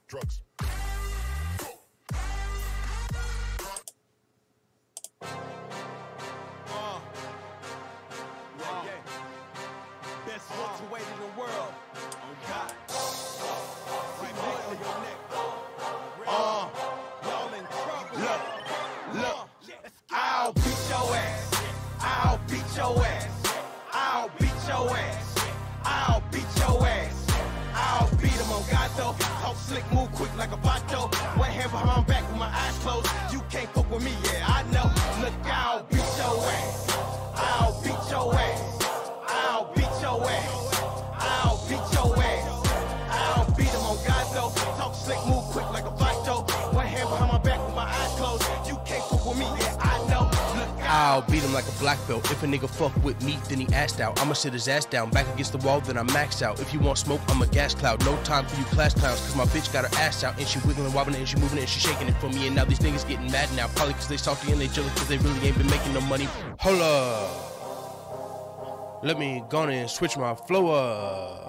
Drugs. Best welterweight in the world. Oh God. Right next to your neck. Y'all in trouble. Look. I'll beat your ass. I'll beat your ass. I'll beat your ass. I'll beat your ass. I'll beat him on God though. Talk slick, move quick like a vato. One hand behind my back with my eyes closed. You can't fuck with me, yeah, I know. Look, I'll beat your ass. I'll beat your ass. I'll beat your ass. I'll beat your ass. I'll beat him on God though. Talk slick, move quick like a vato. One hand behind my back with my eyes closed. You can't fuck with me, yeah, I know. Look, I'll beat him like a black belt. If a nigga fuck with me, then he assed out. I'ma sit his ass down, back against the wall, then I max out. If you want smoke, I'm a gas cloud. No time for you class clowns, cause my bitch got her ass out. And she wiggling, wobbling, and she moving, and she shaking it for me. And now these niggas getting mad now, probably cause they salty and they jealous cause they really ain't been making no money. Hold up, let me go on and switch my flow up.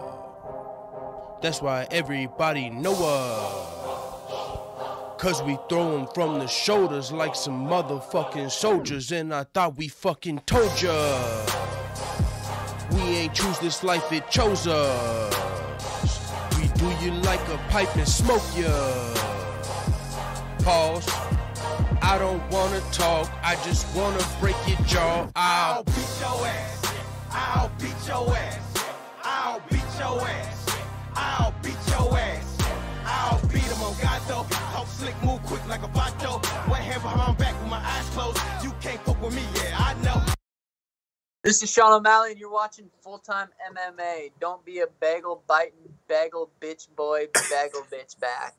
That's why everybody know us. Cause we throw them from the shoulders like some motherfucking soldiers. And I thought we fucking told ya. We ain't choose this life, it chose us. We do you like a pipe and smoke ya. Pause. I don't wanna talk, I just wanna break your jaw. I'll beat your ass. I'll beat your ass. I'll beat your ass. I'll beat your ass. I'll beat him on God though. Talk slick, move quick like a vato. One hand behind my back with my eyes closed. You can't fuck with me, yeah, I know. This is Sean O'Malley, and you're watching Full Time MMA. Don't be a bagel biting bagel bitch boy, bagel bitch back.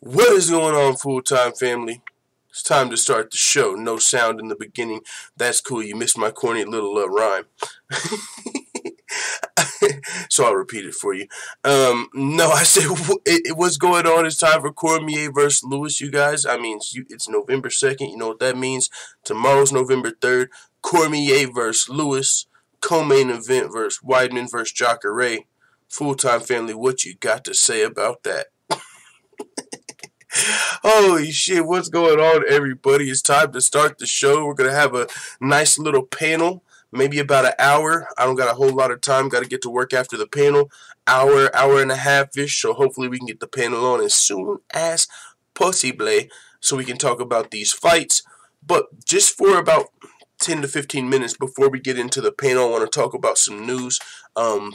What is going on, full-time family? It's time to start the show. No sound in the beginning. That's cool. You missed my corny little rhyme. So I'll repeat it for you. No, I said what's going on. It's time for Cormier versus Lewis, you guys. I mean, it's November 2nd. You know what that means. Tomorrow's November 3rd. Cormier versus Lewis. Co-main event versus Weidman versus Jacare. Full-time family, what you got to say about that? Holy shit, what's going on, everybody? It's time to start the show. We're going to have a nice little panel, maybe about an hour. I don't got a whole lot of time. Got to get to work after the panel. Hour and a half-ish, so hopefully we can get the panel on as soon as possible so we can talk about these fights. But just for about 10 to 15 minutes before we get into the panel, I want to talk about some news.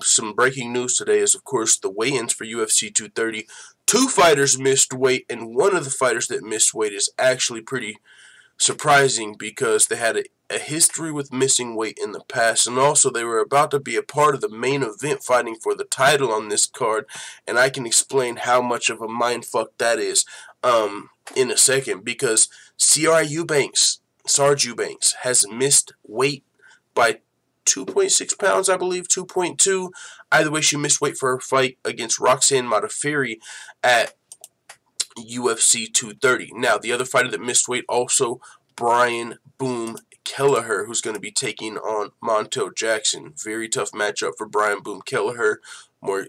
Some breaking news today is, of course, the weigh-ins for UFC 230. 2 fighters missed weight, and one of the fighters that missed weight is actually pretty surprising because they had a history with missing weight in the past, and also they were about to be a part of the main event fighting for the title on this card, and I can explain how much of a mindfuck that is in a second, because Sijara Eubanks has missed weight by 2.6 pounds, I believe, 2.2. Either way, she missed weight for her fight against Roxanne Modafferi at UFC 230. Now, the other fighter that missed weight also, Brian Boom Kelleher, who's going to be taking on Montel Jackson. Very tough matchup for Brian Boom Kelleher.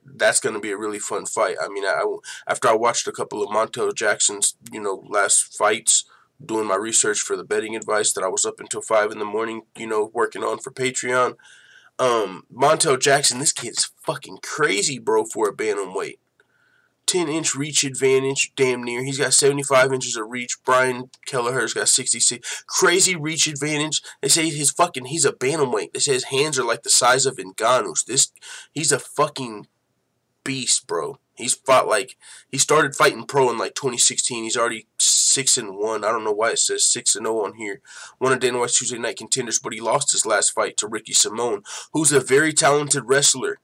That's going to be a really fun fight. I mean, after I watched a couple of Montel Jackson's, last fights, doing my research for the betting advice that I was up until 5 in the morning, working on for Patreon. Montel Jackson, this kid's fucking crazy, bro, for a bantamweight. 10-inch reach advantage, damn near. He's got 75 inches of reach. Brian Kelleher's got 66. Crazy reach advantage. They say he's a bantamweight. They say his hands are like the size of Ngannou's. He's a fucking beast, bro. He started fighting pro in 2016. He's already 6-1. I don't know why it says 6-0 on here. One of Dana White's Tuesday Night Contenders, but he lost his last fight to Ricky Simone, who's a very talented wrestler.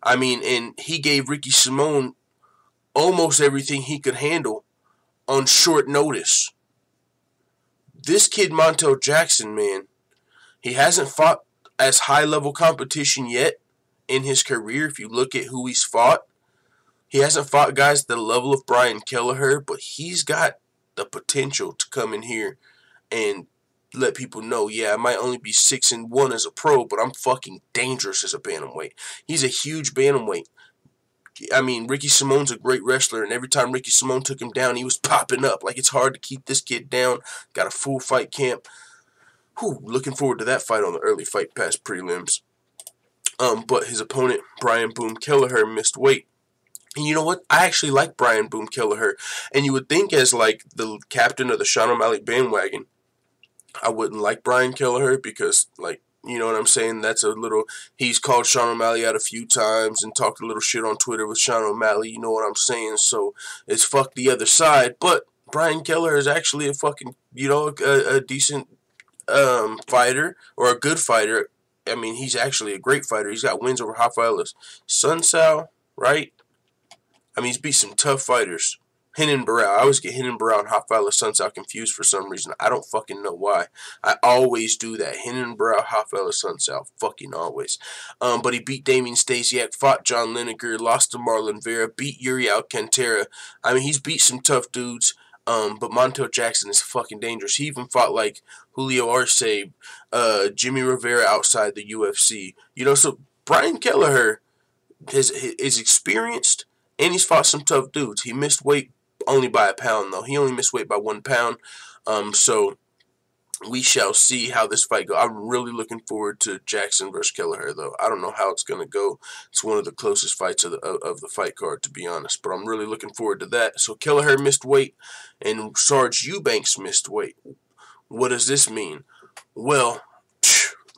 I mean, and he gave Ricky Simone almost everything he could handle on short notice. This kid, Montel Jackson, man, he hasn't fought as high-level competition yet in his career. If you look at who he's fought, he hasn't fought guys at the level of Brian Kelleher, but he's got the potential to come in here and let people know, yeah, I might only be 6-1 as a pro, but I'm fucking dangerous as a bantamweight. He's a huge bantamweight. I mean, Ricky Simone's a great wrestler, and every time Ricky Simone took him down, he was popping up. It's hard to keep this kid down. Got a full fight camp. Looking forward to that fight on the early Fight Pass prelims. But his opponent, Brian Boom Kelleher, missed weight. And you know what? I actually like Brian Boom Kelleher. And you would think as, the captain of the Sean O'Malley bandwagon, I wouldn't like Brian Kelleher because, you know what I'm saying? He's called Sean O'Malley out a few times and talked a little shit on Twitter with Sean O'Malley. You know what I'm saying? So it's fuck the other side. But Brian Kelleher is actually a fucking, a decent fighter, or a good fighter. I mean, he's actually a great fighter. He's got wins over Rafael Sunsao, right? I mean, he's beat some tough fighters. Renan Barão. I always get Renan Barão and Rafael Sunsao confused for some reason. I don't fucking know why. I always do that. Renan Barão, Rafael Sunsao. Fucking always. But he beat Damien Stasiak, fought John Lineker, lost to Marlon Vera, beat Yuri Alcantara. I mean, he's beat some tough dudes. But Montel Jackson is fucking dangerous. He even fought Julio Arce, Jimmy Rivera outside the UFC. So Brian Kelleher is experienced, and he's fought some tough dudes. He missed weight only by a pound, though. He only missed weight by 1 pound. So we shall see how this fight goes. I'm really looking forward to Jackson versus Kelleher, though. I don't know how it's going to go. It's one of the closest fights of the fight card, to be honest. But I'm really looking forward to that. So Kelleher missed weight, and Sijara Eubanks missed weight. What does this mean? Well,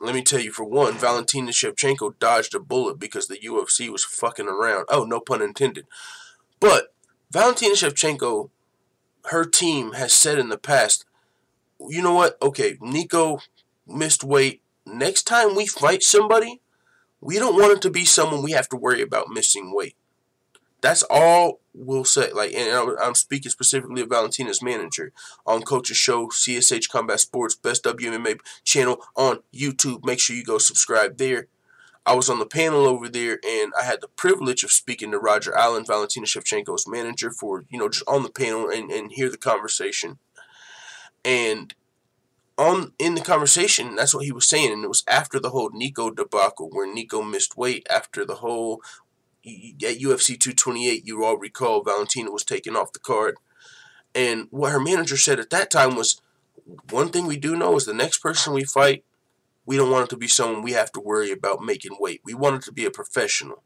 let me tell you, for one, Valentina Shevchenko dodged a bullet because the UFC was fucking around. Oh, no pun intended. But Valentina Shevchenko, her team has said in the past, you know what? Okay, Nico missed weight. Next time we fight somebody, we don't want it to be someone we have to worry about missing weight. That's all we'll say. Like, and I'm speaking specifically of Valentina's manager on Coach's Show, CSH Combat Sports, best WMMA channel on YouTube. Make sure you go subscribe there. I was on the panel over there, and I had the privilege of speaking to Roger Allen, Valentina Shevchenko's manager, for, just on the panel and hear the conversation. And in the conversation, that's what he was saying, and it was after the whole Nico debacle, where Nico missed weight after the whole, at UFC 228, you all recall, Valentina was taken off the card. And what her manager said at that time was, one thing we do know is the next person we fight, we don't want it to be someone we have to worry about making weight. We want it to be a professional.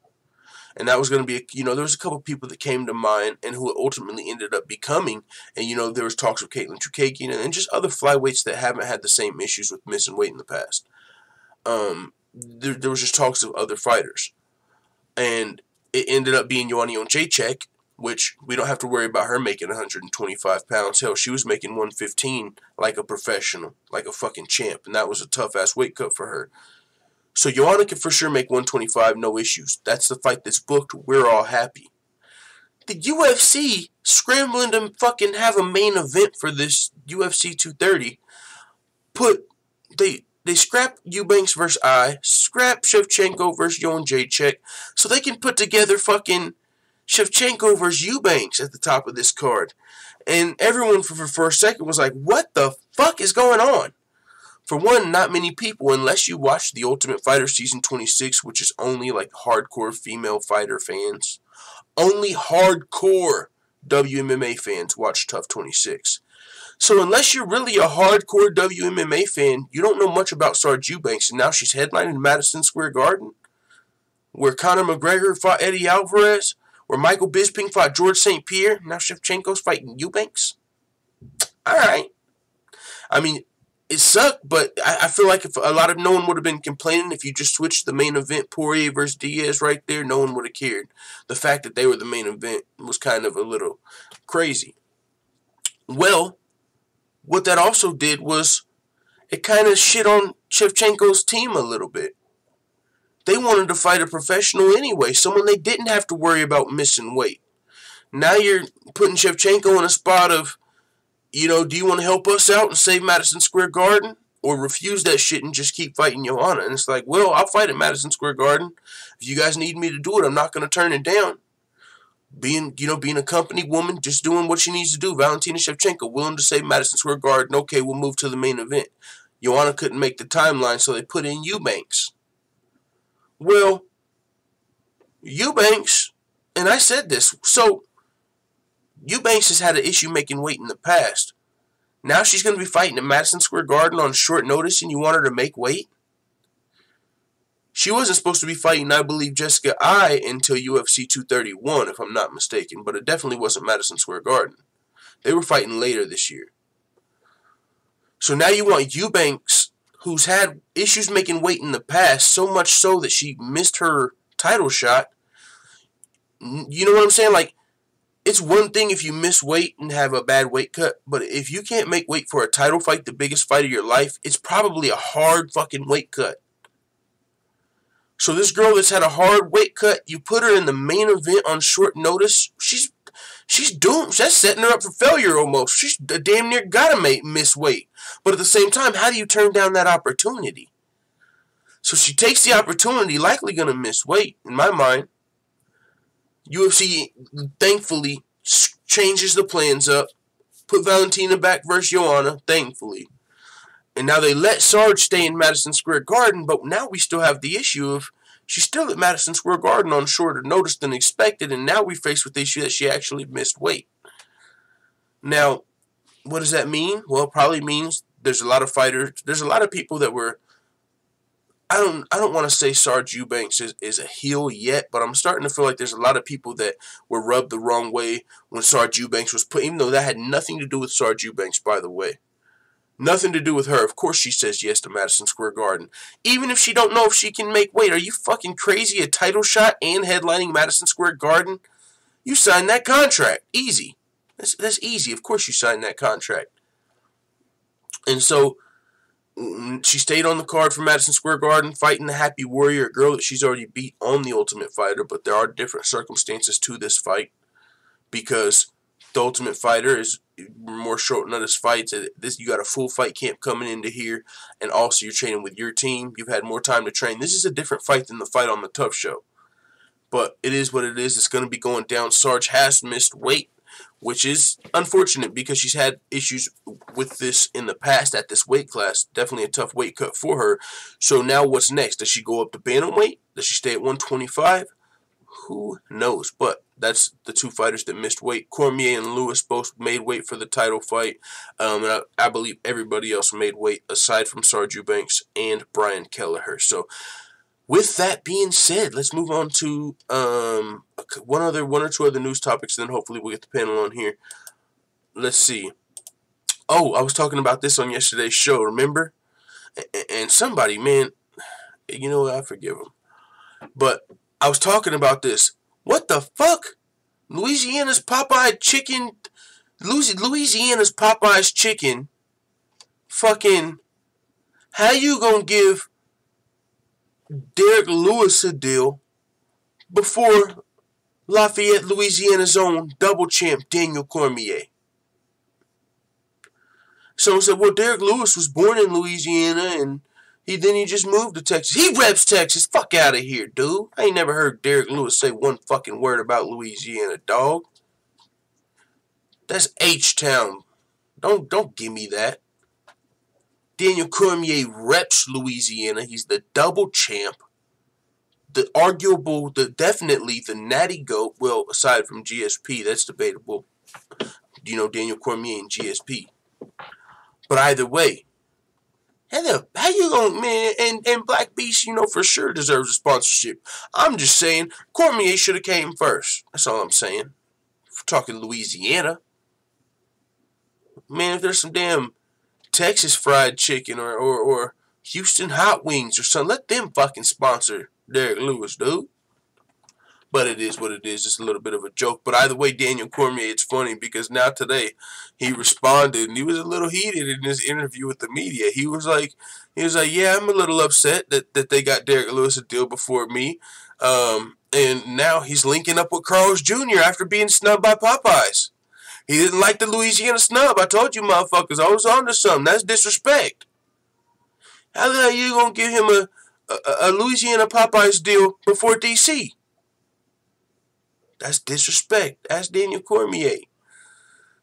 And that was going to be, there was a couple people that came to mind and who ultimately ended up becoming, and, there was talks of Caitlin Chukagian and just other flyweights that haven't had the same issues with missing weight in the past. There was just talks of other fighters. And it ended up being Joanna Jacek, which we don't have to worry about her making 125 pounds. Hell, she was making 115 like a professional, like a fucking champ, and that was a tough-ass weight cut for her. So Joanna can for sure make 125, no issues. That's the fight that's booked. We're all happy. The UFC scrambling to fucking have a main event for this UFC 230. They scrap Eubanks versus scrap Shevchenko versus Jon Jacek, so they can put together fucking Shevchenko versus Eubanks at the top of this card. And everyone for a second was like, what the fuck is going on? For one, not many people, unless you watch The Ultimate Fighter Season 26, which is only like hardcore female fighter fans. Only hardcore WMMA fans watch Tough 26. So unless you're really a hardcore WMMA fan, you don't know much about Sijara Eubanks. And now she's headlining Madison Square Garden, where Conor McGregor fought Eddie Alvarez, where Michael Bisping fought George St. Pierre. Now Shevchenko's fighting Eubanks. All right. I mean, it sucked, but I feel like if no one would have been complaining if you just switched the main event, Poirier versus Diaz right there, no one would have cared. The fact that they were the main event was kind of a little crazy. Well, what that also did was it kind of shit on Shevchenko's team a little bit. They wanted to fight a professional anyway, someone they didn't have to worry about missing weight. Now you're putting Shevchenko in a spot of, do you want to help us out and save Madison Square Garden? Or refuse that shit and just keep fighting Joanna? And it's like, well, I'll fight at Madison Square Garden. If you guys need me to do it, I'm not going to turn it down. Being a company woman, just doing what she needs to do. Valentina Shevchenko, willing to save Madison Square Garden. Okay, we'll move to the main event. Joanna couldn't make the timeline, so they put in Eubanks. Well, Eubanks, and I said this, so Eubanks has had an issue making weight in the past. Now she's going to be fighting at Madison Square Garden on short notice, and you want her to make weight? She wasn't supposed to be fighting, I believe, Jessica until UFC 231, if I'm not mistaken, but it definitely wasn't Madison Square Garden. They were fighting later this year. So now you want Eubanks, who's had issues making weight in the past, so much so that she missed her title shot. You know what I'm saying? Like, it's one thing if you miss weight and have a bad weight cut, but if you can't make weight for a title fight, the biggest fight of your life, it's probably a hard fucking weight cut. So this girl that's had a hard weight cut, you put her in the main event on short notice, she's doomed. That's setting her up for failure almost. She's damn near gotta miss weight. But at the same time, how do you turn down that opportunity? So she takes the opportunity, likely gonna miss weight, in my mind. UFC, thankfully, changes the plans up. Put Valentina back versus Joanna, thankfully. And now they let Sarge stay in Madison Square Garden, but now we still have the issue of she's still at Madison Square Garden on shorter notice than expected, and now we face with the issue that she actually missed weight. Now, what does that mean? Well, it probably means there's a lot of fighters. There's a lot of people that were. I don't want to say Sijara Eubanks is a heel yet, but I'm starting to feel like there's a lot of people that were rubbed the wrong way when Sijara Eubanks was put, even though that had nothing to do with Sijara Eubanks, by the way. Nothing to do with her. Of course she says yes to Madison Square Garden. Even if she don't know if she can make weight. Are you fucking crazy? A title shot and headlining Madison Square Garden? You signed that contract. Easy. That's easy. Of course you signed that contract. And so she stayed on the card for Madison Square Garden, fighting the Happy Warrior, a girl that she's already beat on The Ultimate Fighter, but there are different circumstances to this fight because The Ultimate Fighter is more short notice fights. You got a full fight camp coming into here, and also you're training with your team. You've had more time to train. This is a different fight than the fight on the Tough Show. But it is what it is. It's going to be going down. Sarge has missed weight, which is unfortunate because she's had issues with this in the past at this weight class. Definitely a tough weight cut for her. So now what's next? Does she go up to bantamweight? Does she stay at 125? Who knows? But that's the two fighters that missed weight. Cormier and Lewis both made weight for the title fight. And I believe everybody else made weight aside from Sijara Eubanks and Brian Kelleher. So with that being said, let's move on to one or two other news topics, and then hopefully we'll get the panel on here. Let's see. Oh, I was talking about this on yesterday's show, remember? And somebody, man, you know what? I forgive him. But I was talking about this. What the fuck? Louisiana's Popeyes Chicken. Louisiana's Popeyes Chicken. Fucking. How you gonna give Derrick Lewis a deal before Lafayette, Louisiana's own double champ Daniel Cormier? Someone said, well, Derrick Lewis was born in Louisiana and he just moved to Texas. He reps Texas. Fuck out of here, dude. I ain't never heard Derrick Lewis say one fucking word about Louisiana, dog. That's H-Town. Don't give me that. Daniel Cormier reps Louisiana. He's the double champ. Definitely the natty GOAT. Well, aside from GSP, that's debatable. You know, Daniel Cormier and GSP. But either way, how you gonna, man, and Black Beast, you know, for sure deserves a sponsorship. I'm just saying, Cormier should have came first. That's all I'm saying. If we're talking Louisiana. Man, if there's some damn Texas fried chicken or Houston hot wings or something, let them fucking sponsor Derrick Lewis, dude. But it is what it is. It's a little bit of a joke. But either way, Daniel Cormier, it's funny because now today he responded and he was a little heated in his interview with the media. He was like, yeah, I'm a little upset that they got Derrick Lewis a deal before me. And now he's linking up with Carl's Jr. after being snubbed by Popeyes. He didn't like the Louisiana snub. I told you motherfuckers, I was on to something. That's disrespect. How the hell you gonna give him a Louisiana Popeyes deal before DC? That's disrespect. Ask Daniel Cormier.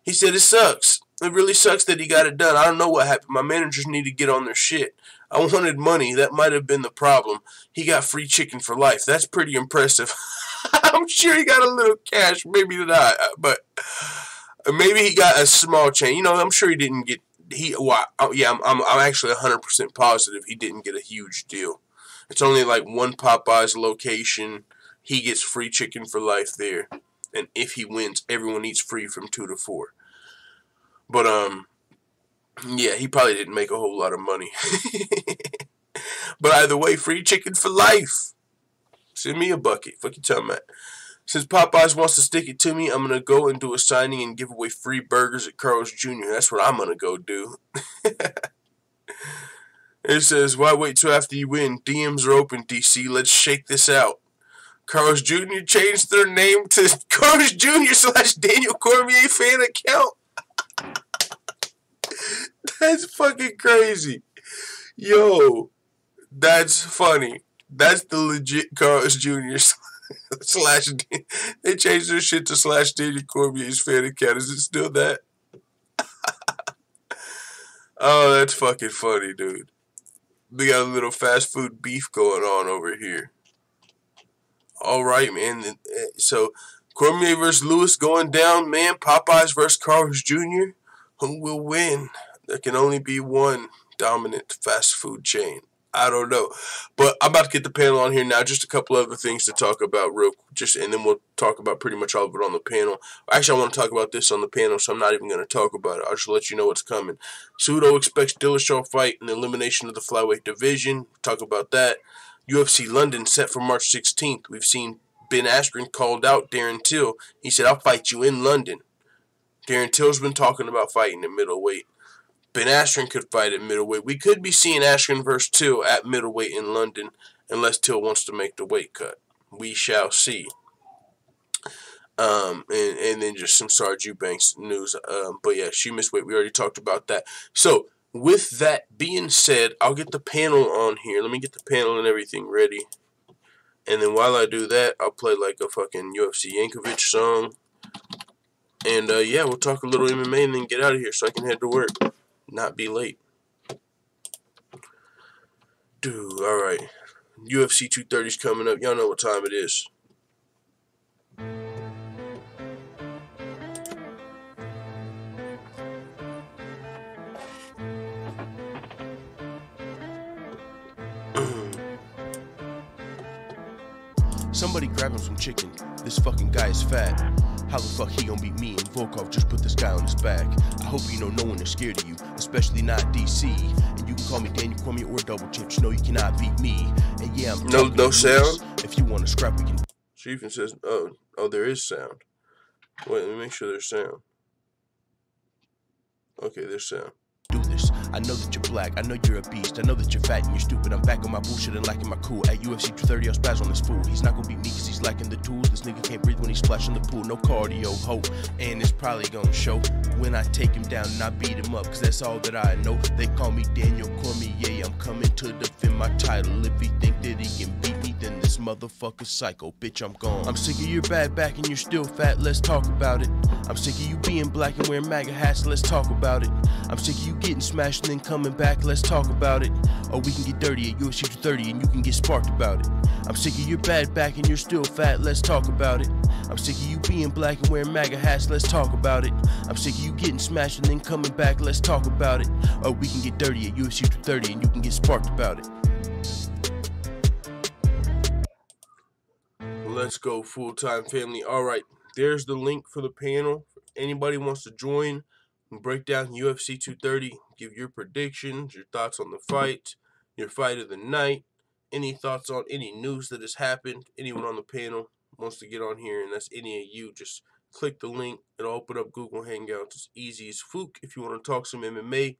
He said it sucks. It really sucks that he got it done. I don't know what happened. My managers need to get on their shit. I wanted money. That might have been the problem. He got free chicken for life. That's pretty impressive. I'm sure he got a little cash. Maybe not. But maybe he got a small chain. You know, I'm sure he didn't get... I'm actually 100% positive he didn't get a huge deal. It's only like one Popeyes location. He gets free chicken for life there. And if he wins, everyone eats free from 2 to 4. But, yeah, he probably didn't make a whole lot of money. But either way, free chicken for life. Send me a bucket. Fuck you talking about. Since Popeyes wants to stick it to me, I'm going to go and do a signing and give away free burgers at Carl's Jr. That's what I'm going to go do. It says, why wait till after you win? DMs are open, DC. Let's shake this out. Carl's Jr. changed their name to Carl's Jr. / Daniel Cormier fan account. That's fucking crazy. Yo, that's funny. That's the legit Carl's Jr. / they changed their shit to / Daniel Cormier's fan account. Is it still that? Oh, that's fucking funny, dude. We got a little fast food beef going on over here. All right, man. So, Cormier versus Lewis going down, man. Popeyes versus Carl's Jr. Who will win? There can only be one dominant fast food chain. I don't know. But I'm about to get the panel on here now. Just a couple other things to talk about and then we'll talk about pretty much all of it on the panel. Actually, I want to talk about this on the panel, so I'm not even going to talk about it. I'll just let you know what's coming. Pseudo expects Dillashaw fight in the elimination of the flyweight division. Talk about that. UFC London set for March 16th. We've seen Ben Askren called out Darren Till. He said, I'll fight you in London. Darren Till's been talking about fighting at middleweight. Ben Askren could fight at middleweight. We could be seeing Askren versus Till at middleweight in London unless Till wants to make the weight cut. We shall see. And then just some Sijara Eubanks news. But yeah, she missed weight. We already talked about that. So, with that being said, I'll get the panel on here. Let me get the panel and everything ready. And then while I do that, I'll play like a fucking UFC Yankovic song. And yeah, we'll talk a little MMA and then get out of here so I can head to work. Not be late. Dude, alright. UFC 230's coming up. Y'all know what time it is. Somebody grab him some chicken. This fucking guy is fat. How the fuck he gonna beat me? And Volkov just put this guy on his back. I hope you know no one is scared of you, especially not DC. And you can call me Daniel Cormier or Double Chip. You know you cannot beat me. And yeah, I'm no sound. If you want to scrap, we can. She even says, "Oh, there is sound." Wait, let me make sure there's sound. Okay, there's sound. Do this. I know that you're black, I know you're a beast, I know that you're fat and you're stupid. I'm back on my bullshit and lacking my cool. At UFC 230, I'll spaz on this fool. He's not gonna beat me cause he's lacking the tools. This nigga can't breathe when he's splashing the pool. No cardio, hope, and it's probably gonna show when I take him down and I beat him up, cause that's all that I know. They call me Daniel Cormier, I'm coming to defend my title. If he think that he can beat me, then this motherfucker's psycho. Bitch, I'm gone. I'm sick of your bad back and you're still fat, let's talk about it. I'm sick of you being black and wearing MAGA hats, let's talk about it. I'm sick of you getting smashed and then coming back, let's talk about it. Or we can get dirty at UFC 230 and you can get sparked about it. I'm sick of your bad back and you're still fat, let's talk about it. I'm sick of you being black and wearing MAGA hats, let's talk about it. I'm sick of you getting smashed and then coming back, let's talk about it. Or we can get dirty at UFC 230 and you can get sparked about it. Let's go, full-time family. Alright, there's the link for the panel. If anybody wants to join and break down UFC 230, give your predictions, your thoughts on the fight, your fight of the night, any thoughts on any news that has happened. Anyone on the panel wants to get on here, and that's any of you, just click the link. It'll open up Google Hangouts. It's easy as fuck. If you want to talk some MMA,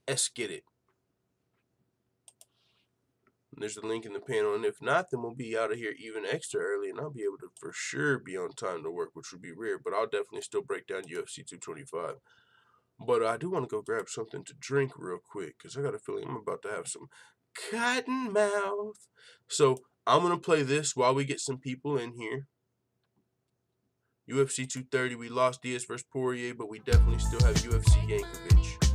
let's get it. There's a link in the panel, and if not, then we'll be out of here even extra early, and I'll be able to for sure be on time to work, which would be rare, but I'll definitely still break down UFC 225. But I do want to go grab something to drink real quick, because I got a feeling I'm about to have some cotton mouth. So I'm going to play this while we get some people in here. UFC 230, we lost Diaz versus Poirier, but we definitely still have UFC Yankovic.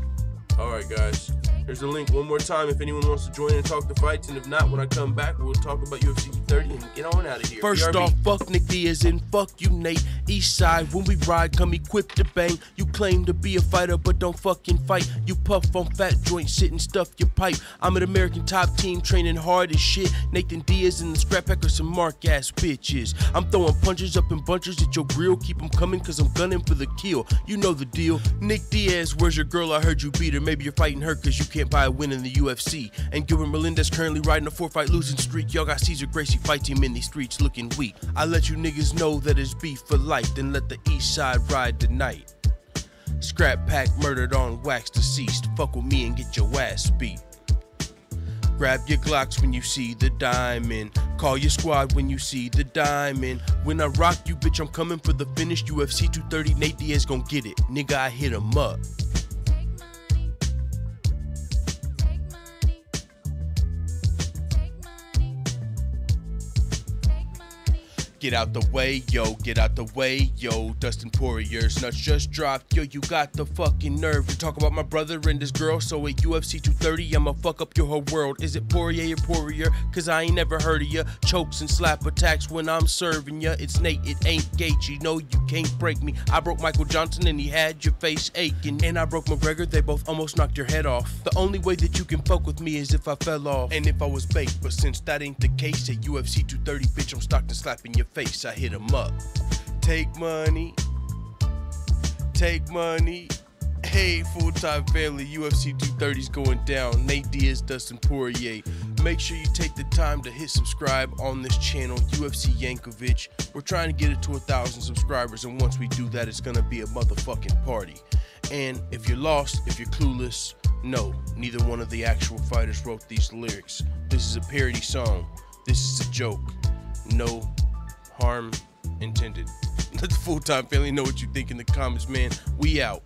Alright, guys. Here's the link one more time if anyone wants to join and talk the fights. And if not, when I come back, we'll talk about UFC 230 and get on out of here. First BRB. Off, fuck Nick Diaz and fuck you, Nate. East side, when we ride, come equipped to bang. You claim to be a fighter, but don't fucking fight. You puff on fat joints, sit and stuff your pipe. I'm an American top team, training hard as shit. Nathan Diaz and the Scrap Pack are some mark-ass bitches. I'm throwing punches up in bunches at your grill. Keep them coming, cause I'm gunning for the kill. You know the deal. Nick Diaz, where's your girl? I heard you beat her. Maybe you're fighting her cause you can't buy a win in the UFC. And Gilbert Melendez currently riding a 4-fight losing streak. Y'all got Cesar Gracie fight team in these streets looking weak. I let you niggas know that it's beef for life, then let the east side ride tonight. Scrap Pack murdered on wax deceased. Fuck with me and get your ass beat. Grab your Glocks when you see the diamond. Call your squad when you see the diamond. When I rock you, bitch, I'm coming for the finish. UFC 230, Nate Diaz gon' get it. Nigga, I hit him up. Get out the way, yo, get out the way, yo. Dustin Poirier's nuts just dropped, yo. You got the fucking nerve to talk about my brother and this girl. So at UFC 230, I'ma fuck up your whole world. Is it Poirier or Poirier? Cause I ain't never heard of ya. Chokes and slap attacks when I'm serving ya. It's Nate, it ain't Gaethje. No, you can't break me. I broke Michael Johnson and he had your face aching. And I broke McGregor, they both almost knocked your head off. The only way that you can fuck with me is if I fell off. And if I was baked, but since that ain't the case, at UFC 230, bitch, I'm Stockton slapping your face. I hit him up. Take money. Take money. Hey, full-time family, UFC 230's going down. Nate Diaz, Dustin Poirier. Make sure you take the time to hit subscribe on this channel, UFC Yankovic. We're trying to get it to 1,000 subscribers, and once we do that, it's gonna be a motherfucking party. And if you're lost, if you're clueless, no, neither one of the actual fighters wrote these lyrics. This is a parody song. This is a joke. No harm intended. Let the full-time family know what you think in the comments, man. We out.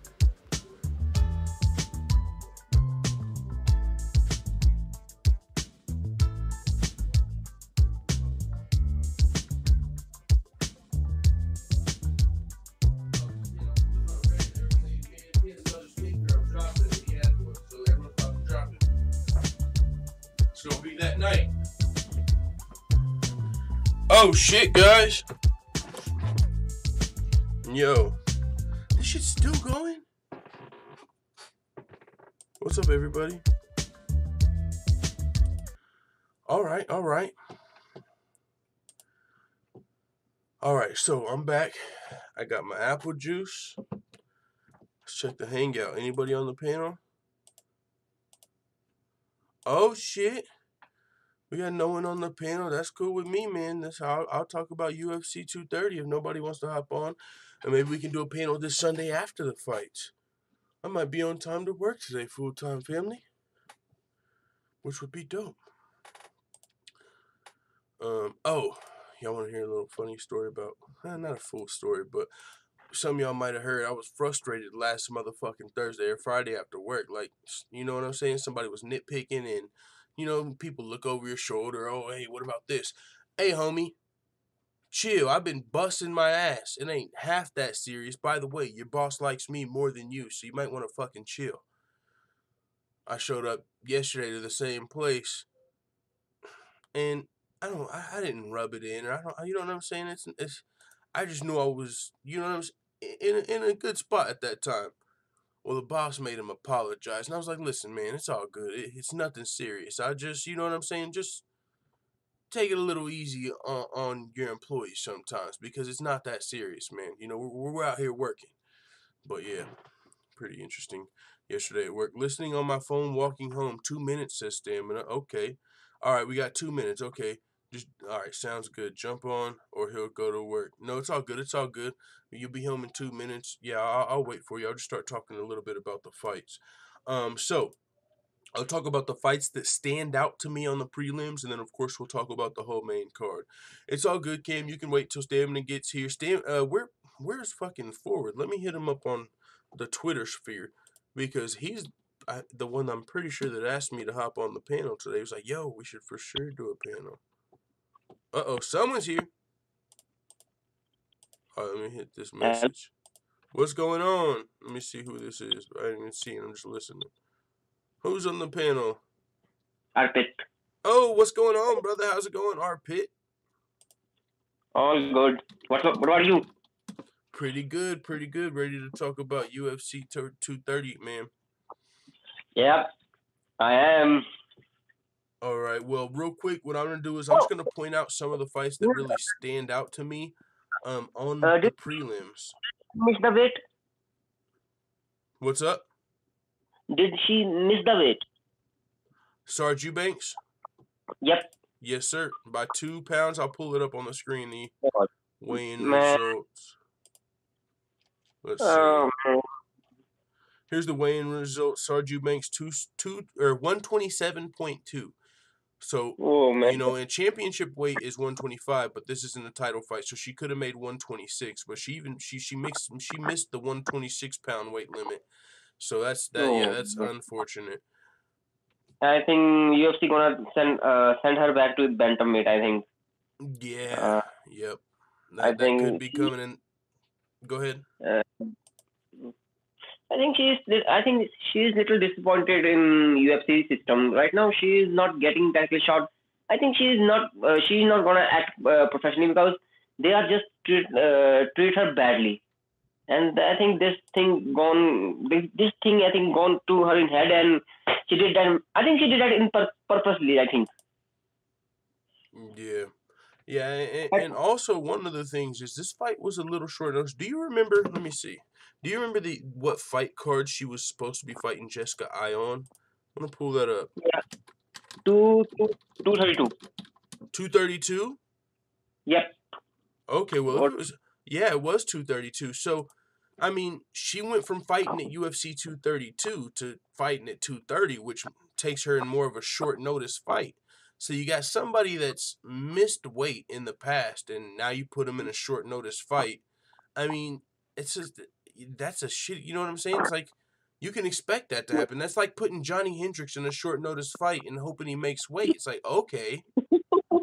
It's gonna be that night. Oh shit, guys. Yo, this shit's still going? What's up, everybody? Alright. Alright, so I'm back. I got my apple juice. Let's check the hangout. Anybody on the panel? Oh shit. We got no one on the panel. That's cool with me, man. That's how I'll talk about UFC 230 if nobody wants to hop on. And maybe we can do a panel this Sunday after the fights. I might be on time to work today, full-time family. Which would be dope. Oh, y'all want to hear a little funny story about, not a full story, but some of y'all might have heard I was frustrated last motherfucking Thursday or Friday after work. Like, you know what I'm saying? Somebody was nitpicking and, you know, people look over your shoulder. Oh, hey, what about this? Hey, homie, chill. I've been busting my ass. It ain't half that serious. By the way, your boss likes me more than you, so you might want to fucking chill. I showed up yesterday to the same place, and I didn't rub it in, or you know what I'm saying? It's I just knew I was, you know what I'm saying, in a good spot at that time. Well, the boss made him apologize, and I was like, listen, man, it's all good. It's nothing serious. I just, you know what I'm saying, just take it a little easy on your employees sometimes, because it's not that serious, man. You know, we're out here working. But yeah, pretty interesting yesterday at work. Listening on my phone, walking home. 2 minutes, says Stamina. Okay. All right, we got 2 minutes. Okay. All right, sounds good. Jump on, or he'll go to work. No, it's all good. It's all good. You'll be home in 2 minutes. Yeah, I'll wait for you. I'll just start talking a little bit about the fights. So I'll talk about the fights that stand out to me on the prelims, and then, of course, we'll talk about the whole main card. It's all good, Cam. You can wait till Stamina gets here. Where's fucking Forward? Let me hit him up on the Twitter sphere, because he's the one I'm pretty sure that asked me to hop on the panel today. He was like, yo, we should for sure do a panel. Uh-oh, someone's here. All right, let me hit this message. What's going on? Let me see who this is. I didn't even see it. I'm just listening. Who's on the panel? Arpit. Oh, what's going on, brother? How's it going, Arpit? All good. What about you? Pretty good. Ready to talk about UFC 230, man. Yep, I am. All right. Well, real quick, what I'm going to do is I'm just going to point out some of the fights that really stand out to me on the prelims. Miss the weight? What's up? Did she miss the weight? Sijara Eubanks? Yep. Yes, sir. By 2 pounds. I'll pull it up on the screen, the weigh-in Man. results. Let's see. Here's the weigh-in results. Sijara Eubanks 127.2. So, you know, and championship weight is 125, but this isn't a title fight, so she could have made 126, but she missed the 126 pound weight limit. So that's unfortunate. I think UFC gonna send her back to bantamweight, I think. Yeah. Yep. I That could think be coming in. Go ahead. I think she's little disappointed in UFC system right now. She is not getting title shot. I think she's not gonna act professionally because they are just treat her badly. And I think this thing I think gone to her in head, and she did that. I think she did that in purposely. I think. Yeah. Yeah, and also one of the things is this fight was a little short notice. Do you remember? Let me see. Do you remember what fight card she was supposed to be fighting Jessica Eye on? I'm gonna pull that up. Yeah. 232. 232. Yep. Okay, well it was 232. So, I mean, she went from fighting at UFC 232 to fighting at 230, which takes her in more of a short notice fight. So you got somebody that's missed weight in the past, and now you put them in a short notice fight. I mean, it's just that's a shit. You know what I'm saying? It's like you can expect that to happen. That's like putting Johnny Hendricks in a short notice fight and hoping he makes weight. It's like, okay,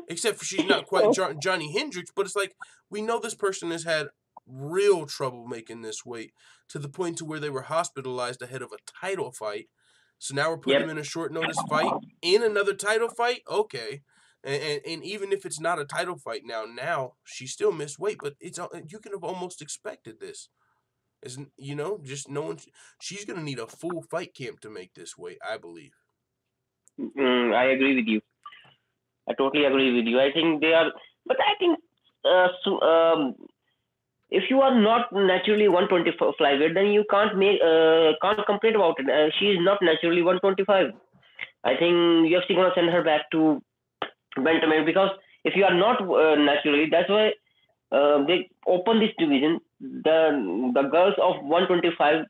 except for she's not quite Johnny Hendricks, but it's like we know this person has had real trouble making this weight to the point to where they were hospitalized ahead of a title fight. So now we're putting him in a short notice fight in another title fight. Okay, and even if it's not a title fight now she still missed weight, but it's you can have almost expected this. Isn't just knowing she's gonna need a full fight camp to make this weight, I believe. I agree with you. I totally agree with you. I think they are, but I think if you are not naturally 125 flyweight, then you can't complain about it. She is not naturally 125. I think UFC gonna send her back to bantamweight because if you are not naturally, that's why they open this division. The girls of 125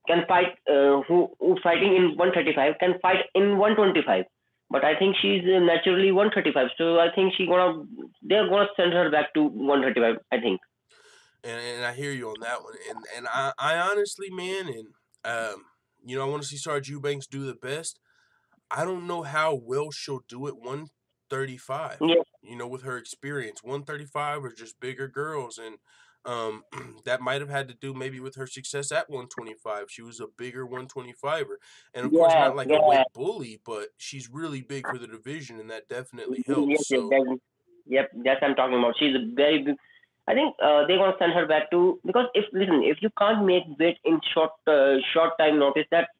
can fight who fighting in 135 can fight in 125. But I think she's naturally 135, so I think they're gonna send her back to 135. I think. And I hear you on that one. And I honestly, man, and I want to see Sijara Eubanks do the best. I don't know how well she'll do it 135. Yeah. With her experience, 135 are just bigger girls, and that might have had to do maybe with her success at 125. She was a bigger 125er, and of course not like a weight bully, but she's really big for the division, and that definitely helps. Yep, that's what I'm talking about. She's a very big. I think they're gonna send her back to because if you can't make weight in short time notice, that's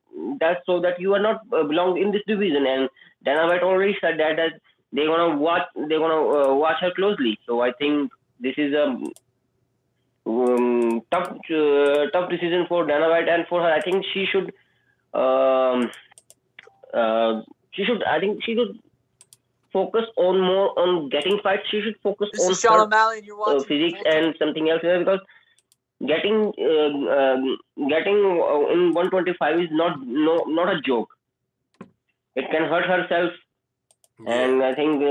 so that you are not belong in this division, and Dana White already said that they're gonna watch her closely. So I think this is a tough decision for Dana White and for her. I think she should focus more on getting fights. She should focus This on is Sean O'Malley, and you're watching physics and something else because getting in 125 is not a joke. It can hurt herself, and I think do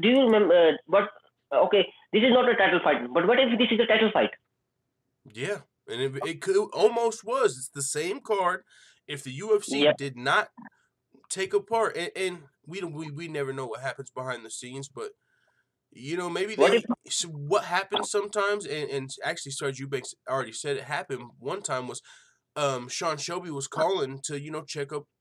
you remember? But okay, this is not a title fight. But what if this is a title fight? Yeah, and it could almost was. It's the same card. If the UFC did not take apart, and we never know what happens behind the scenes, but maybe what happens sometimes, and actually Sijara Eubanks already said it happened one time was Sean Shelby was calling to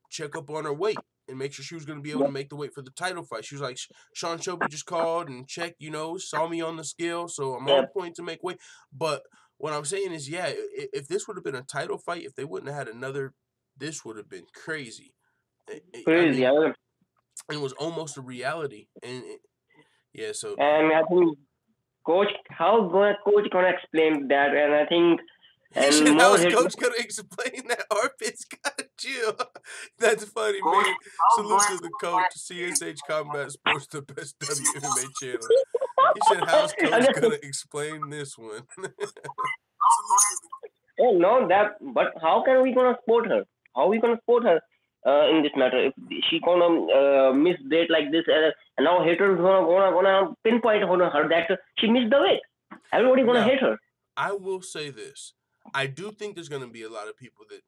check up on her weight and make sure she was going to be able to make the weight for the title fight. She was like, Sean Shelby just called and checked, saw me on the scale, so I'm on point to make weight. But what I'm saying is, yeah, if this would have been a title fight, if they wouldn't have had another, this would have been crazy. Crazy, it was almost a reality, and so. And I think how coach gonna explain that? And I think. And how is coach gonna explain that armpits gotta chill? That's funny, man. Salute to the coach. CSH Combat Sports, the best WMMA channel. He said, "How's coach gonna explain this one?" But how can we gonna support her? How are we gonna support her in this matter? If she gonna miss weight like this, and now haters gonna pinpoint on her that she missed the weight. Everybody gonna hate her. I will say this. I do think there's going to be a lot of people that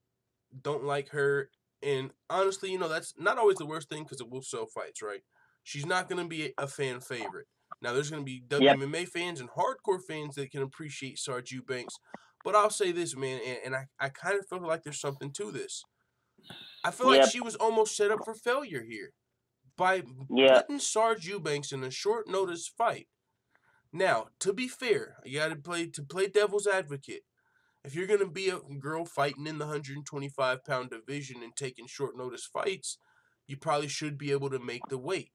don't like her. And honestly, that's not always the worst thing because it will sell fights, right? she's not going to be a fan favorite. Now, there's going to be Yep. WMMA fans and hardcore fans that can appreciate Sijara Eubanks. But I'll say this, man, and I kind of feel like there's something to this. I feel like Yep. she was almost set up for failure here by Yeah. putting Sijara Eubanks in a short notice fight. Now, to be fair, you got to play devil's advocate. If you're going to be a girl fighting in the 125-pound division and taking short notice fights, you probably should be able to make the weight.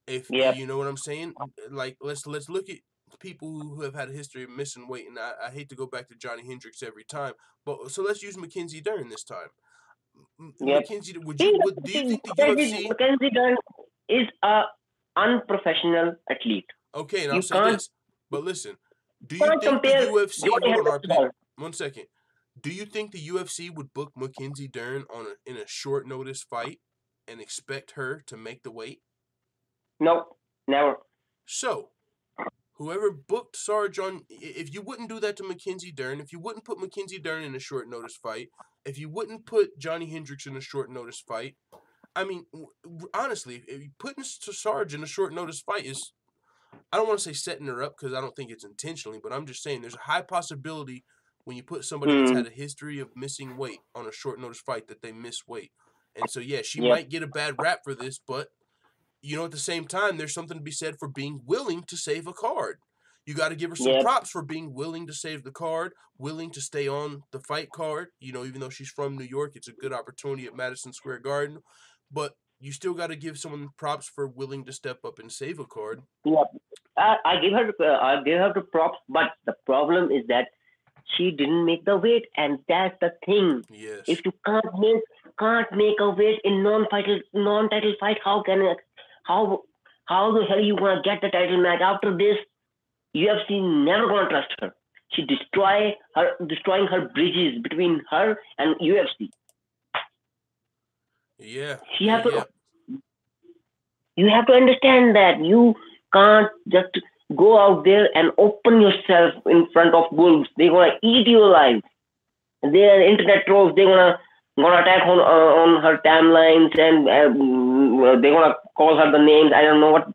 If Yep. you know what I'm saying, like let's look at people who have had a history of missing weight, and I hate to go back to Johnny Hendricks every time, but so let's use Mackenzie Dern this time. Yep. Mackenzie, do you think the UFC? Mackenzie Dern is a unprofessional athlete. Okay, and You I'll say can't- this, but listen, do you can't think the compare UFC? Johnny Hold on, Hendricks to her. one second. Do you think the UFC would book Mackenzie Dern in a short notice fight and expect her to make the weight? No, never. So, whoever booked Sijara, if you wouldn't do that to Mackenzie Dern, if you wouldn't put Mackenzie Dern in a short notice fight, if you wouldn't put Johnny Hendricks in a short notice fight, I mean, honestly, putting Sarge in a short notice fight is, I don't want to say setting her up because I don't think it's intentionally, but I'm just saying there's a high possibility when you put somebody that's had a history of missing weight on a short notice fight that they miss weight. And so, yeah, she might get a bad rap for this, but, you know, at the same time, there's something to be said for being willing to save a card. You got to give her some props for being willing to save the card, willing to stay on the fight card. You know, even though she's from New York, it's a good opportunity at Madison Square Garden. But you still got to give someone props for willing to step up and save a card. Yeah, I give her the props, but the problem is that she didn't make the weight, and that's the thing. Yes. If you can't make a weight in non-title fight, how the hell you gonna get the title match after this? UFC never gonna trust her. She destroying her bridges between her and UFC. Yeah. She have to. You have to understand that you can't just go out there and open yourself in front of wolves. They're gonna eat you alive. They're internet trolls. They're gonna attack on her timelines, and they're gonna call her the names. I don't know what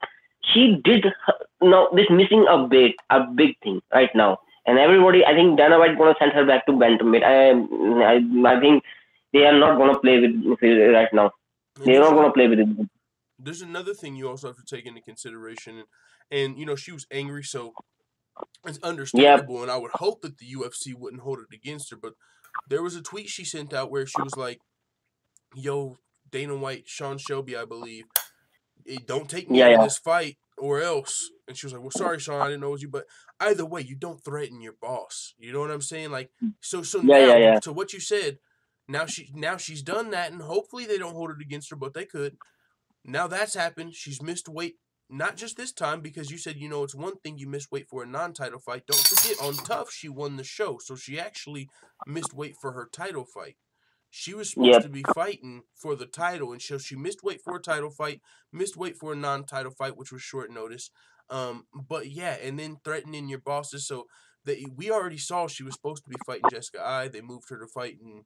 she did. This missing a big thing right now, and everybody. I think Dana White gonna send her back to bantamweight. I think they are not gonna play with it right now. They're not gonna play with it. There's another thing you also have to take into consideration, and you know, she was angry, so it's understandable, and I would hope that the UFC wouldn't hold it against her, but there was a tweet she sent out where she was like, yo, Dana White, Sean Shelby, I believe, don't take me out of this fight or else. And she was like, well, sorry, Sean, I didn't know it was you, but either way, you don't threaten your boss. You know what I'm saying? Like, so now, to what you said, now she's done that, and hopefully they don't hold it against her, but they could. Now that's happened. She's missed weight, not just this time, because you said, you know, it's one thing you miss weight for a non-title fight. Don't forget, on Tough, she won the show, so she actually missed weight for her title fight. She was supposed to be fighting for the title, and so she missed weight for a title fight, missed weight for a non-title fight, which was short notice. But yeah, and then threatening your bosses. So we already saw she was supposed to be fighting Jessica Ai. They moved her to fighting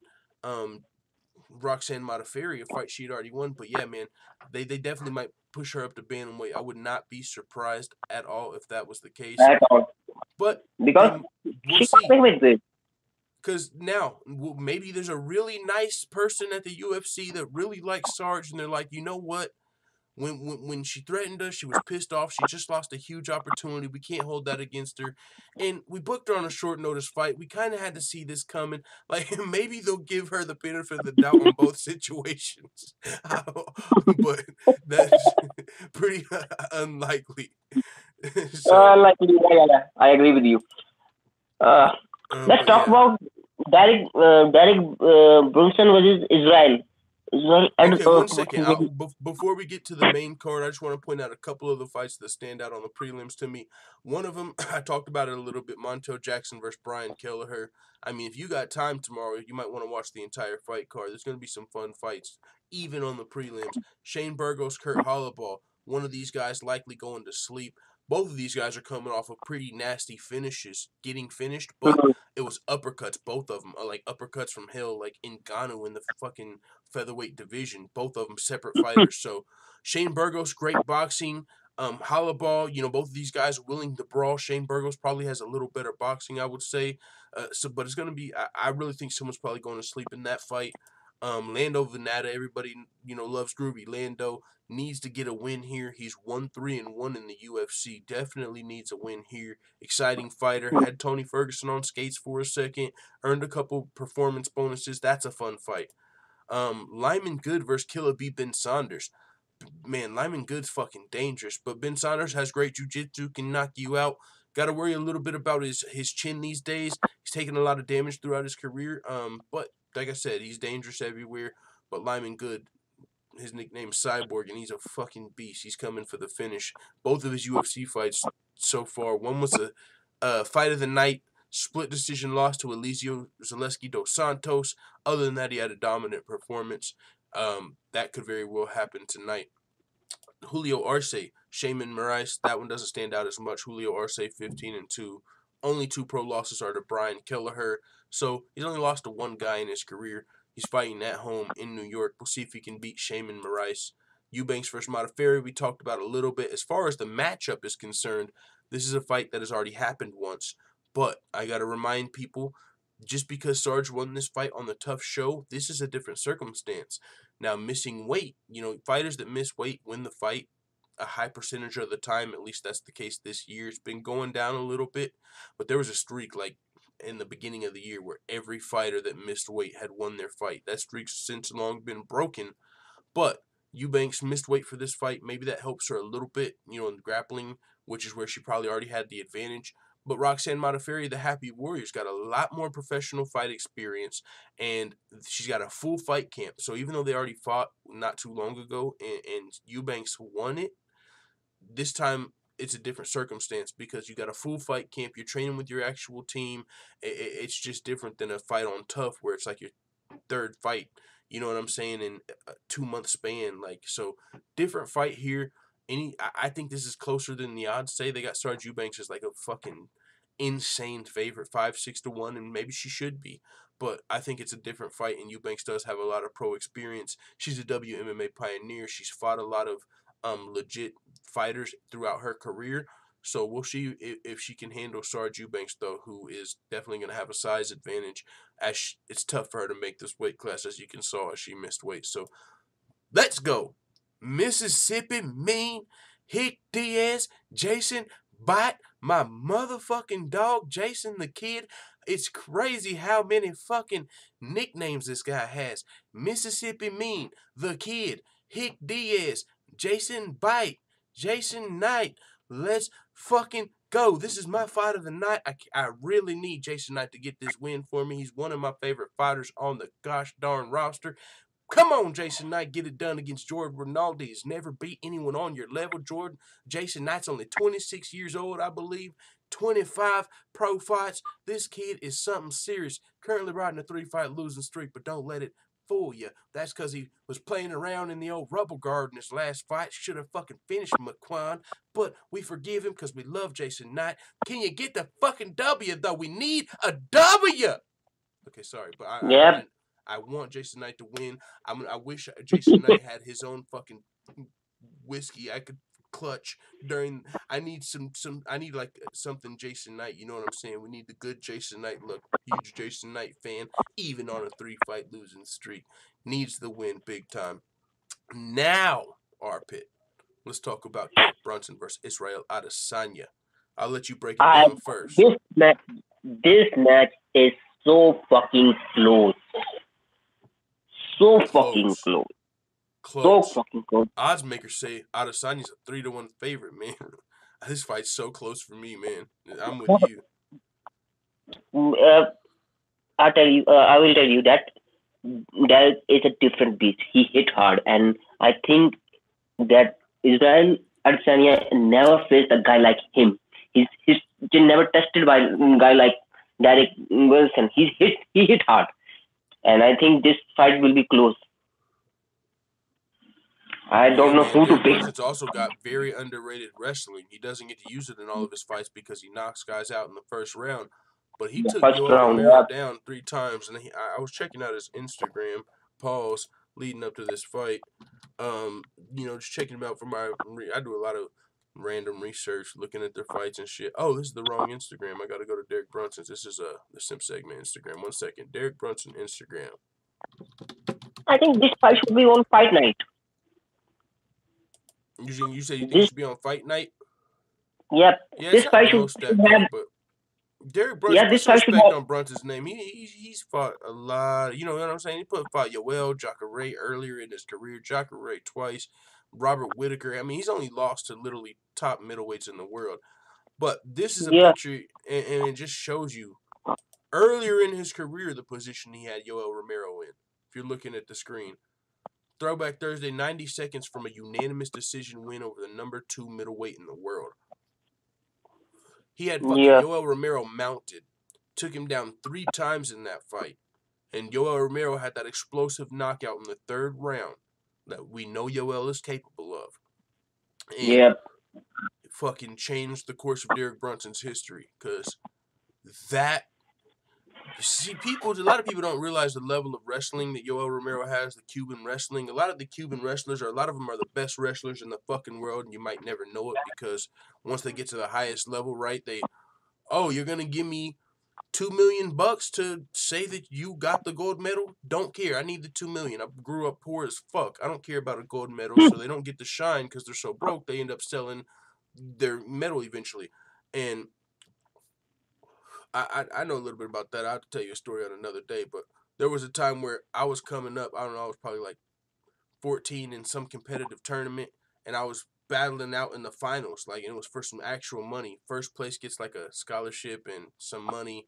Roxanne Modafferi, a fight she'd already won. But yeah, man, they definitely might push her up to bantamweight. I would not be surprised at all if that was the case. At all. But because we'll she see. with it. Because now, maybe there's a really nice person at the UFC that really likes Sarge, and they're like, you know what? When she threatened us, she was pissed off. She just lost a huge opportunity. We can't hold that against her. And we booked her on a short notice fight. We kind of had to see this coming. Like, maybe they'll give her the benefit of the doubt on both situations. But that's pretty unlikely. Unlikely. Yeah. I agree with you. Let's talk about Derrick Brunson versus Israel. Okay, 1 second. Before we get to the main card, I just want to point out a couple of the fights that stand out on the prelims to me. One of them, I talked about it a little bit, Montel Jackson versus Brian Kelleher. I mean, if you got time tomorrow, you might want to watch the entire fight card. There's going to be some fun fights, even on the prelims. Shane Burgos, Kurt Holloway. One of these guys likely going to sleep. both of these guys are coming off of pretty nasty finishes, getting finished, but it was uppercuts, both of them, like uppercuts from Hill, like Ngannou in the fucking featherweight division, both of them separate fighters. So Shane Burgos, great boxing. Hollowball, both of these guys are willing to brawl. Shane Burgos probably has a little better boxing, I would say. But it's gonna be. I really think someone's probably going to sleep in that fight. Lando Vannata, everybody loves Groovy. Lando needs to get a win here. He's 1-3-1 in the UFC. Definitely needs a win here. Exciting fighter. Had Tony Ferguson on skates for a second. Earned a couple performance bonuses. That's a fun fight. Lyman Good versus Killer B. Ben Saunders. Man, Lyman Good's fucking dangerous, but Ben Saunders has great jiu-jitsu, can knock you out. Got to worry a little bit about his chin these days. He's taken a lot of damage throughout his career. But like I said, he's dangerous everywhere. But Lyman Good, his nickname is Cyborg, and he's a fucking beast. He's coming for the finish. Both of his UFC fights so far. One was a fight of the night, split decision loss to Eliseo Zaleski dos Santos. Other than that, he had a dominant performance. That could very well happen tonight. Julio Arce, Shaman Moraes, that one doesn't stand out as much. Julio Arce, 15-2. Only 2 pro losses are to Brian Kelleher. So he's only lost to one guy in his career. He's fighting at home in New York. We'll see if he can beat Shaman Moraes. Eubanks versus Modafferi, we talked about a little bit. As far as the matchup is concerned, this is a fight that has already happened once. But I got to remind people, just because Sarge won this fight on the tough show, this is a different circumstance. Now, missing weight, fighters that miss weight win the fight a high percentage of the time. At least that's the case this year. It's been going down a little bit, but there was a streak like in the beginning of the year where every fighter that missed weight had won their fight. That streak's since long been broken, but Eubanks missed weight for this fight. Maybe that helps her a little bit, in grappling, which is where she probably already had the advantage. But Roxanne Modafferi, the Happy Warrior's got a lot more professional fight experience, and she's got a full fight camp. So even though they already fought not too long ago and Eubanks won it, this time it's a different circumstance because you got a full fight camp. You're training with your actual team. It's just different than a fight on Tough where it's like your third fight. You know what I'm saying? In a 2-month span. So different fight here. I think this is closer than the odds say. They got Sarge Eubanks as like a fucking insane favorite, 5-6-1, and maybe she should be. But I think it's a different fight, and Eubanks does have a lot of pro experience. She's a WMMA pioneer. She's fought a lot of legit fighters throughout her career. So we'll see if she can handle Sarge Eubanks, though, who is definitely going to have a size advantage. It's tough for her to make this weight class, as you can saw, as she missed weight. So let's go. Mississippi Mean, Hick Diaz, Jason Bite, my motherfucking dog, Jason the Kid. It's crazy how many fucking nicknames this guy has. Mississippi Mean, the Kid, Hick Diaz, Jason Bite, Jason Knight. Let's fucking go. This is my fight of the night. I really need Jason Knight to get this win for me. He's one of my favorite fighters on the gosh darn roster. Come on, Jason Knight, get it done against Jordan Rinaldi. He's never beat anyone on your level. Jason Knight's only 26 years old, I believe. 25 pro fights. This kid is something serious. Currently riding a 3-fight losing streak, but don't let it fool you. That's because he was playing around in the old rubble garden his last fight. Should have fucking finished McQuan, but we forgive him because we love Jason Knight. Can you get the fucking W, though? We need a W. Okay, sorry, but I want Jason Knight to win. I wish Jason Knight had his own fucking whiskey I could clutch during. I need like something Jason Knight. You know what I'm saying? We need the good Jason Knight look. Huge Jason Knight fan, even on a 3-fight losing streak, needs the win big time. Now, Arpit, let's talk about Brunson versus Israel Adesanya. I'll let you break it down first. This match is so fucking close. So fucking close. So fucking close. Odds makers say Adesanya's a 3-1 favorite, man. This fight's so close for me, man. I'm with you. I will tell you that is a different beast. He hit hard, and I think that Israel Adesanya never faced a guy like him. He's never tested by a guy like Derrick Wilson. He hit hard. And I think this fight will be close. I don't know who to Derrick pick. Brunson's also got very underrated wrestling. He doesn't get to use it in all of his fights because he knocks guys out in the first round. But he took First Yoel round, Romero yeah. down 3 times, and I was checking out his Instagram pause leading up to this fight. Just checking him out for I do a lot of random research, looking at their fights and shit. Oh, this is the wrong Instagram. I got to go to Derrick Brunson's. This is the Simp Segment Instagram. 1 second. Derrick Brunson Instagram. I think this fight should be on fight night. You say you think it should be on fight night? Yep. Yeah, This fight should have. but Derrick Brunson, put some respect on Brunson's name. He's fought a lot. You know what I'm saying? He fought Yoel, Jacare earlier in his career, Jacare twice, Robert Whittaker. I mean, he's only lost to literally top middleweights in the world. But this is a picture, and it just shows you earlier in his career the position he had Yoel Romero in. If you're looking at the screen. Throwback Thursday, 90 seconds from a unanimous decision win over the number 2 middleweight in the world. He had fucking Yoel Romero mounted. Took him down 3 times in that fight. And Yoel Romero had that explosive knockout in the 3rd round that we know Yoel is capable of. And it fucking changed the course of Derrick Brunson's history. Because that... See, a lot of people don't realize the level of wrestling that Yoel Romero has, the Cuban wrestling. A lot of the Cuban wrestlers, a lot of them are the best wrestlers in the fucking world, and you might never know it because once they get to the highest level, right, you're going to give me $2 million to say that you got the gold medal? Don't care. I need the $2 million. I grew up poor as fuck. I don't care about a gold medal, so they don't get to shine because they're so broke. They end up selling their medal eventually. And I know a little bit about that. I'll have to tell you a story on another day, but there was a time where I was coming up. I don't know, I was probably like 14 in some competitive tournament, and I was battling out in the finals. Like, it was for some actual money. First place gets like a scholarship and some money.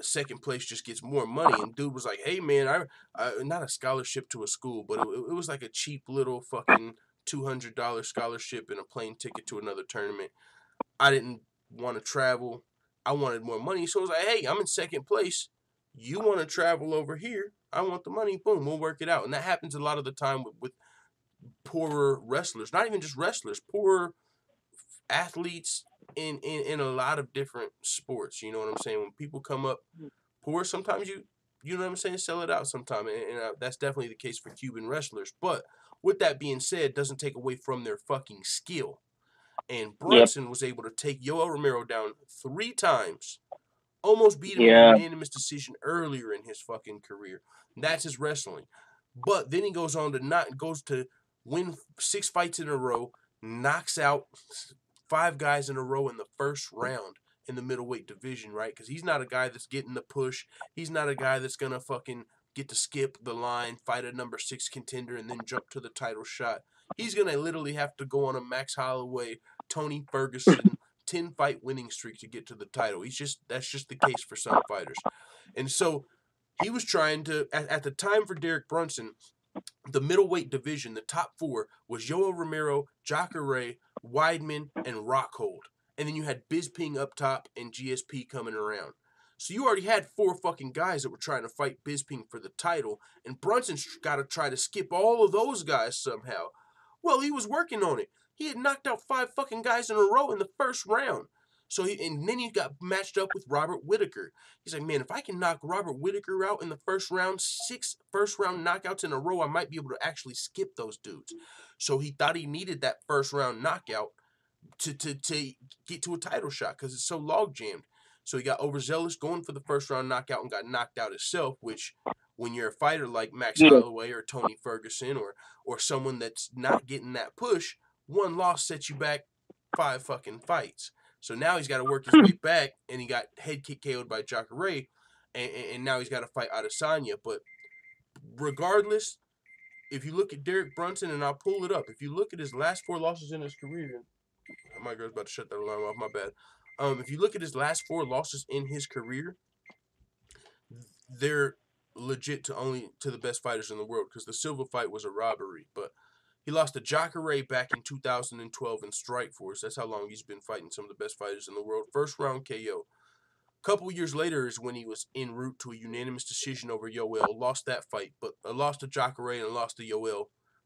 Second place just gets more money. And dude was like, hey, man, I not a scholarship to a school, but it was like a cheap little fucking $200 scholarship and a plane ticket to another tournament. I didn't want to travel. I wanted more money. So I was like, hey, I'm in second place. You want to travel over here? I want the money. Boom, we'll work it out. And that happens a lot of the time with poorer wrestlers. Not even just wrestlers, poorer athletes in a lot of different sports. You know what I'm saying? When people come up poor, sometimes you know what I'm saying, sell it out sometime. And that's definitely the case for Cuban wrestlers. But with that being said, doesn't take away from their fucking skill. And Brunson was able to take Yoel Romero down 3 times. Almost beat him in a unanimous decision earlier in his fucking career. That's his wrestling. But then he goes on to win 6 fights in a row, knocks out 5 guys in a row in the first round in the middleweight division, right? Because he's not a guy that's getting the push. He's not a guy that's going to fucking get to skip the line, fight a number 6 contender, and then jump to the title shot. He's going to literally have to go on a Max Holloway, Tony Ferguson 10-fight winning streak to get to the title. That's just the case for some fighters. And so he was trying to, at the time for Derrick Brunson, the middleweight division, the top 4 was Yoel Romero, Jacare, Weidman, and Rockhold. And then you had Bisping up top and GSP coming around. So you already had 4 fucking guys that were trying to fight Bisping for the title, and Brunson's got to try to skip all of those guys somehow. Well, he was working on it. He had knocked out 5 fucking guys in a row in the first round. And then he got matched up with Robert Whittaker. He's like, man, if I can knock Robert Whittaker out in the first round, 6 first-round knockouts in a row, I might be able to actually skip those dudes. So he thought he needed that first-round knockout to get to a title shot because it's so log-jammed. So he got overzealous going for the first-round knockout and got knocked out himself, which when you're a fighter like Max Holloway or Tony Ferguson or someone that's not getting that push, 1 loss sets you back 5 fucking fights. So now he's got to work his way back, and he got head kick KO'd by Jacare, and now he's got to fight Adesanya. But regardless, if you look at Derrick Brunson, and I'll pull it up, if you look at his last 4 losses in his career, my girl's about to shut that alarm off, my bad. If you look at his last 4 losses in his career, they're legit to the best fighters in the world because the Silva fight was a robbery. But he lost to Jacare back in 2012 in Strikeforce. That's how long he's been fighting some of the best fighters in the world. First round KO. A couple years later is when he was en route to a unanimous decision over Yoel. Lost that fight, but lost to Jacare and lost to Yoel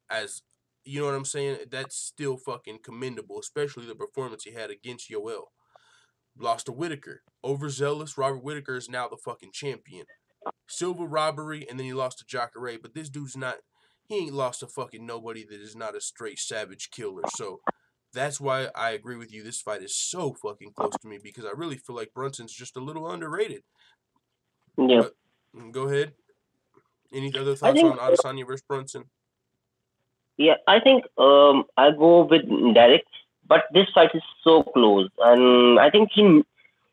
as you know what I'm saying? That's still fucking commendable, especially the performance he had against Yoel. Lost to Whitaker. Overzealous. Robert Whitaker is now the fucking champion. Silver robbery, and then he lost to Jacare. But this dude's not, he ain't lost to fucking nobody that is not a straight savage killer. So that's why I agree with you. This fight is so fucking close to me because I really feel like Brunson's just a little underrated. Yeah. But go ahead. Any other I thoughts think, on Adesanya versus Brunson? yeah, I think I go with Derek, but this fight is so close, and I think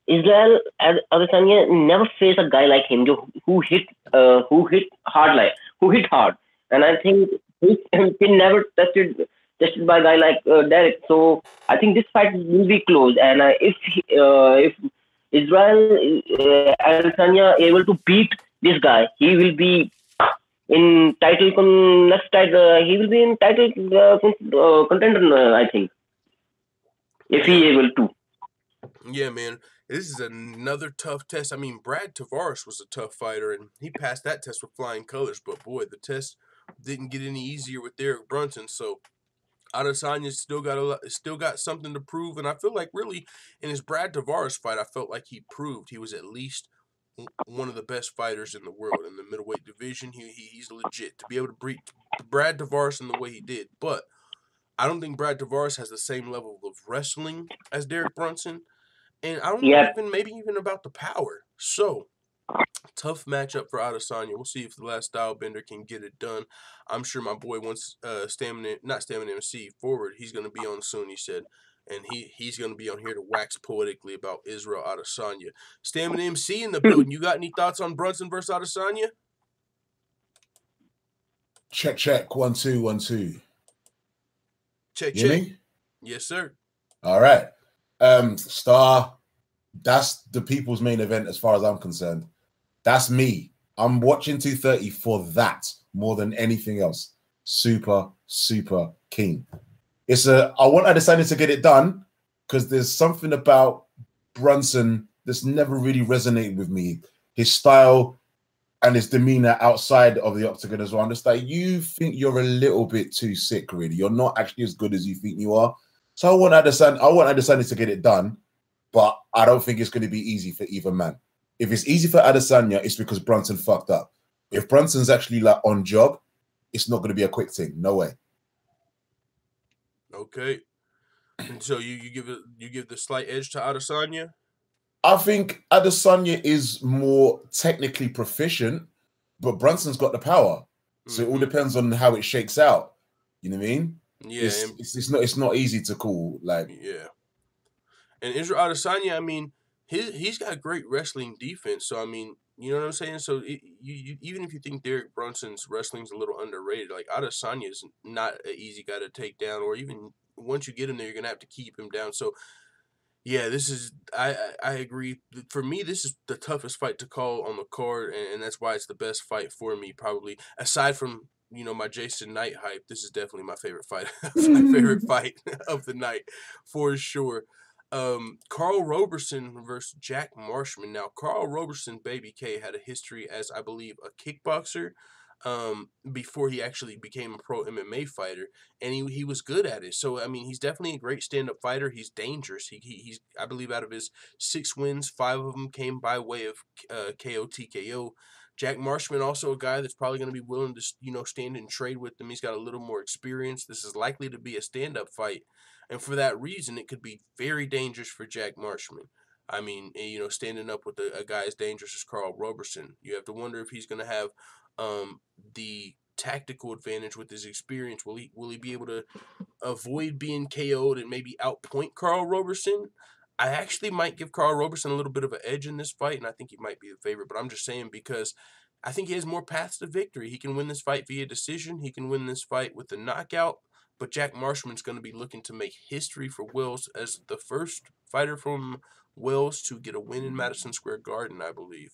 Israel Adesanya never faced a guy like him who hit hard, and I think he never tested by a guy like Derek. So I think this fight will be close, and if Israel Adesanya able to beat this guy, he will be in title next title. He will be in title contender. I think if he able to. Yeah, man. This is another tough test. I mean, Brad Tavares was a tough fighter, and he passed that test with flying colors. But boy, the test didn't get any easier with Derrick Brunson. So Adesanya's still got something to prove, and I feel like really in his Brad Tavares fight, I felt like he proved he was at least one of the best fighters in the world in the middleweight division. He's legit to be able to beat Brad Tavares in the way he did. But I don't think Brad Tavares has the same level of wrestling as Derrick Brunson. And I don't know maybe even about the power. So, tough matchup for Adesanya. We'll see if the last style bender can get it done. I'm sure my boy wants Stamina MC forward. He's going to be on soon, he said. And he's going to be on here to wax poetically about Israel Adesanya. Stamina MC in the building. You got any thoughts on Brunson versus Adesanya? Check. 1 2 1 2. Check. Me? Yes, sir. All right. Star, that's the people's main event as far as I'm concerned. That's me. I'm watching 230 for that more than anything else. Super keen. I want Adesanya to get it done because there's something about Brunson that's never really resonated with me. His style and his demeanor outside of the octagon as well. I'm just like, you think you're a little bit too sick, really. You're not actually as good as you think you are. So I want Adesanya to get it done, but I don't think it's going to be easy for either man. If it's easy for Adesanya, it's because Brunson fucked up. If Brunson's actually like on job, it's not going to be a quick thing. No way. Okay. And so you give the slight edge to Adesanya? I think Adesanya is more technically proficient, but Brunson's got the power. So it all depends on how it shakes out. You know what I mean? Yeah, it's not easy to call. Like, yeah. And Israel Adesanya, I mean, he's got great wrestling defense. So I mean, you know what I'm saying. So you even if you think Derrick Brunson's wrestling's a little underrated, like Adesanya is not an easy guy to take down, or even once you get him there, you're gonna have to keep him down. So yeah, this is I agree. For me, this is the toughest fight to call on the card, and that's why it's the best fight for me, probably aside from my Jason Knight hype. This is definitely my favorite fight. My favorite fight of the night for sure. Carl Roberson versus Jack Marshman. Now, Carl Roberson, Baby K, had a history as, I believe, a kickboxer before he actually became a pro MMA fighter, and he was good at it. So, I mean, he's definitely a great stand-up fighter. He's dangerous. He's I believe, out of his 6 wins, 5 of them came by way of KO, TKO. Jack Marshman, also a guy that's probably going to be willing to, stand and trade with them. He's got a little more experience. This is likely to be a stand-up fight. And for that reason, it could be very dangerous for Jack Marshman. I mean, standing up with a guy as dangerous as Carl Roberson, you have to wonder if he's going to have the tactical advantage with his experience. Will he be able to avoid being KO'd and maybe outpoint Carl Roberson? I actually might give Carl Roberson a little bit of an edge in this fight, and I think he might be the favorite. But I'm just saying because I think he has more paths to victory. He can win this fight via decision. He can win this fight with a knockout. But Jack Marshman's going to be looking to make history for Wales as the first fighter from Wales to get a win in Madison Square Garden, I believe.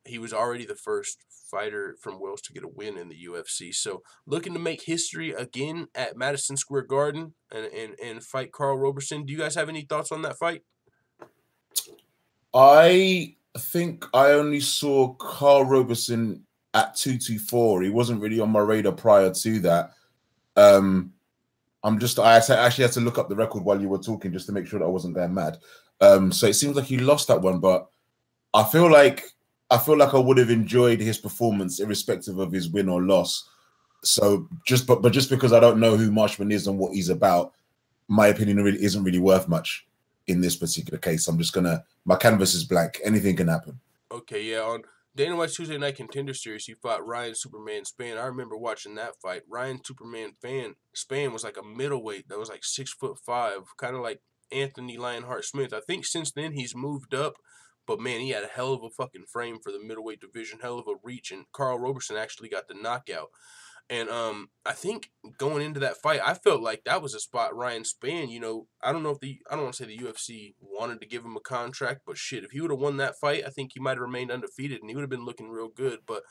He was already the first fighter from Wales to get a win in the UFC. So looking to make history again at Madison Square Garden and fight Carl Roberson. Do you guys have any thoughts on that fight? I think I only saw Carl Roberson at 224. He wasn't really on my radar prior to that. I actually had to look up the record while you were talking just to make sure that I wasn't going mad. So it seems like he lost that one, but I feel like I would have enjoyed his performance irrespective of his win or loss. So just because I don't know who Marshman is and what he's about, my opinion really isn't really worth much in this particular case. My canvas is blank. Anything can happen. Okay, yeah. On Dana White's Tuesday Night Contender Series, he fought Ryan Superman Spann. I remember watching that fight. Ryan Superman Spann was like a middleweight that was like 6'5", kind of like Anthony Lionheart Smith. I think since then he's moved up, but man, he had a hell of a fucking frame for the middleweight division, hell of a reach, and Carl Roberson actually got the knockout. And I think going into that fight, I felt like that was a spot Ryan Spann, I don't want to say the UFC wanted to give him a contract, but shit, if he would have won that fight, I think he might have remained undefeated and he would have been looking real good. But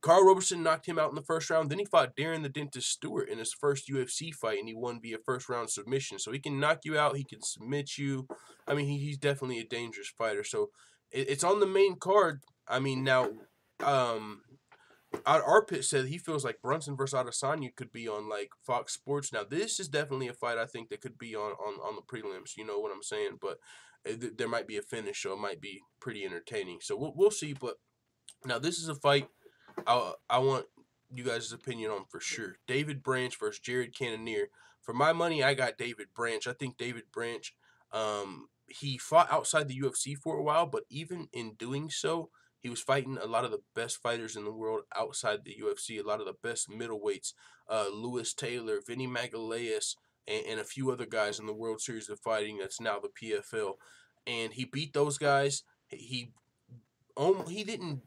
Carl Roberson knocked him out in the first round. Then he fought Darren the Dentist Stewart in his first UFC fight, and he won via first round submission. So he can knock you out. He can submit you. I mean, he's definitely a dangerous fighter. So it's on the main card. I mean, now, Arpit said he feels like Brunson versus Adesanya could be on like Fox Sports. Now, this is definitely a fight I think that could be on the prelims. You know what I'm saying? But there might be a finish, so it might be pretty entertaining. So we'll see. But now this is a fight I want you guys' opinion on for sure. David Branch versus Jared Cannonier. For my money, I got David Branch. I think David Branch, he fought outside the UFC for a while, but even in doing so, he was fighting a lot of the best fighters in the world outside the UFC, a lot of the best middleweights, Lewis Taylor, Vinny Magalhaes, and a few other guys in the World Series of Fighting that's now the PFL. And he beat those guys. He didn't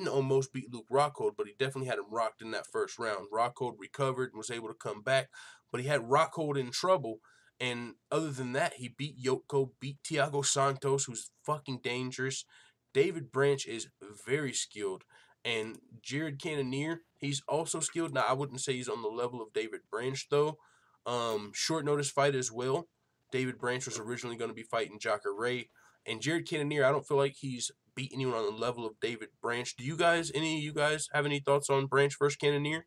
almost beat Luke Rockhold, but he definitely had him rocked in that first round. Rockhold recovered and was able to come back, but he had Rockhold in trouble. And other than that, he beat Yoko, beat Thiago Santos, who's fucking dangerous. David Branch is very skilled. And Jared Cannonier, he's also skilled. Now, I wouldn't say he's on the level of David Branch, though. Short notice fight as well. David Branch was originally going to be fighting Jacare. And Jared Cannonier, I don't feel like he's beating anyone on the level of David Branch. Any of you guys have any thoughts on Branch versus Cannonier?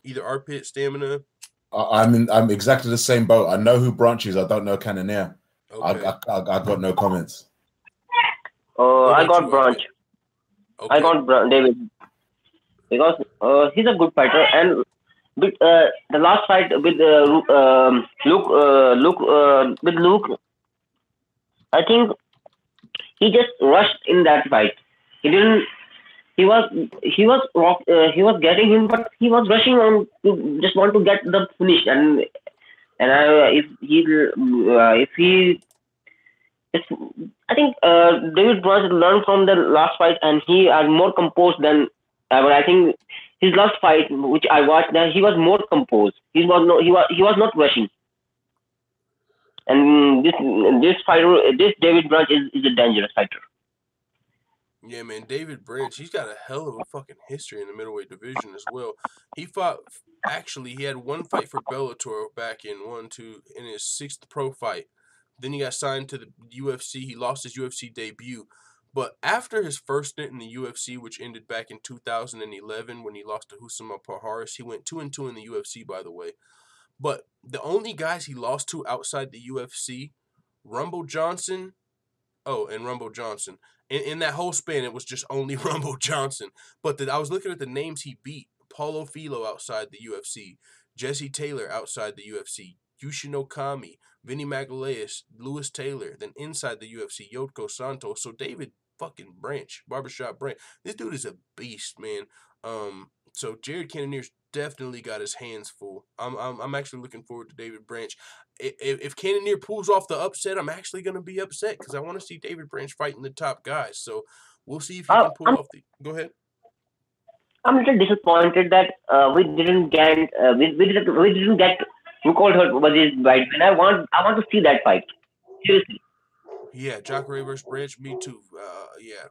Either Arpit, Stamina? I'm exactly the same boat. I know who Branch is. I don't know Cannonier. Okay. I got no comments. I got Branch. Okay. I got David because he's a good fighter, and with the last fight with Luke, I think he just rushed in that fight. He didn't. He was getting him, but he was rushing on to just want to get the finish. And I think David Branch learned from the last fight, and he are more composed than ever. I think his last fight, which I watched, he was more composed. He was not rushing. And this David Branch is a dangerous fighter. Yeah, man, David Branch, he's got a hell of a fucking history in the middleweight division as well. He had one fight for Bellator back in his 6th pro fight. Then he got signed to the UFC. He lost his UFC debut. But after his first stint in the UFC, which ended back in 2011 when he lost to Husama Paharis, he went 2-2 in the UFC, by the way. But the only guys he lost to outside the UFC, Rumble Johnson. In that whole span, it was just only Rumble Johnson. But I was looking at the names he beat. Paulo Filo outside the UFC. Jesse Taylor outside the UFC. Yushin Okami. Vinny Magalhaes. Lewis Taylor. Then inside the UFC, Yotko Santos. So David fucking Branch. Barbershop Branch. This dude is a beast, man. So Jared Cannonier's definitely got his hands full. I'm actually looking forward to David Branch. If Cannonier pulls off the upset, I'm actually going to be upset because I want to see David Branch fighting the top guys. So we'll see if he can pull off the. Go ahead. I'm a little disappointed that we didn't get who called her versus Weidman. I want to see that fight. Seriously. Yeah, Jacare versus Branch. Me too. Yeah.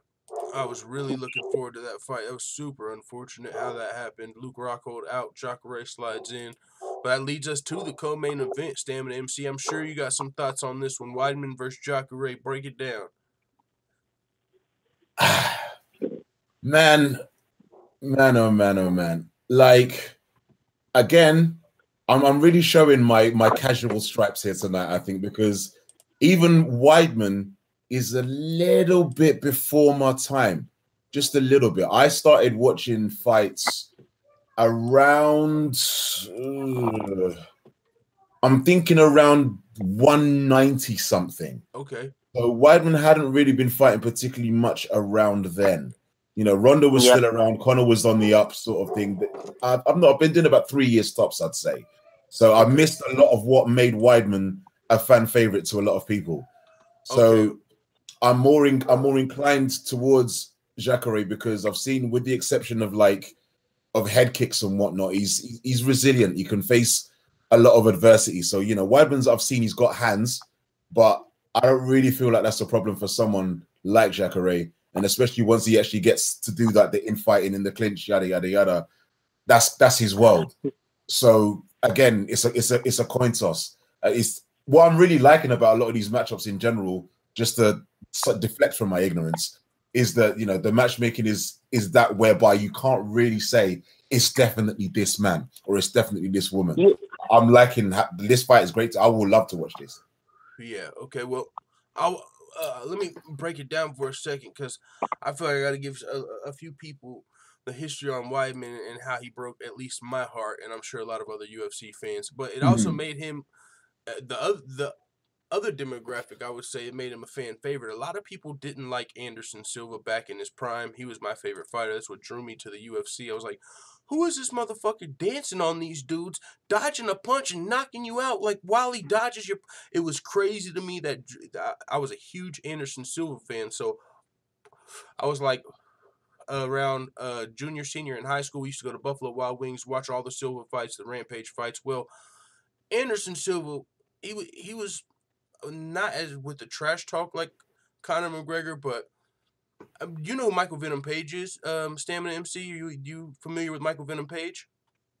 I was really looking forward to that fight. It was super unfortunate how that happened. Luke Rockhold out, Jacare slides in. But that leads us to the co-main event, Stamina MC. I'm sure you got some thoughts on this one. Weidman versus Jacare. Break it down. Man. Like, again, I'm really showing my casual stripes here tonight, I think, because even Weidman is a little bit before my time. Just a little bit. I started watching fights around I'm thinking around 190 something. Okay. So Weidman hadn't really been fighting particularly much around then. You know, Ronda was still around, Conor was on the up, sort of thing. I've been doing about 3 years tops, I'd say. So I missed a lot of what made Weidman a fan favorite to a lot of people. So I'm more inclined towards Jacare because I've seen, with the exception of head kicks and whatnot, he's resilient. He can face a lot of adversity. So, you know, Weidman's, I've seen he's got hands, but I don't really feel like that's a problem for someone like Jacare. And especially once he actually gets to do that, the infighting in the clinch, yada yada yada, that's his world. So again, it's a coin toss. It's what I'm really liking about a lot of these matchups in general, just to deflect from my ignorance, is that, you know, the matchmaking is that whereby you can't really say it's definitely this man or it's definitely this woman. I'm liking this fight is great. I will love to watch this. Yeah. Okay. Well, let me break it down for a second, because I feel like I got to give a few people the history on Weidman and how he broke at least my heart, and I'm sure a lot of other UFC fans. But it also made him the other demographic. I would say it made him a fan favorite. A lot of people didn't like Anderson Silva back in his prime. He was my favorite fighter. That's what drew me to the UFC. I was like, who is this motherfucker dancing on these dudes, dodging a punch and knocking you out like while he dodges your... It was crazy to me that I was a huge Anderson Silva fan. So I was like, around junior, senior in high school, we used to go to Buffalo Wild Wings, watch all the Silva fights, the Rampage fights. Well, Anderson Silva, he was not as with the trash talk like Conor McGregor, but you know who Michael Venom Page is, Stamina MC. You familiar with Michael Venom Page?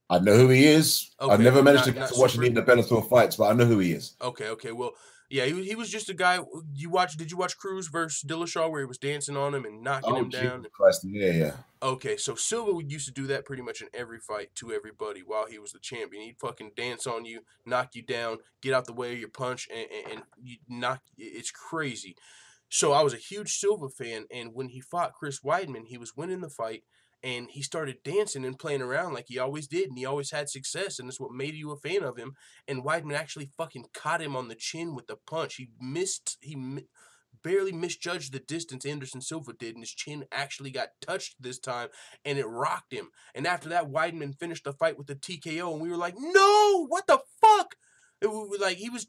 I know who he is. Okay, I've never well, managed to get to watch any of the Bellator fights, but I know who he is. Okay. Well, yeah, he was just a guy. Did you watch Cruz versus Dillashaw, where he was dancing on him and knocking him down? Christ, yeah. Okay, so Silva used to do that pretty much in every fight to everybody while he was the champion. He'd fucking dance on you, knock you down, get out the way of your punch, and you knock. It's crazy. So I was a huge Silva fan, and when he fought Chris Weidman, he was winning the fight, and he started dancing and playing around like he always did, and he always had success, and that's what made you a fan of him. And Weidman actually fucking caught him on the chin with the punch. He barely misjudged the distance Anderson Silva did, and his chin actually got touched this time, and it rocked him. And after that, Weidman finished the fight with the TKO, and we were like, no, what the fuck? It was like it was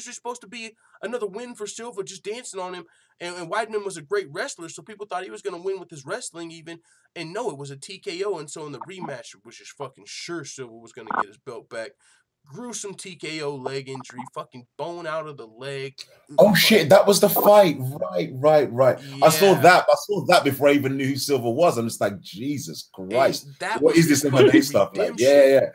just supposed to be another win for Silva, just dancing on him. And Weidman was a great wrestler, so people thought he was going to win with his wrestling even. And no, it was a TKO. And so in the rematch, it was just fucking sure Silva was going to get his belt back. Gruesome TKO leg injury, fucking bone out of the leg. Oh shit, that was the fight. Right. Yeah. I saw that before I even knew who Silva was. I'm just like, Jesus Christ. What is this MMA stuff like? Yeah.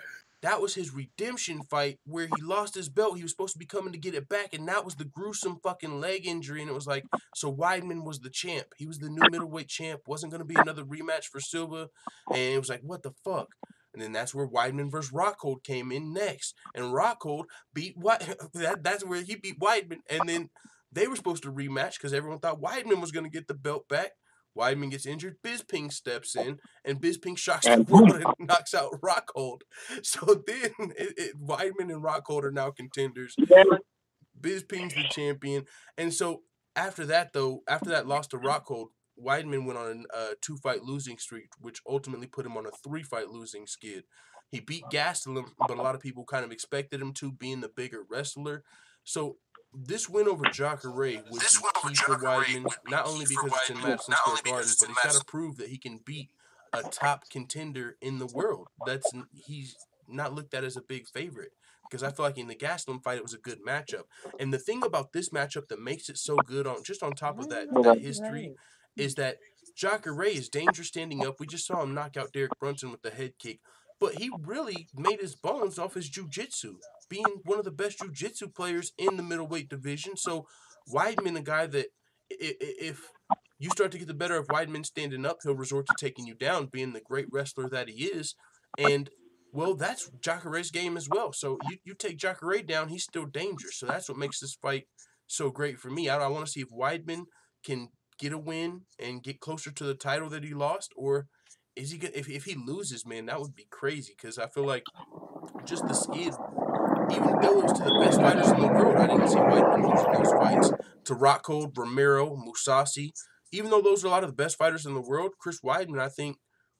That was his redemption fight where he lost his belt. He was supposed to be coming to get it back, and that was the gruesome fucking leg injury. And it was like, so Weidman was the champ. He was the new middleweight champ. Wasn't going to be another rematch for Silva. And it was like, what the fuck? And then that's where Weidman versus Rockhold came in next. And Rockhold beat that's where he beat Weidman. And then they were supposed to rematch because everyone thought Weidman was going to get the belt back. Weidman gets injured, Bisping steps in, and Bisping shocks the world and knocks out Rockhold. So then Weidman and Rockhold are now contenders. Bisping's the champion. And so after that loss to Rockhold, Weidman went on a 2-fight losing streak, which ultimately put him on a 3-fight losing skid. He beat Gastelum, but a lot of people kind of expected him to, being the bigger wrestler. So this win over Jacare would be key for Weidman, not only because it's in Madison Square Garden, but he's got to prove that he can beat a top contender in the world. He's not looked at as a big favorite, because I feel like in the Gastelum fight, it was a good matchup. And the thing about this matchup that makes it so good, on top of that history, is that Jacare is dangerous standing up. We just saw him knock out Derrick Brunson with the head kick, but he really made his bones off his jiu-jitsu, being one of the best jiu-jitsu players in the middleweight division. So Weidman, a guy that if you start to get the better of Weidman standing up, he'll resort to taking you down, being the great wrestler that he is. And Well, that's Jacare's game as well. So you take Jacare down, he's still dangerous. So that's what makes this fight so great for me. I want to see if Weidman can get a win and get closer to the title that he lost, or is he if he loses, man, that would be crazy because I feel like just the skid. Even though it was to the best fighters in the world, I didn't see Weidman losing those fights. To Rockhold, Romero, Musasi, even though those are a lot of the best fighters in the world, Chris Weidman, I think,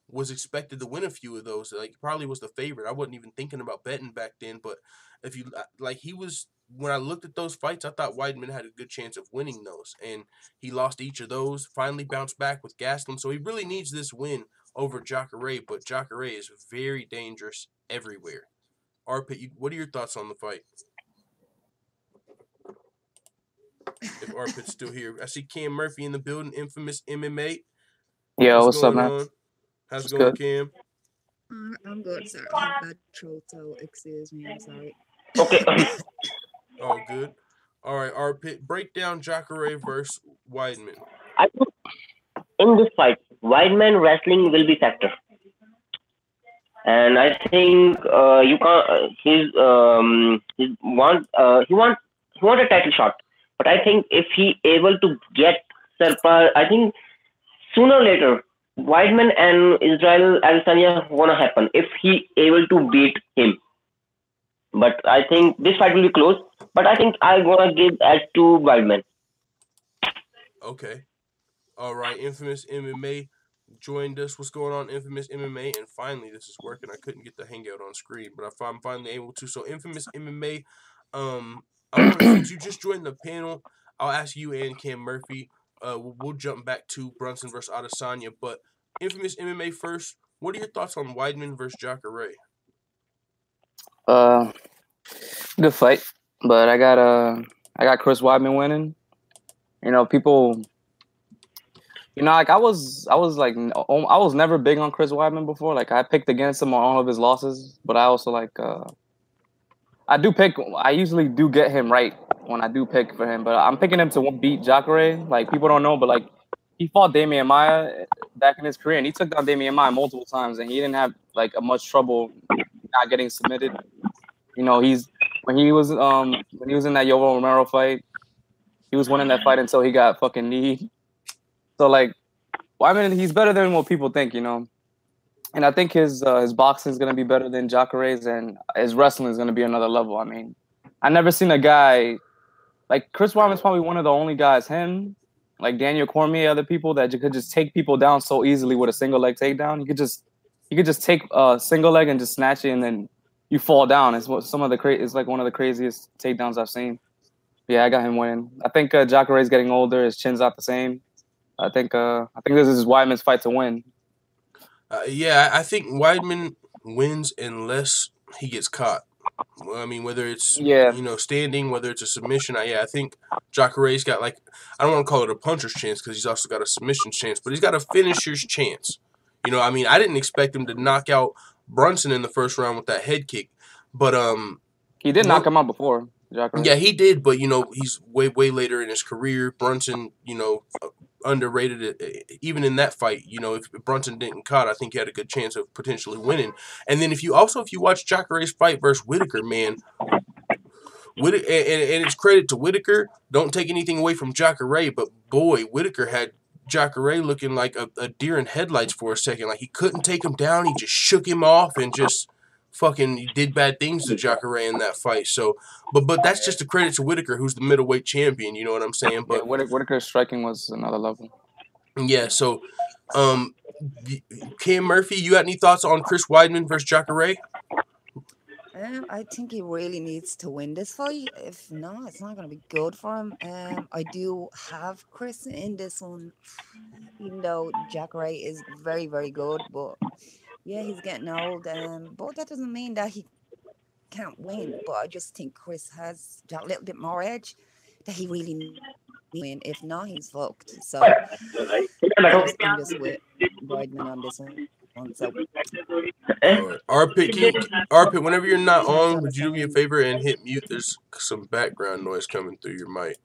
was expected to win a few of those. Like, probably was the favorite. I wasn't even thinking about betting back then, but if you like, he was. When I looked at those fights, I thought Weidman had a good chance of winning those, and he lost each of those. Finally bounced back with Gastelum, so he really needs this win over Jacare. But Jacare is very dangerous everywhere. Arpit, what are your thoughts on the fight? If Arpit's still here, I see Cam Murphy in the building, infamous MMA. Yo, what's up, man? On? How's it going, Cam? I'm good, sir. I have bad throat, so excuse me. I'm sorry. Okay. Oh, good. All right, Arpit, break down Jacare versus Weidman. I think in this fight, Weidman wrestling will be factor. And I think you can't. He want a title shot, but I think if he able to get surpass, I think sooner or later Weidman and Israel Adesanya gonna happen if he able to beat him. But I think this fight will be close. But I think I gonna give that to Weidman. Okay. All right, infamous MMA joined us. What's going on, Infamous MMA? And finally, this is working. I couldn't get the hangout on screen, but I'm finally able to. So, Infamous MMA, since you just joined the panel, I'll ask you and Cam Murphy. We'll jump back to Brunson versus Adesanya, but Infamous MMA first. What are your thoughts on Weidman versus Jacare? Good fight, but I got Chris Weidman winning. You know, people. You know, like I was never big on Chris Weidman before. Like I picked against him on all of his losses, but I also I usually do get him right when I do pick for him, but I'm picking him to beat Jacare. Like people don't know, but like he fought Damian Maia back in his career, and he took down Damian Maia multiple times, and he didn't have like much trouble not getting submitted. You know, when he was in that Yoel Romero fight, he was winning that fight until he got fucking kneed. So like, well, I mean, he's better than what people think, you know. And I think his boxing is gonna be better than Jacare's, and his wrestling is gonna be another level. I mean, I never seen a guy like Chris Weidman's probably one of the only guys, him, like Daniel Cormier, other people that could just take people down so easily with a single leg takedown. You could just take a single leg and just snatch it, and then you fall down. It's like one of the craziest takedowns I've seen. Yeah, I got him winning. I think Jacare's getting older. His chin's not the same. I think this is Weidman's fight to win. Yeah, I think Weidman wins unless he gets caught. I mean, whether it's standing, whether it's a submission. I think Jacare's got I don't want to call it a puncher's chance because he's also got a submission chance, but he's got a finisher's chance. You know, I mean, I didn't expect him to knock out Brunson in the first round with that head kick, but he did knock him out before. Jacare. Yeah, he did, but he's way later in his career. Brunson, underrated it even in that fight. If Brunson didn't caught, I think he had a good chance of potentially winning. And then if you watch Jacare's fight versus Whitaker, man, and it's credit to Whitaker. Don't take anything away from Jacare, but boy, Whitaker had Jacare looking like a deer in headlights for a second. Like he couldn't take him down. He just shook him off and just fucking did bad things to Jacare in that fight. So, but that's just a credit to Whitaker, who's the middleweight champion. You know what I'm saying? But Whitaker's striking was another level. Yeah. So, Cam Murphy, you got any thoughts on Chris Weidman versus Jacare? I think he really needs to win this fight. If not, it's not going to be good for him. I do have Chris in this one, even though Jacare is very, very good. But yeah, he's getting old. But that doesn't mean that he can't win. But I just think Chris has that little bit more edge that he really needs to win. If not, he's fucked. So I'm just with Weidman on this one. So. Arpit, whenever you're not on, would you do me a favor and hit mute? There's some background noise coming through your mic.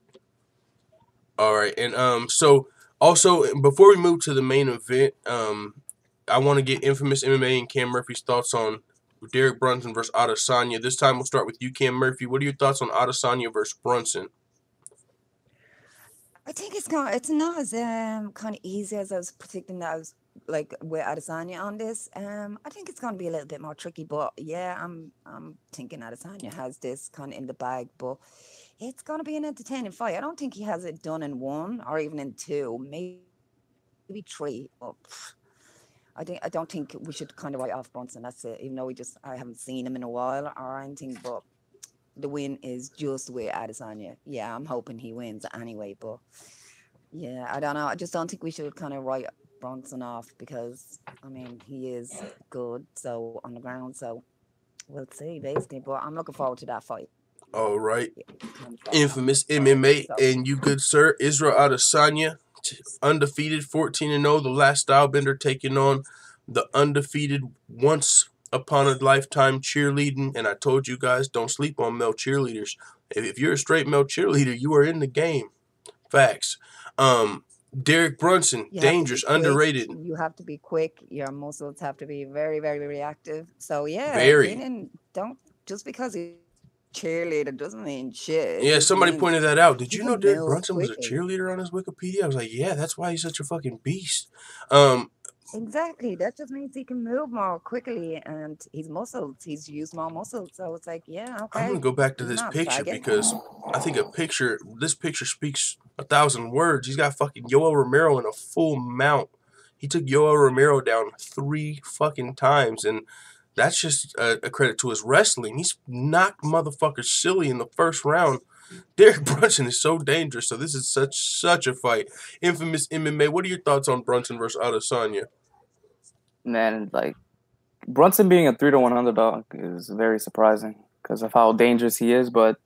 All right, and so also before we move to the main event, I want to get Infamous MMA and Cam Murphy's thoughts on Derek Brunson versus Adesanya. This time we'll start with you, Cam Murphy. What are your thoughts on Adesanya versus Brunson? I think it's not as kind of easy as I was predicting that I was like with Adesanya on this. I think it's going to be a little bit more tricky, but yeah, I'm thinking Adesanya has this kind of in the bag, but it's going to be an entertaining fight. I don't think he has it done in 1 or even in 2, maybe 3. But I don't think we should kind of write off Brunson. That's it. Even though I haven't seen him in a while or anything, but the win is just with Adesanya. Yeah, I'm hoping he wins anyway, but yeah, I don't know. I just don't think we should kind of write Brunson off because, I mean, he is good so on the ground, so we'll see, basically. But I'm looking forward to that fight. All right. Yeah, Infamous MMA and you good sir, Israel Adesanya, undefeated, 14-0, the last stylebender taking on the undefeated once upon a lifetime cheerleading. And I told you guys, don't sleep on male cheerleaders. If you're a straight male cheerleader, you are in the game. Facts. Derek Brunson, dangerous, underrated. You have to be quick. Your muscles have to be very, very, very active. So yeah, very. Don't just because he's a cheerleader doesn't mean shit. Yeah, somebody pointed that out. Did you know Derek Brunson was a cheerleader on his Wikipedia? I was like, yeah, that's why he's such a fucking beast. Exactly. That just means he can move more quickly, and he's muscles. He's used more muscles, so it's like, yeah, okay. I'm gonna go back to this picture because I think this picture speaks 1,000 words. He's got fucking Yoel Romero in a full mount. He took Yoel Romero down 3 fucking times, and that's just a credit to his wrestling. He's knocked motherfuckers silly in the first round. Derek Brunson is so dangerous, so this is such a fight. Infamous MMA, what are your thoughts on Brunson versus Adesanya? Man, like, Brunson being a 3-1 underdog is very surprising because of how dangerous he is, but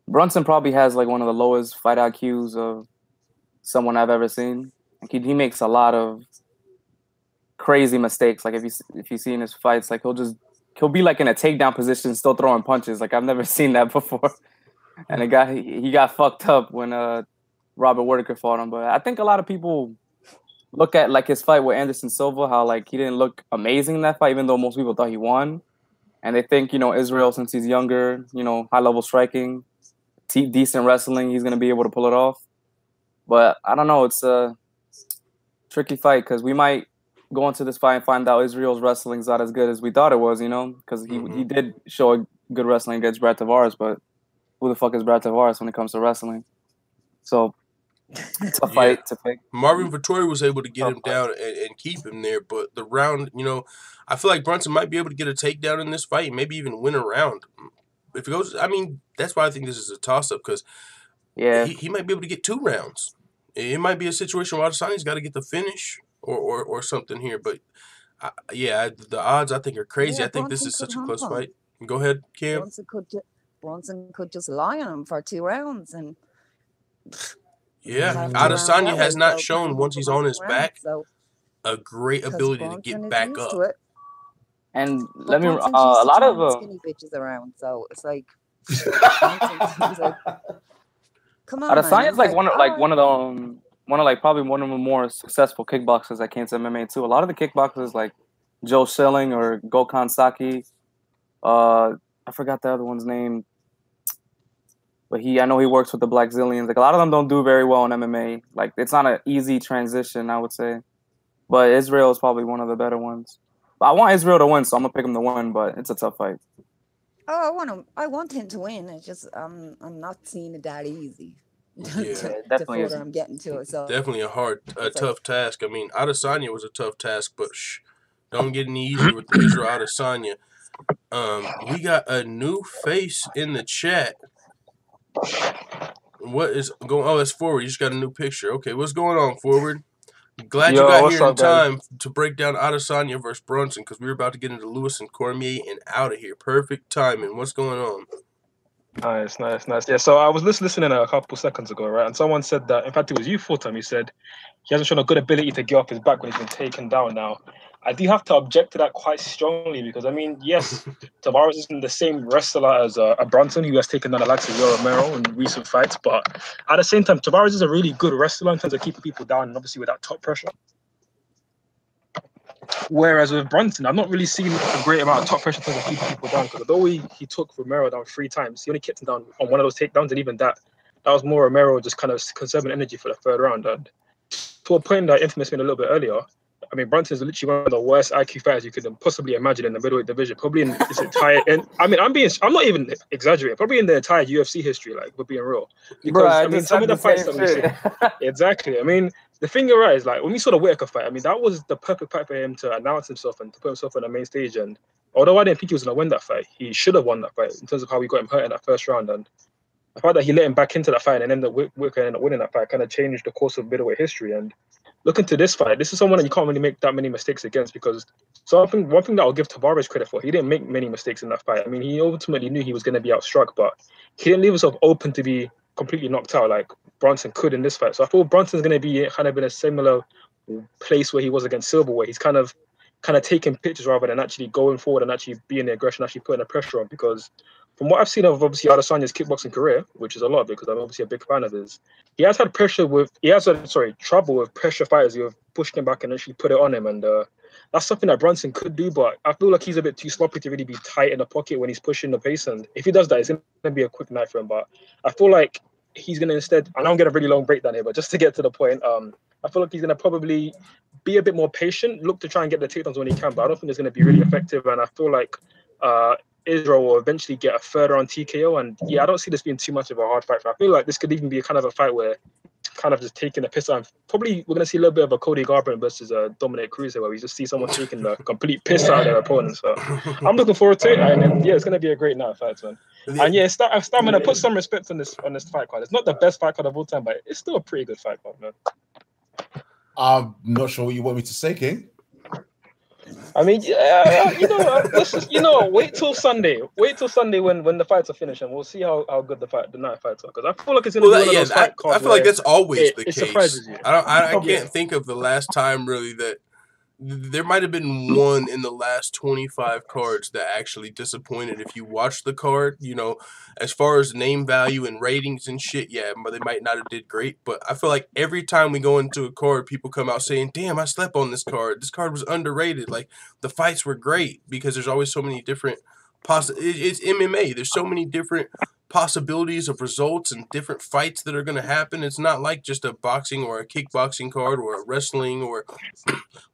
Brunson probably has like one of the lowest fight IQs of someone I've ever seen. Like, he makes a lot of crazy mistakes. Like, if you see in his fights, like he'll be like in a takedown position still throwing punches. Like, I've never seen that before. And he got fucked up when Robert Whittaker fought him. But I think a lot of people look at like his fight with Anderson Silva, how like he didn't look amazing in that fight, even though most people thought he won. And they think, Israel, since he's younger, high level striking, decent wrestling, he's gonna be able to pull it off. But I don't know, it's a tricky fight because we might go into this fight and find out Israel's wrestling's not as good as we thought it was, because he did show a good wrestling against Brad Tavares, but who the fuck is Brad Tavares when it comes to wrestling? So it's a fight to pick. Marvin Vettori was able to get him down and keep him there, but the round, I feel like Brunson might be able to get a takedown in this fight and maybe even win a round. If it goes, that's why I think this is a toss-up because he might be able to get 2 rounds. It might be a situation where Adesanya's got to get the finish or something here, but the odds I think are crazy. Yeah, I think this is such a close fight. Go ahead, Cam. Bronson could just lie on him for 2 rounds and. Yeah, Adesanya has not shown once he's on his back a great ability to get back up. And let me a lot of skinny bitches around, so it's like, like come on. Adesanya's like one of probably one of the more successful kickboxers that came to MMA too. A lot of the kickboxers like Joe Schilling or Gokhan Saki, I forgot the other one's name. But I know he works with the Black Zillions. Like, a lot of them don't do very well in MMA. Like, it's not an easy transition, I would say. But Israel is probably one of the better ones. But I want Israel to win, so I'm gonna pick him to win. But it's a tough fight. Oh, I want him to win. It's just I'm not seeing it that easy. Yeah, definitely. I'm getting to it. So definitely a tough task. Adesanya was a tough task, but don't get any easier with Israel Adesanya. We got a new face in the chat. What is going on? Oh, it's Forward. You just got a new picture. Okay, what's going on, Forward? Glad you got here in time to break down Adesanya versus Brunson because we were about to get into Lewis and Cormier and out of here. Perfect timing. What's going on? Nice. Yeah, so I was listening a couple seconds ago, right? And someone said that, in fact, it was you, Fulton. He said he hasn't shown a good ability to get off his back when he's been taken down now. I do have to object to that quite strongly because, yes, Tavares isn't the same wrestler as a Brunson, who has taken down the likes of Yoel Romero in recent fights. But at the same time, Tavares is a really good wrestler in terms of keeping people down and obviously with that top pressure. Whereas with Brunson, I've not really seen a great amount of top pressure in terms of keeping people down. Because although he took Romero down 3 times, he only kept him down on one of those takedowns, and even that was more Romero just kind of conserving energy for the third round. And to a point that Infamous made a little bit earlier, I mean, Brunson's literally one of the worst IQ fighters you could possibly imagine in the middleweight division. Probably in this entire, and I mean, I'm not even exaggerating. Probably in the entire UFC history, like, we're being real. Because I mean, some of the fights that we see, exactly. I mean, the thing you're right is, like, when we saw the Whitaker fight, I mean, that was the perfect fight for him to announce himself and to put himself on the main stage. And although I didn't think he was going to win that fight, he should have won that fight in terms of how we got him hurt in that first round. And the fact that he let him back into that fight and then the Whitaker ended up winning that fight kind of changed the course of middleweight history. And looking to this fight, this is someone that you can't really make that many mistakes against, because one thing that I'll give Tavares credit for, he didn't make many mistakes in that fight. I mean, he ultimately knew he was going to be outstruck, but he didn't leave himself open to be completely knocked out like Brunson could in this fight. So I thought Brunson's going to be kind of in a similar place where he was against Silva, where he's kind of taking pictures rather than actually going forward and actually being the aggression, actually putting the pressure on. Because from what I've seen of obviously Adesanya's kickboxing career, which is a lot because I'm obviously a big fan of his, he has had trouble with pressure fighters who have pushed him back and actually put it on him. And that's something that Brunson could do, but I feel like he's a bit too sloppy to really be tight in the pocket when he's pushing the pace. And if he does that, it's going to be a quick night for him. But I feel like he's going to instead, and I'm getting a really long breakdown here, but just to get to the point, I feel like he's going to probably be a bit more patient, look to try and get the takedowns when he can, but I don't think it's going to be really effective. And I feel like Israel will eventually get a third round TKO. And yeah, I don't see this being too much of a hard fight. I feel like this could even be kind of a fight where kind of just taking the piss out. Probably we're going to see a little bit of a Cody Garbrandt versus Dominic Cruz, where we just see someone taking the complete piss out of their opponent. So I'm looking forward to it. And yeah, it's going to be a great night of fights, man. And yeah, I'm going to put some respect on this fight card. It's not the best fight card of all time, but it's still a pretty good fight card, man. I'm not sure what you want me to say, King. I mean, let's just, wait till Sunday. Wait till Sunday when the fights are finished, and we'll see how good the night fights are. Because I feel like it's going to be one of those fight cards. I feel like that's always the case. Surprises you. I can't think of the last time really that there might have been one in the last 25 cards that actually disappointed. If you watch the card, as far as name value and ratings and shit, yeah, they might not have did great. But I feel like every time we go into a card, people come out saying, damn, I slept on this card. This card was underrated. Like, the fights were great because there's always so many different it's MMA. There's so many different possibilities of results and different fights that are going to happen. It's not like just a boxing or a kickboxing card or a wrestling or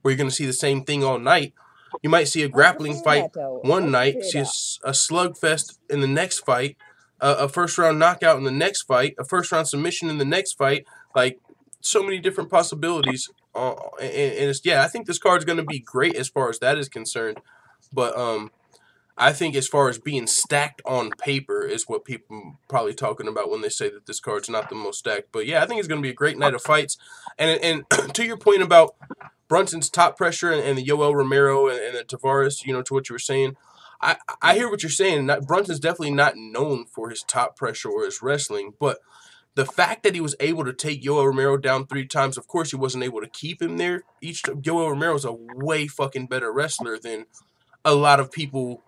where you're going to see the same thing all night. You might see a grappling fight one night, see a slugfest in the next fight, a first-round knockout in the next fight, a first-round submission in the next fight. Like, so many different possibilities. And it's, I think this card's going to be great as far as that is concerned. But I think as far as being stacked on paper is what people probably talking about when they say that this card's not the most stacked. But yeah, I think it's going to be a great night of fights. And to your point about Brunson's top pressure and the Yoel Romero and the Tavares, to what you were saying, I hear what you're saying. Brunson's definitely not known for his top pressure or his wrestling, but the fact that he was able to take Yoel Romero down 3 times, of course he wasn't able to keep him there. Yoel Romero's a way fucking better wrestler than a lot of people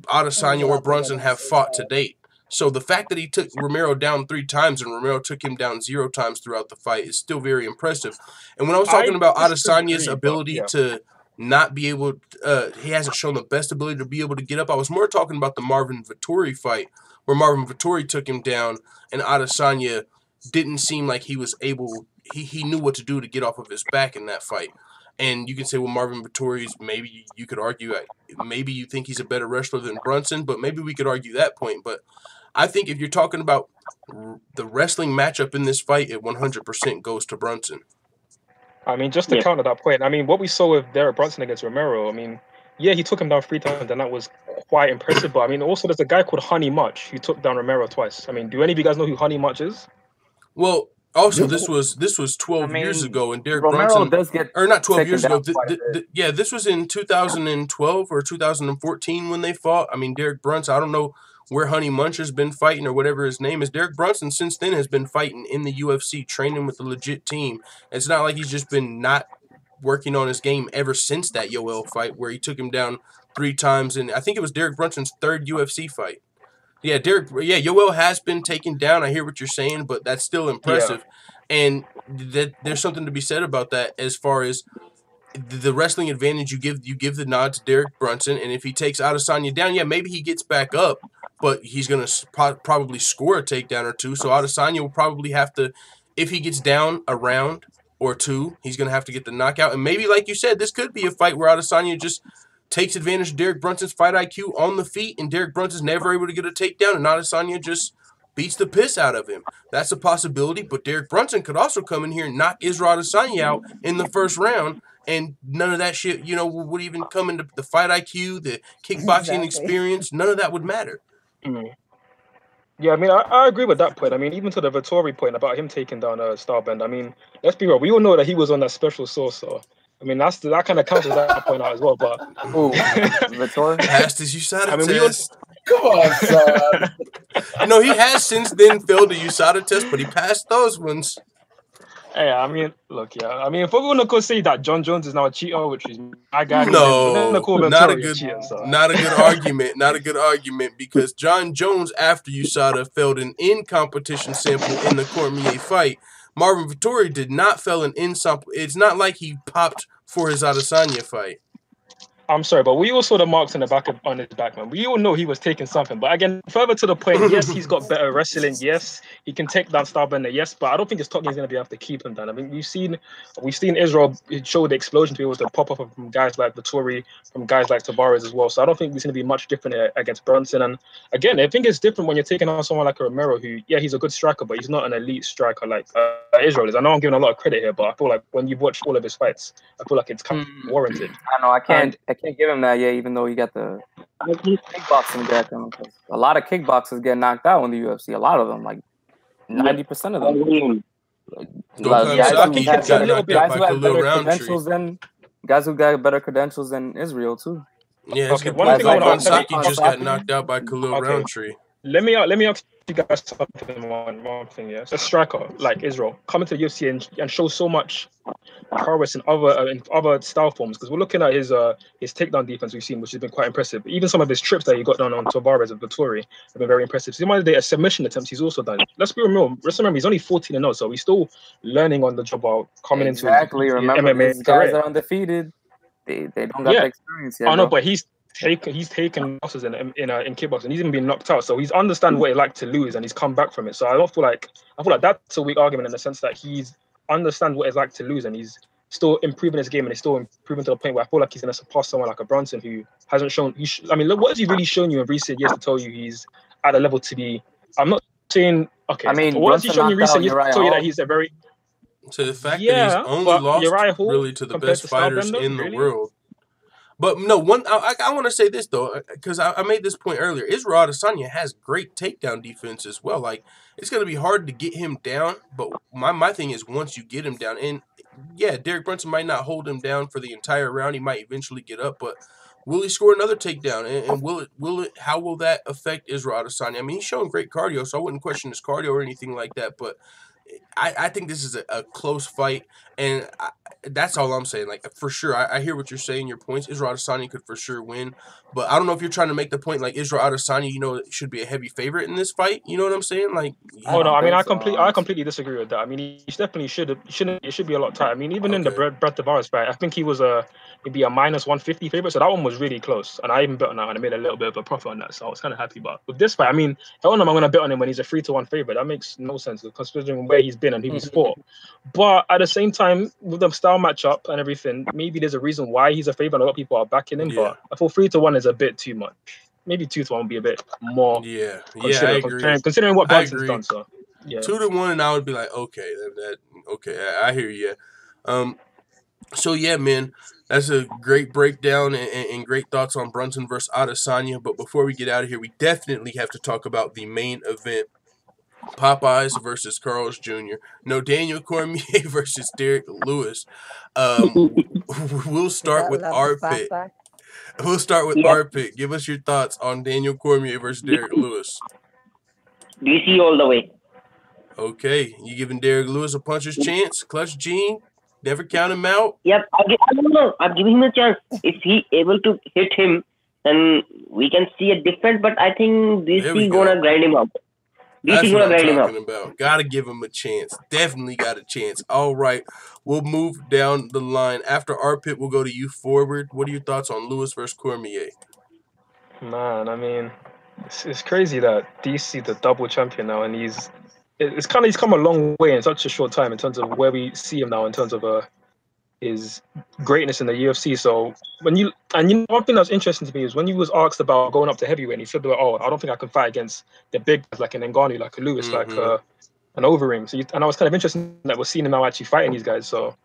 Adesanya or Brunson have fought to date. So the fact that he took Romero down 3 times and Romero took him down 0 times throughout the fight is still very impressive. And when I was talking about Adesanya's ability to not be able, he hasn't shown the best ability to be able to get up, I was more talking about the Marvin Vettori fight where Marvin Vettori took him down and Adesanya didn't seem like he was able, he knew what to do to get off of his back in that fight. And you can say, well, Marvin Vettori's, maybe you could argue, maybe you think he's a better wrestler than Brunson, but maybe we could argue that point. But I think if you're talking about the wrestling matchup in this fight, it 100% goes to Brunson. I mean, just to counter that point, I mean, what we saw with Derrick Brunson against Romero, I mean, yeah, he took him down 3 times, and that was quite impressive. But I mean, also there's a guy called Honey Much who took down Romero twice. I mean, do any of you guys know who Honey Much is? Well, also, this was 12 years ago, and Derrick Romero Brunson does get or not 12 years ago. down Yeah, this was in 2012 or 2014 when they fought. I mean, Derrick Brunson, I don't know where Honey Munch has been fighting or whatever his name is. Derrick Brunson since then has been fighting in the UFC, training with a legit team. It's not like he's just been not working on his game ever since that Yoel fight where he took him down 3 times, and I think it was Derrick Brunson's 3rd UFC fight. Yeah, Yoel has been taken down. I hear what you're saying, but that's still impressive. Yeah. And there's something to be said about that as far as the wrestling advantage you give the nod to Derrick Brunson, and if he takes Adesanya down, yeah, maybe he gets back up, but he's gonna probably score a takedown or two. So Adesanya will probably have to, if he gets down a round or two, he's gonna have to get the knockout. And maybe, like you said, this could be a fight where Adesanya just takes advantage of Derrick Brunson's fight IQ on the feet, and Derrick Brunson's never able to get a takedown, and Adesanya just beats the piss out of him. That's a possibility, but Derrick Brunson could also come in here and knock Israel Adesanya out in the first round, and none of that shit, would even come into the fight IQ, the kickboxing experience. None of that would matter. Mm. Yeah, I mean, I agree with that point. I mean, even to the Vettori point about him taking down Starbender. I mean, let's be real. We all know that he was on that special sauce, so I mean, that kind of counts as that point out as well. But Vettori passed his USADA I mean, test. Come on, son. No, he has since then failed the USADA test, but he passed those ones. Hey, I mean, look, yeah. I mean, if we're going to say that Jon Jones is now a cheater, which is my guy, no, not a good, cheater, so. not a good argument. Not a good argument, because Jon Jones, after USADA, failed an in-competition sample in the Cormier fight. Marvin Vettori did not fail an in-sample. It's not like he popped for his Adesanya fight. I'm sorry, but we all saw the marks on his back, man. We all know he was taking something. But again, further to the point, yes, he's got better wrestling. Yes, he can take down Starbender. Yes, but I don't think his top is going to be able to keep him down. I mean, we've seen Israel show the explosion to be able to pop up from guys like Vettori, from guys like Tavares as well. So I don't think it's going to be much different against Brunson. And again, I think it's different when you're taking on someone like a Romero, who, yeah, he's a good striker, but he's not an elite striker like Israel is. I know I'm giving a lot of credit here, but I feel like when you've watched all of his fights, I feel like it's kind of warranted. I know I can't give him that, yeah, even though he got the kickboxing back on him. A lot of kickboxers get knocked out in the UFC. A lot of them, like 90% of them. Guys who got better credentials than Israel too. Yeah, okay. Saki just got knocked out by Khalil Roundtree. Let me ask you guys something. One thing, yeah. A striker like Israel coming to the UFC and show so much prowess in other style forms, because we're looking at his takedown defense we've seen, which has been quite impressive. Even some of his trips that he got done on Tavares and Vettori have been very impressive. So a submission attempts he's also done. Let's remember, he's only 14-0, so he's still learning on the job while coming into his remember, MMA these guys are undefeated. They don't got the experience yet. I know, but he's taken losses in kickboxing. He's even been knocked out, so he's understand what it's like to lose, and he's come back from it. So I feel like that's a weak argument in the sense that he's understand what it's like to lose, and he's still improving his game, and he's still improving to the point where I feel like he's going to surpass someone like a Brunson who hasn't shown. Look, what has he really shown you in recent years to tell you he's at a level to be? I'm not saying okay. I mean, what has he shown you recent years to tell you that he's a very? So the fact that he's only lost really to the best fighters in the world. But no, I want to say this though, because I made this point earlier. Israel Adesanya has great takedown defense as well. Like, it's going to be hard to get him down, but my thing is once you get him down, and yeah, Derrick Brunson might not hold him down for the entire round. He might eventually get up, but will he score another takedown? And will it? How will that affect Israel Adesanya? I mean, he's showing great cardio, so I wouldn't question his cardio or anything like that, but I think this is a close fight, and that's all I'm saying. Like, for sure, I hear what you're saying, your points. Israel Adesanya could for sure win, but I don't know if you're trying to make the point like Israel Adesanya, should be a heavy favorite in this fight. You know what I'm saying? Like, no, I mean, I completely disagree with that. I mean, he definitely should. It should be a lot tighter. I mean, even in the Brett Tavares fight, I think he was maybe a -150 favorite, so that one was really close. And I even bet on that, and I made a little bit of a profit on that, so I was kind of happy. But with this fight, I mean, hell no, I'm going to bet on him when he's a 3-1 favorite. That makes no sense considering where he's been and who he's fought. But at the same time, with the style matchup and everything, maybe there's a reason why he's a favorite and a lot of people are backing him. Yeah. But I thought 3-1 is a bit too much. Maybe 2-1 would be a bit more. Yeah, I agree. Considering what Brunson's done, so yeah. 2-1, and I would be like, okay, I hear you. So yeah, man, that's a great breakdown and great thoughts on Brunson versus Adesanya. But before we get out of here, we definitely have to talk about the main event. Popeyes versus Carl's Jr. No, Daniel Cormier versus Derrick Lewis. We'll start with our pick. Our pick. Give us your thoughts on Daniel Cormier versus Derrick Lewis. DC all the way. Okay, you giving Derrick Lewis a puncher's chance? Clutch Gene? Never count him out? Yep, I'm giving him a chance. If he able to hit him, then we can see a difference. But I think DC gonna grind him out. That's DC's what gonna I'm grind him up. talking about. Gotta give him a chance. Definitely got a chance. All right. We'll move down the line. After our pit, we'll go to you forward. What are your thoughts on Lewis versus Cormier? Man, I mean, it's crazy that DC the double champion now, and he's come a long way in such a short time in terms of where we see him now in terms of his greatness in the UFC. So one thing that's interesting to me is when he was asked about going up to heavyweight, he said, "Oh, I don't think I can fight against the big guys like an Ngannou, like a Lewis, like an Overeem." So and I was kind of interested that we're seeing him now actually fighting these guys. So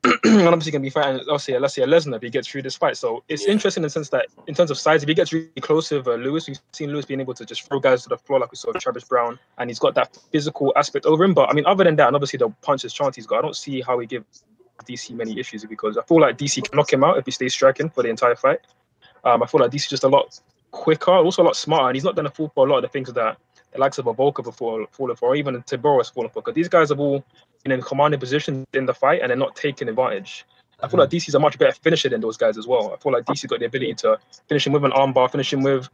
and obviously going to be fighting, let's say Lesnar if he gets through this fight. So it's interesting in the sense that in terms of size, if he gets really close with Lewis, we've seen Lewis being able to just throw guys to the floor like we saw with Travis Brown, and he's got that physical aspect over him. But I mean, other than that, and obviously the punches chance he's got, I don't see how he gives DC many issues, because I feel like DC can knock him out if he stays striking for the entire fight. I feel like DC is just a lot quicker, also a lot smarter, and he's not done a fool for a lot of the things that the likes of a Volker before fallen for, or even Tibor has fallen for, because these guys have all been in commanding position in the fight and they're not taking advantage. I feel like DC's a much better finisher than those guys as well. I feel like DC got the ability to finish him with an armbar, finish him with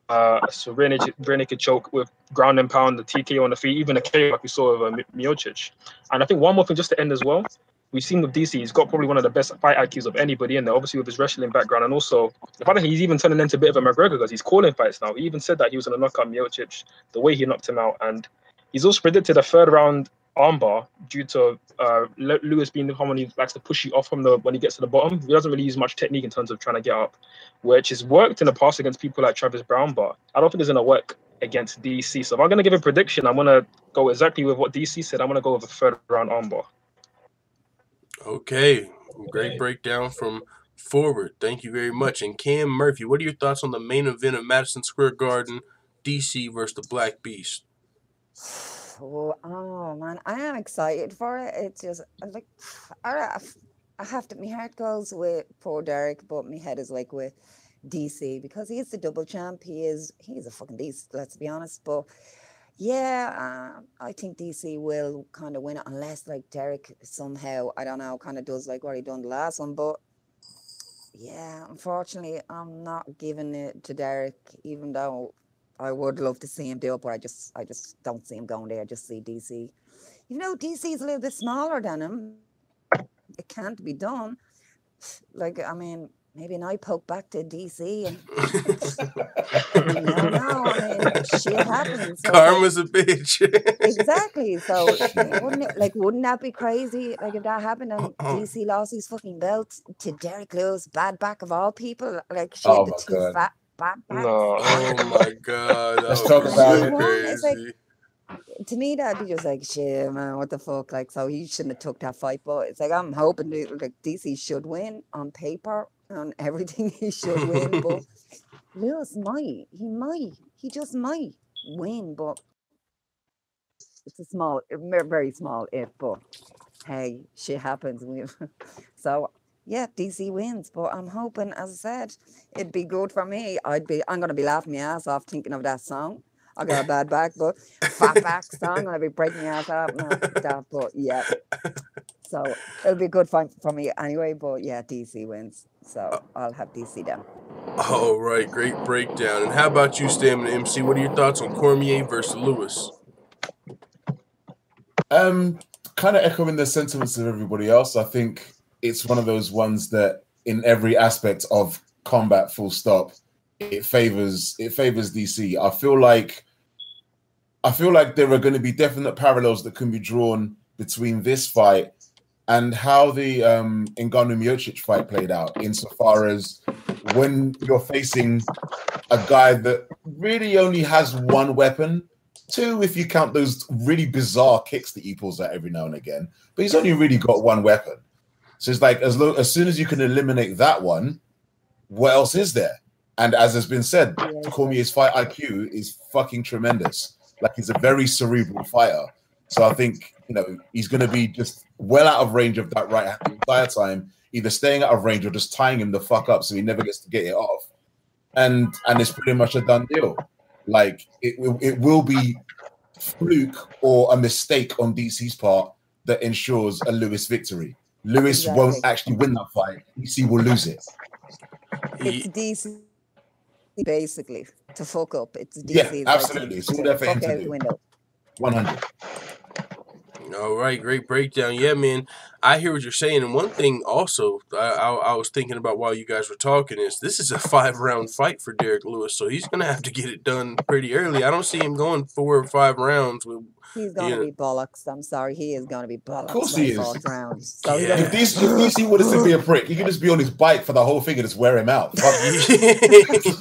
a rear naked choke, with ground and pound, the TKO on the feet, even a KO like we saw with Miocic. And I think one more thing just to end as well, we've seen with DC, he's got probably one of the best fight IQs of anybody in there, obviously with his wrestling background, and also the fact that he's even turning into a bit of a McGregor because he's calling fights now. He even said that he was going to knock out Miocic, the way he knocked him out, and he's also predicted a third round armbar due to Lewis being the one who likes to push you off from when he gets to the bottom. He doesn't really use much technique in terms of trying to get up, which has worked in the past against people like Travis Brown, but I don't think it's going to work against DC. So if I'm going to give a prediction, I'm going to go exactly with what DC said. I'm going to go with a third round armbar. Okay. Great breakdown from forward. Thank you very much. And Cam Murphy, what are your thoughts on the main event of Madison Square Garden, DC versus the Black Beast? Oh man, I am excited for it. It's just like I have to. My heart goes with poor Derrick, but my head is like with DC because he is the double champ. He's a fucking beast. Let's be honest. But yeah, I think DC will kind of win it unless like Derrick somehow, I don't know, kind of does like what he done the last one. But yeah, unfortunately, I'm not giving it to Derrick, even though I would love to see him do it, but I just don't see him going there. I just see DC. You know, DC is a little bit smaller than him. It can't be done. Like, I mean, maybe an eye poke back to DC. And no, I mean, shit happens. So, Karma's a bitch. Exactly. So, wouldn't that be crazy? Like, if that happened and DC lost his fucking belt to Derrick Lewis, bad back of all people, like, shit, Oh the my two God. fat backs. No. Oh my God. Let's talk about it. It's like, Crazy. to me, that'd be just like, shit, man, what the fuck? Like, so he shouldn't have took that fight. But it's like, I'm hoping like DC should win on paper, on everything he should win. But Lewis he just might win. But it's a very small if. But hey, shit happens. So yeah, DC wins. But I'm hoping, as I said, it'd be good for me. I'm gonna be laughing my ass off thinking of that song. I got a bad back, but fat back song. I'll be breaking my ass up. No, that, but yeah. So it'll be a good fight for me anyway. But yeah, DC wins. So I'll have DC down. All right, great breakdown. And how about you, Stamina MC? What are your thoughts on Cormier versus Lewis? Kind of echoing the sentiments of everybody else. I think it's one of those ones that in every aspect of combat, full stop, it favors DC. I feel like there are going to be definite parallels that can be drawn between this fight and how the Ngannou Miocic fight played out, insofar as when you're facing a guy that really only has one weapon, two if you count those really bizarre kicks that he pulls out every now and again, but he's only really got one weapon. So it's like as soon as you can eliminate that one, what else is there? And as has been said, Cormier's fight IQ is fucking tremendous. Like, he's a very cerebral fighter. So I think, he's going to be just well out of range of that right hand the entire time, either staying out of range or just tying him the fuck up so he never gets to get it off. And it's pretty much a done deal. Like, it will be fluke or a mistake on DC's part that ensures a Lewis victory. Lewis won't actually win that fight. DC will lose it. It's DC. basically to fuck up. It's Yeah, DC's absolutely. It's all there for him fuck to out the do. window. 100. All right, great breakdown. Yeah, man, I hear what you're saying. And one thing also I was thinking about while you guys were talking is this is a 5-round fight for Derrick Lewis, so he's going to have to get it done pretty early. I don't see him going 4 or 5 rounds. He's going to be bollocks. I'm sorry. He is going to be bollocks. Of course he is. 4th round. So Yeah. If DC wanted to be a prick, he could just be on his bike for the whole thing and just wear him out.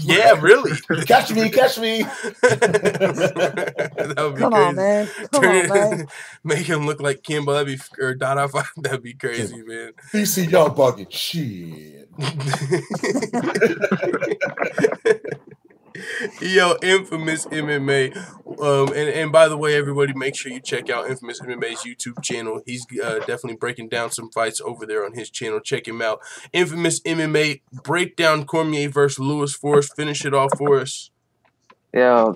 Yeah, really. Catch me, catch me. That would be Come crazy. on, man. Come on, man. Make him look like Kimbo. Or Dada. That'd be crazy, man. DC, y'all bugging. Shit. Yo, Infamous MMA. And by the way, everybody, make sure you check out Infamous MMA's YouTube channel. He's definitely breaking down some fights over there on his channel. Check him out. Infamous MMA, break down Cormier versus Lewis for us. Finish it off for us. Yeah,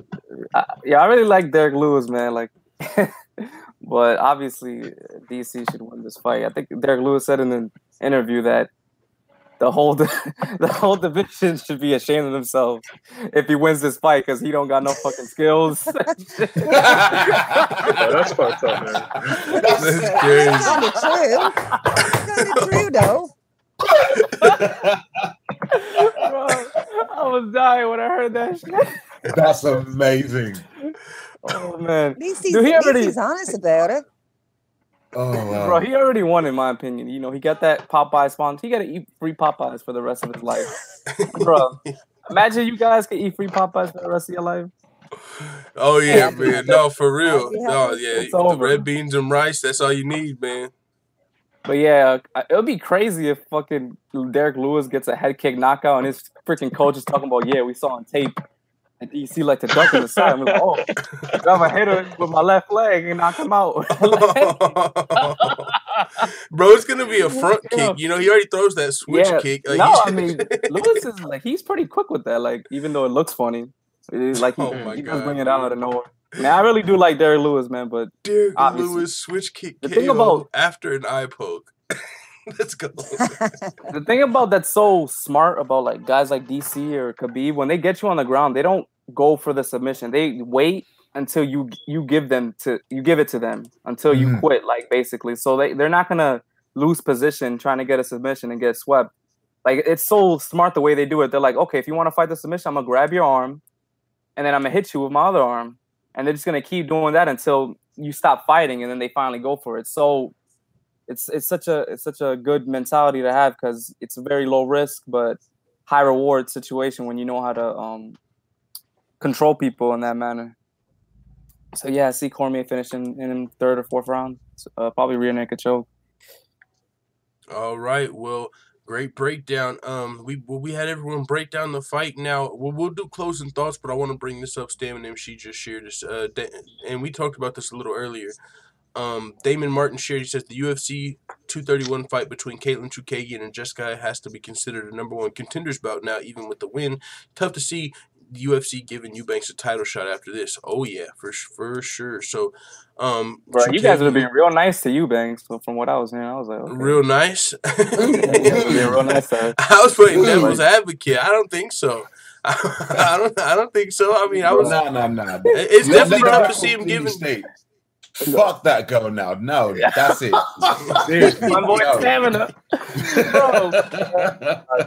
I really like Derrick Lewis, man. Like, but obviously DC should win this fight. I think Derrick Lewis said in an interview that the whole division should be ashamed of themselves if he wins this fight because he don't got no fucking skills. Yeah, that's fucked up, man. That's crazy. It's kind of true. It's kind of true, though. Bro, I was dying when I heard that shit. That's amazing. Oh man, At least Dude, he's honest about it. Oh, wow. bro, he already won in my opinion. You know, he got that Popeye sponsor. He got to eat free Popeyes for the rest of his life, bro. Imagine you guys can eat free Popeyes for the rest of your life. Oh, yeah, man. No, for real. Yeah. No, yeah. It's The over. red beans and rice, that's all you need, man. But yeah, it would be crazy if fucking Derrick Lewis gets a head kick knockout and his freaking coach is talking about, yeah, we saw on tape. And DC like to duck on the side. I'm like, oh, I'm a hitter with my left leg and knock him out. Bro, it's going to be a front kick. You know, he already throws that switch kick. Like, no, I mean, Lewis is like, he's pretty quick with that. Like, even though it looks funny, it's like he does bring it out of nowhere. Man, I really do like Derrick Lewis, man, but Derrick obviously. Lewis switch kick The thing KO about- after an eye poke. Let's go. The thing about that's so smart about like guys like DC or Khabib, when they get you on the ground, they don't go for the submission. They wait until you give it to them until you quit, like basically. So they're not gonna lose position trying to get a submission and get swept. Like it's so smart the way they do it. They're like, okay, if you want to fight the submission, I'm gonna grab your arm and then I'm gonna hit you with my other arm. And they're just gonna keep doing that until you stop fighting and then they finally go for it. So it's such a good mentality to have because it's a very low risk but high reward situation when you know how to control people in that manner. So yeah, I see Cormier finishing in 3rd or 4th round. Probably rear naked choke. All right. Well, great breakdown. We had everyone break down the fight. Now we'll do closing thoughts, but I want to bring this up. Stan and she just shared this, and we talked about this a little earlier. Damon Martin shared, he says the UFC 231 fight between Caitlin Chukagian and Jacare has to be considered a #1 contenders bout now, even with the win. Tough to see the UFC giving Eubanks a title shot after this. Oh yeah, for sure. So, Bro, you guys would be real nice to Eubanks. So from what I was hearing, I was like, okay. Real nice. Yeah, real nice. I was playing devil's advocate. I don't think so. I don't think so. I mean, I was. Nah. It's definitely tough to see him giving. Fuck that girl now. No, that's it. Seriously. My boy Stamina.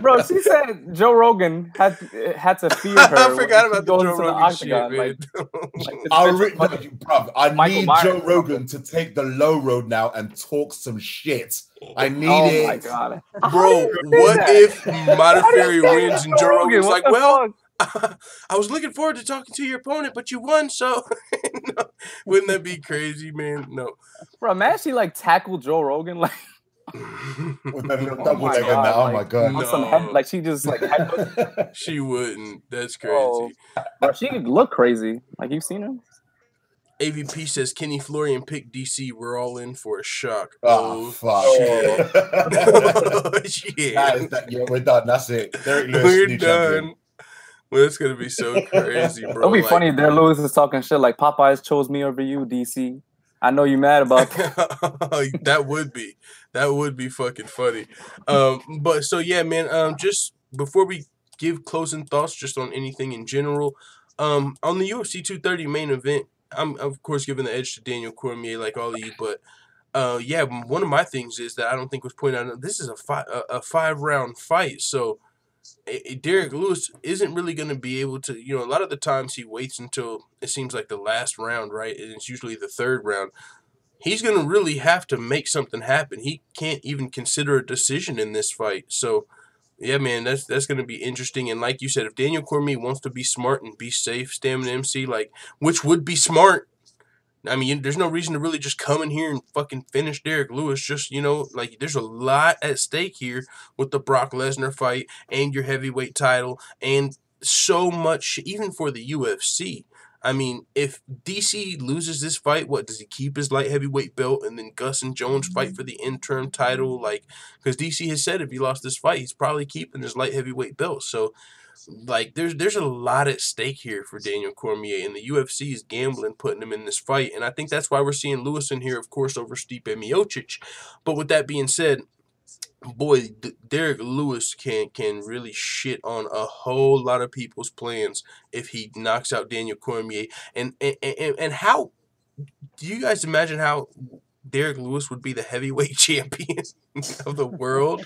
Bro, she said Joe Rogan had to fear her. I forgot about the goes Joe into Rogan shit, octagon. man. I need Myers, Joe Rogan to take the low road now and talk some shit. I need it. Oh my god, bro! What if Modafferi wins and Joe Rogan's like, What the well, fuck? I was looking forward to talking to your opponent, but you won, so no. Wouldn't that be crazy, man? No. Bro, man, she like tackled Joe Rogan like With that little double my legger God, now. Oh like, my god. on some head, like she just like head- She wouldn't. That's crazy. Oh, bro, she could look crazy. Like you've seen her. AVP says Kenny Florian picked DC. We're all in for a shock. Oh, fuck. Shit. Yeah, we're done. That's it. Derrick Lewis, We're new done. champion. Well, it's gonna be so crazy, bro. It'll be funny if Derrick Lewis is talking shit like Popeyes chose me over you, DC. I know you mad about that. That would be fucking funny. But so yeah, man. Just before we give closing thoughts just on anything in general. On the UFC 230 main event, I'm of course giving the edge to Daniel Cormier like all of you, but yeah, one of my things is that I don't think was pointed out. This is a 5-round fight, so Derrick Lewis isn't really going to be able to. A lot of the times he waits until it seems like the last round, right? And it's usually the third round. He's going to really have to make something happen. He can't even consider a decision in this fight. So, yeah, man, that's going to be interesting. And like you said, if Daniel Cormier wants to be smart and be safe, Stamina MC, which would be smart. I mean, there's no reason to really just come in here and fucking finish Derrick Lewis. Just, there's a lot at stake here with the Brock Lesnar fight and your heavyweight title and so much, even for the UFC. I mean, if DC loses this fight, what, does he keep his light heavyweight belt and then Gus and Jones fight for the interim title? Because DC has said if he lost this fight, he's probably keeping his light heavyweight belt. So, there's a lot at stake here for Daniel Cormier, and the UFC is gambling putting him in this fight, and I think that's why we're seeing Lewis in here, of course, over Stipe Miocic. But with that being said, boy, Derrick Lewis can really shit on a whole lot of people's plans if he knocks out Daniel Cormier. And how do you guys imagine how Derrick Lewis would be the heavyweight champion of the world?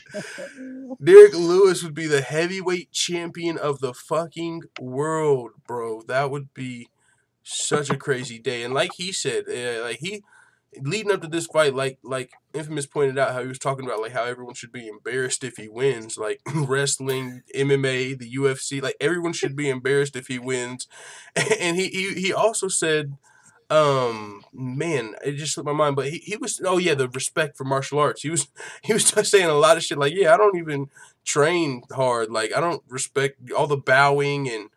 Derrick Lewis would be the heavyweight champion of the fucking world, bro. That would be such a crazy day. And like he said, leading up to this fight, like Infamous pointed out, how he was talking about how everyone should be embarrassed if he wins, wrestling, MMA, the UFC, everyone should be embarrassed if he wins. And he also said, man, it just slipped my mind, but he was, the respect for martial arts. He was saying a lot of shit I don't even train hard. I don't respect all the bowing and,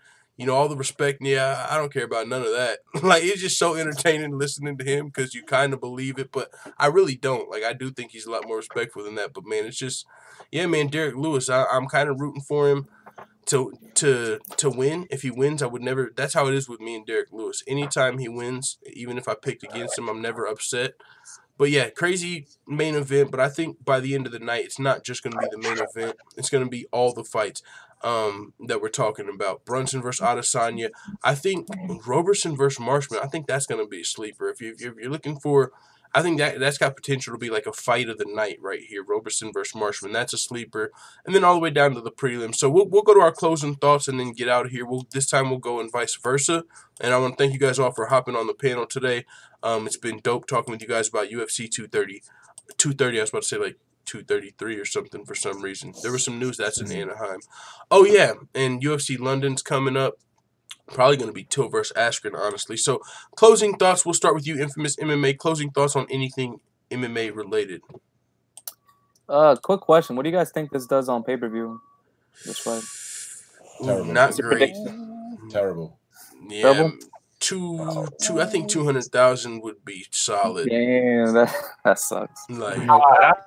all the respect. Yeah, I don't care about none of that. It's just so entertaining listening to him because you kind of believe it, but I really don't. I do think he's a lot more respectful than that, but man, it's just, yeah, man, Derrick Lewis, I'm kind of rooting for him to win. If he wins, I would never. That's how it is with me and Derrick Lewis. Anytime he wins, even if I picked against him, I'm never upset. But yeah, crazy main event. But I think by the end of the night, it's not just going to be the main event. It's going to be all the fights that we're talking about. Brunson versus Adesanya. I think Roberson versus Marshman. I think that's going to be a sleeper. If you're looking for, I think that's got potential to be a fight of the night right here. Roberson versus Marshman. That's a sleeper. And then all the way down to the prelim. So we'll go to our closing thoughts and then get out of here. This time we'll go and vice versa. And I want to thank you guys all for hopping on the panel today. It's been dope talking with you guys about UFC 230. 230, I was about to say 233 or something for some reason. There was some news that's in Anaheim. Oh, yeah, and UFC London's coming up. Probably going to be Till versus Askren, honestly. So, closing thoughts. We'll start with you, Infamous MMA. Closing thoughts on anything MMA related. Quick question. What do you guys think this does on pay-per-view? This fight? Terrible. Not great. Terrible. Yeah. Terrible? I think 200,000 would be solid. Damn, that sucks. That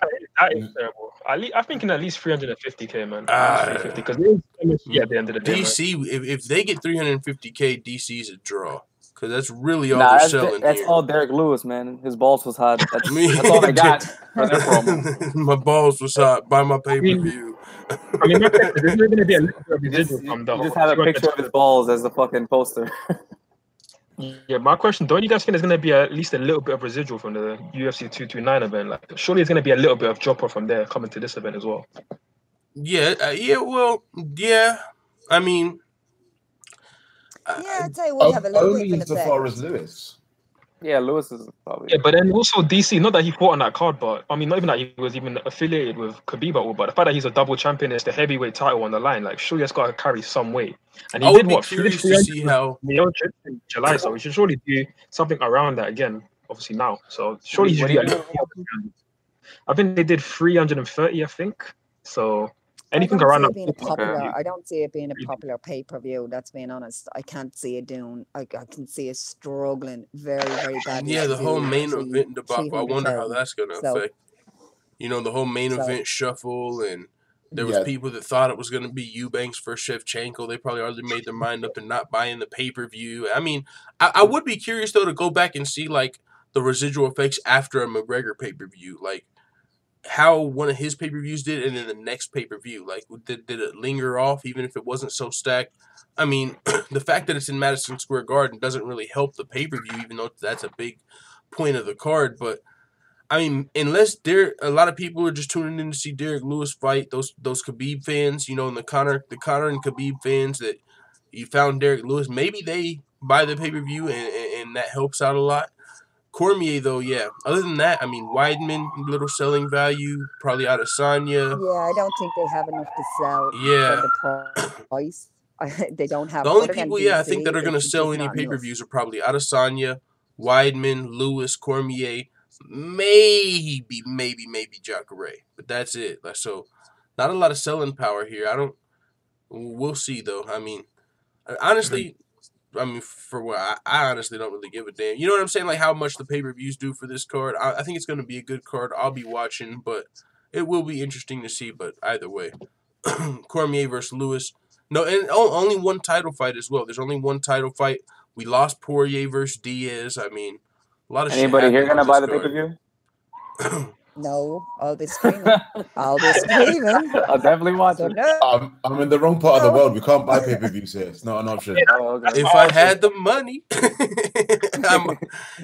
is terrible. I'm thinking at least 350K, man. Because at the end of the day, DC, if they get 350K, DC's a draw. Because that's really all they're selling. That's all Derrick Lewis, man. His balls was hot. That's all they got for their promo. My balls was hot. Buy my pay-per-view. I mean, there's going to be a little bit of residual from the You just have a picture of his balls as the fucking poster. Yeah, my question, don't you guys think there's going to be at least a little bit of residual from the UFC 229 event? Surely there's going to be a little bit of drop-off from there coming to this event as well. Yeah, I mean... I'd say we'll have a little only bit of an insofar effect. as Lewis. Yeah, Lewis is probably... Yeah, but then also DC, not that he fought on that card, but I mean, not even that he was even affiliated with Khabib, but the fact that he's a double champion, is the heavyweight title on the line. Surely it's got to carry some weight. And he did what? He did to see how Miocic in July, so we should surely do something around that again. Obviously now, so surely he should do. I think they did 330. I think so. Anything around that. I don't see it being a popular pay-per-view. That's being honest. I can't see it doing. I can see it struggling very, very badly. Yeah, the whole main event debacle. I wonder how that's going to affect. The whole main event shuffle, and there was people that thought it was going to be Eubanks versus Shevchenko. They probably already made their mind up and not buying the pay-per-view. I mean, I would be curious though to go back and see the residual effects after a McGregor pay-per-view. how one of his pay-per-views did, and then the next pay-per-view. Like, did it linger off, even if it wasn't so stacked? I mean, the fact that it's in Madison Square Garden doesn't really help the pay-per-view, even though that's a big point of the card. But I mean, unless a lot of people are just tuning in to see Derrick Lewis fight, those Khabib fans, you know, and the Conor and Khabib fans that you found Derrick Lewis, maybe they buy the pay-per-view and that helps out a lot. Cormier, though, yeah. Other than that, I mean, Weidman, little selling value, probably Adesanya. Yeah, I don't think they have enough to sell Yeah. for the price. They don't have. The only other than people, DC, I think that are going to it's sell just any not pay-per-views enough. are probably Adesanya, Weidman, Lewis, Cormier, maybe Jacare. But that's it. So, not a lot of selling power here. We'll see, though. I mean, honestly, for what I honestly don't really give a damn. You know what I'm saying? Like how much the pay-per-views do for this card. I think it's going to be a good card. I'll be watching, but it will be interesting to see. But either way, Cormier versus Lewis. No, and only one title fight as well. There's only one title fight. We lost Poirier versus Diaz. I mean, a lot of Anybody shit here gonna on buy this the card. pay-per-view? No, I'll be screaming. I'll be screaming. I'll definitely watch So it. no. I'm in the wrong part of the world. We can't buy pay-per-views here. It's not an option. Oh, okay. If I had the money,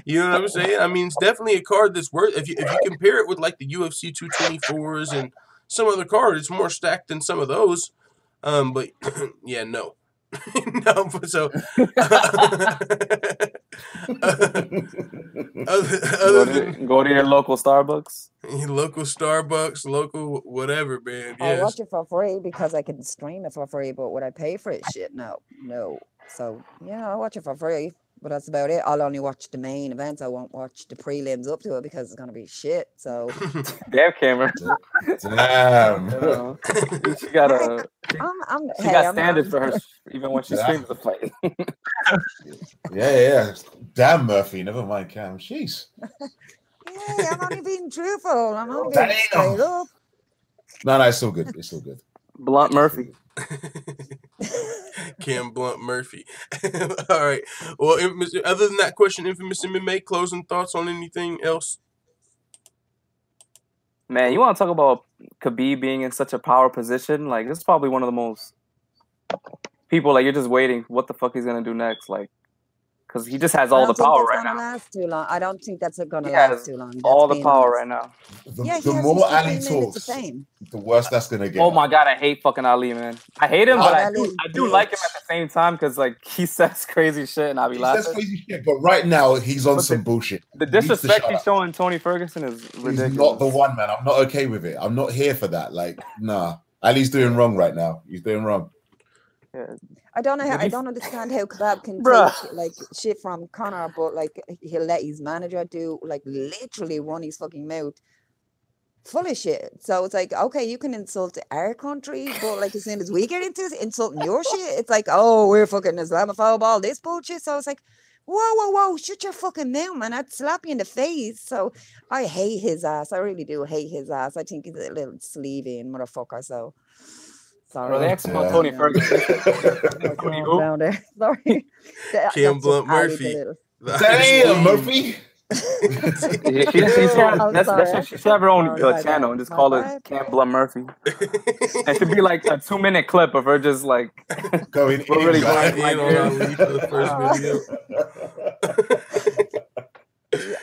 you know what I'm saying? I mean, it's definitely a card that's worth. If you compare it with like the UFC 224s and some other card, it's more stacked than some of those. But yeah, no. No, but so Go to your local Starbucks. Local Starbucks, local whatever, man. I'll Yes. watch it for free because I can stream it for free, but would I pay for it? Shit, no. So yeah, I'll watch it for free, but that's about it. I'll only watch the main events. I won't watch the prelims up to it because it's gonna be shit. So Damn, Cameron. Damn. She got standards for her even when she streams the fight. Yeah. Damn, Murphy. Never mind, Cam. Jeez. yeah, I'm only being truthful. I'm only being straight up. No, it's all good. It's all good. Blunt Murphy. Cam Blunt Murphy. All right. Well, other than that question, Infamous MMA, closing thoughts on anything else? Man, you want to talk about Khabib being in such a power position? Like, this is probably one of the most people, like, you're just waiting what the fuck he's going to do next. Like, because he just has all the power right now. Last too long. I don't think that's going to last too long. All the power right now. The more Ali talks, the worse that's going to get. Oh my God, I hate fucking Ali, man. I hate him, but I do like him at the same time because, like, he says crazy shit and I'll be laughing. He says crazy shit, but right now he's on some bullshit. The disrespect he's showing Tony Ferguson is ridiculous. He's not the one, man. I'm not okay with it. I'm not here for that. Like, nah. Ali doing wrong right now. He's doing wrong. Yeah. I don't understand how Kebab can take like shit from Conor, but like he'll let his manager do like literally run his fucking mouth full of shit. So it's like, okay, you can insult our country, but like as soon as we get into insulting your shit, it's like, oh, we're fucking Islamophobe, all this bullshit. So it's like, whoa, shut your fucking mouth, man. I'd slap you in the face. So I hate his ass. I really do hate his ass. I think he's a little sleevey and motherfucker. So sorry. Bro, they asked about Tony Ferguson. Sorry. Cam Blunt Murphy. Damn, Murphy. She should have her own channel and just call it Cam Blunt Murphy. It should be like a 2-minute clip of her just like going really going like Ali for the first video.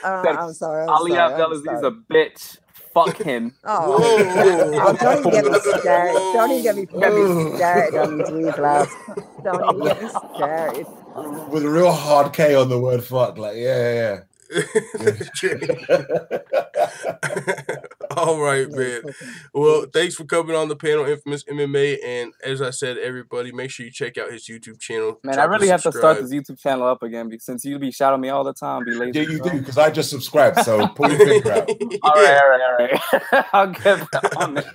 I'm sorry. Ali Abdelaziz is a bitch. Fuck him. Oh, don't even get me started. Don't even get me started on these weak laughs. Don't even get me started. With a real hard K on the word fuck. Like, yeah. All right, man. Well, thanks for coming on the panel, Infamous MMA. And as I said, everybody, make sure you check out his YouTube channel. Man, I really have to start this YouTube channel up again since you be shouting me all the time. Be lazy. Yeah, you do, because I just subscribed. So pull your finger out. All right. I'll get on it.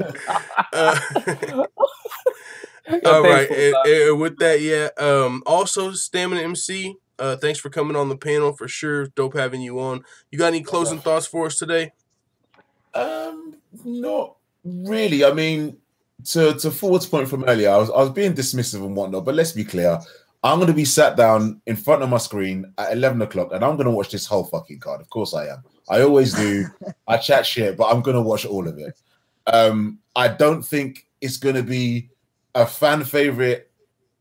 All right, and with that, also Stamina MC, thanks for coming on the panel for sure. Dope having you on. You got any closing thoughts for us today? Not really. I mean, to Ford's point from earlier, I was being dismissive and whatnot, but let's be clear. I'm going to be sat down in front of my screen at 11 o'clock, and I'm going to watch this whole fucking card. Of course I am. I always do. I chat shit, but I'm gonna watch all of it. I don't think it's gonna be a fan favorite,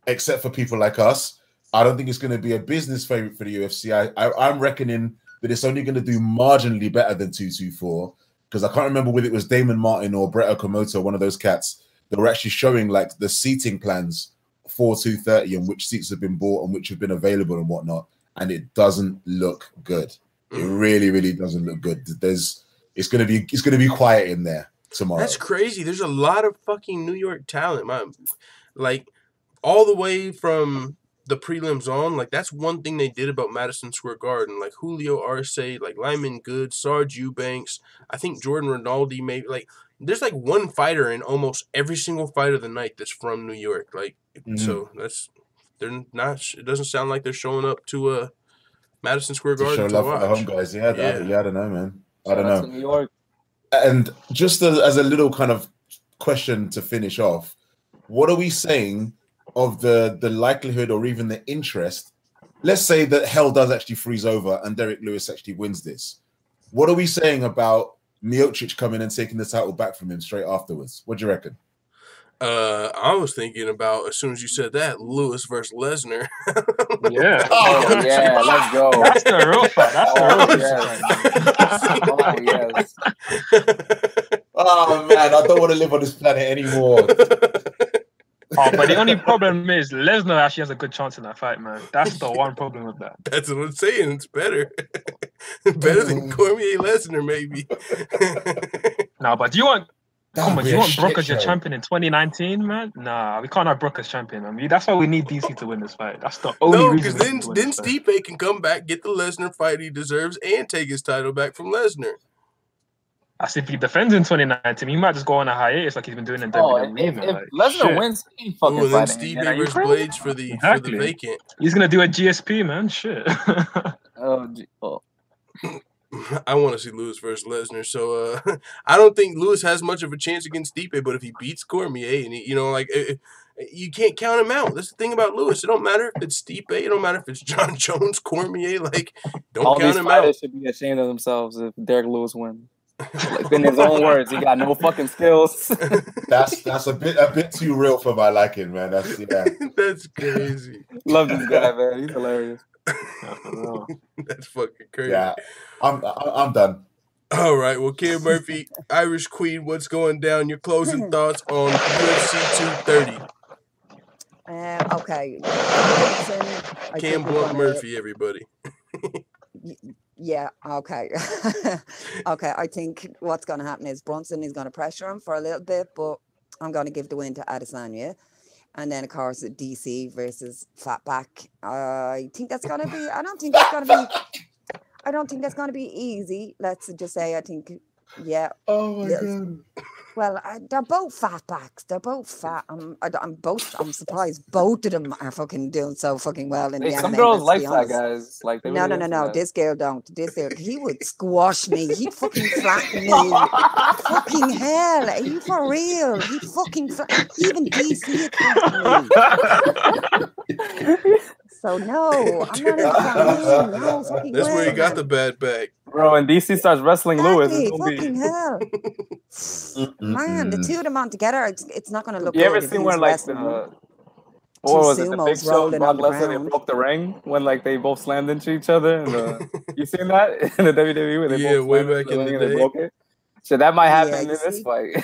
except for people like us. I don't think it's gonna be a business favorite for the UFC. I'm reckoning that it's only gonna do marginally better than 224, because I can't remember whether it was Damon Martin or Brett Okamoto, one of those cats, that were actually showing like the seating plans for 230 and which seats have been bought and which have been available and whatnot, and it doesn't look good. It really, really doesn't look good. It's gonna be quiet in there tomorrow. That's crazy. There's a lot of fucking New York talent, man. Like all the way from the prelims on, like that's one thing they did about Madison Square Garden. Like Julio Arce, like Lyman Good, Sijara Eubanks, I think Jordan Rinaldi, maybe. Like there's like one fighter in almost every single fight of the night that's from New York. Like so they're not. It doesn't sound like they're showing up to Madison Square Garden show to love watch. for the home guys. Yeah, I don't know, man. I don't know. New York. And just as a little kind of question to finish off, what are we saying of the likelihood or even the interest? Let's say that hell does actually freeze over and Derrick Lewis actually wins this. What are we saying about Miocic coming and taking the title back from him straight afterwards? What do you reckon? I was thinking about, as soon as you said that, Lewis versus Lesnar. Yeah. Oh, yeah, let's go. That's the real fight. That's the real Yes. Oh man, I don't want to live on this planet anymore. Oh, but the only problem is Lesnar actually has a good chance in that fight, man. That's the one problem with that. That's what I'm saying. It's better. Better than Cormier Lesnar, maybe. No, but do you want Brook as your show. champion in 2019, man? Nah, we can't have Brook as champion. I mean, that's why we need DC to win this fight. That's the only No, reason. because then Stipe can come back, get the Lesnar fight he deserves, and take his title back from Lesnar. As if he defends in 2019, he might just go on a hiatus like he's been doing in WWE. If Lesnar wins, he fucking and then fighting. Stipe versus Blades for the vacant. He's gonna do a GSP, man. Shit. I want to see Lewis versus Lesnar. So I don't think Lewis has much of a chance against Stipe, but if he beats Cormier and you can't count him out. That's the thing about Lewis. It don't matter if it's Stipe. It don't matter if it's Jon Jones, Cormier. Like, don't all count these him out. fighters should be ashamed of themselves if Derrick Lewis wins. Like in his own words, he got no fucking skills. That's a bit too real for my liking, man. That's crazy. Love this guy, man. He's hilarious. That's fucking crazy. Yeah, I'm done. All right. Well, Kim Murphy, Irish Queen, what's going down? Your closing thoughts on UFC 230? Okay. Cam Blunt Murphy, everybody. Yeah, okay. Okay, I think what's going to happen is Brunson is going to pressure him for a little bit, but I'm going to give the win to Adesanya. And then, of course, DC versus Fatback. I think that's going to be, I don't think that's going to be easy. Let's just say, I think, yeah. Oh, my God. Well, they're both fatbacks. They're both fat. I'm surprised both of them are fucking doing so fucking well in the Some MMA, girls let's like be that, honest. guys. Like they No. that. This girl don't. This girl, he would squash me. He'd fucking flatten me. Fucking hell. Are you for real? He'd fucking even DC would flatten me. So no, I'm not in no fucking That's way, where he got man. the bad bag. Bro, when DC starts wrestling Lewis, Exactly, it's gonna fucking be... hell. Man, the two of them on together, it's not going to look You good. ever if seen he's where like wrestling. what was it? The Big sumos Show, rolling Brock on the Lesnar, they ground. broke the ring when like they both slammed into each other. And you seen that in the WWE where they both way slammed back into the in the ring and they day. broke it? So that might happen Yeah, in you this see? fight.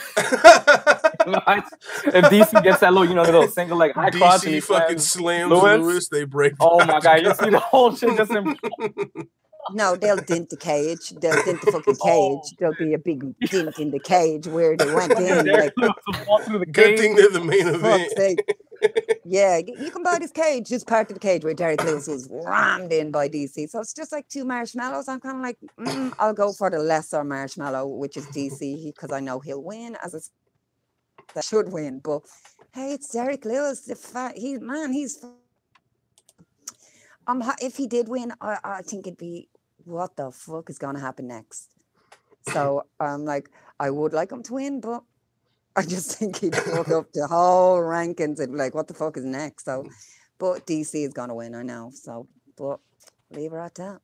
If DC gets that little single like high cross and he DC fucking slams Lewis, they break. Oh my God, you see the whole shit just in... No, they'll dint the cage. They'll dint the fucking cage. There'll be a big dint in the cage where they went in. Like, Good thing they're the main event. fuck's sake. Yeah, you can buy this cage, just part of the cage where Derrick Lewis was rammed in by DC. So it's just like two marshmallows. I'm kind of like, I'll go for the lesser marshmallow, which is DC, because I know he'll win, as I should win. But hey, it's Derrick Lewis. He's. If he did win, I think it'd be, what the fuck is going to happen next? So I'm like, I would like him to win, but I just think he'd fuck up the whole rankings and be like, what the fuck is next? So, but DC is going to win, I know. So, but leave her at that.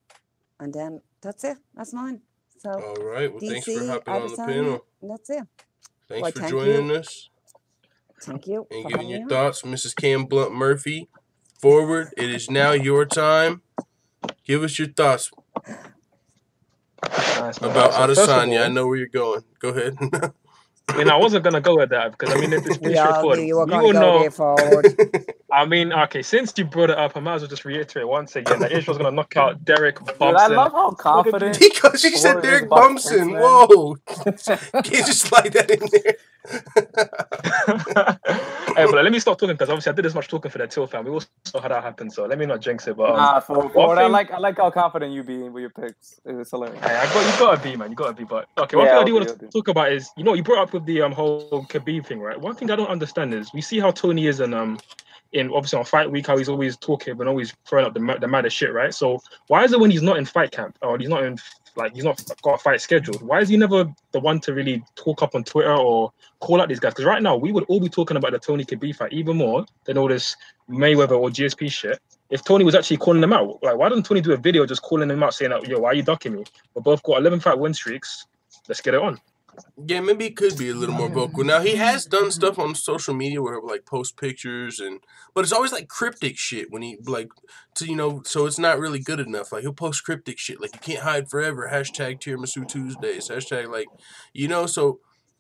And then that's it. That's mine. So, All right. Well, thanks for DC, hopping on the Adesanya, panel. that's it. Thanks Well, for thank joining you. us Thank you and for giving having your me on. thoughts. Mrs. Cam Blunt Murphy, forward. It is now your time. Give us your thoughts about So first of Adesanya. I all, know where you're going. Go ahead. I mean, I wasn't gonna go with that because I mean it's pretty We all straightforward. knew you were We going all to go know. there forward. I mean, okay, since you brought it up, I might as well just reiterate once again that Israel's gonna knock out Derrick Dude, I Bumson. love how confident Because she said Corey is Derrick about his Bumson. man. Whoa. Can't just slide that in there. Hey, but let me stop talking because obviously I did this much talking for that Till fan. We all saw how that happened, so let me not jinx it. But Nah, for one I thing, like how confident you be with your picks. It's hilarious. hey, you gotta be, man. You gotta be. But okay, one Yeah, thing I I'll do be, want to talk about is you brought up with the whole Khabib thing, right? One thing I don't understand is we see how Tony is in obviously on fight week, how he's always talking and always throwing up the maddest shit, right? So why is it when he's not in fight camp or he's not got a fight scheduled? Why is he never the one to really talk up on Twitter or call out these guys? Because right now we would all be talking about the Tony Khabib fight even more than all this Mayweather or GSP shit. If Tony was actually calling them out, like why doesn't Tony do a video just calling them out saying that, yo, why are you ducking me? We're both got 11 fight win streaks. Let's get it on. Yeah, maybe he could be a little more vocal. Now he has done stuff on social media where he'll like post pictures but it's always like cryptic shit when he so it's not really good enough. Like he'll post cryptic shit like you can't hide forever, hashtag Tiramisu Tuesdays, hashtag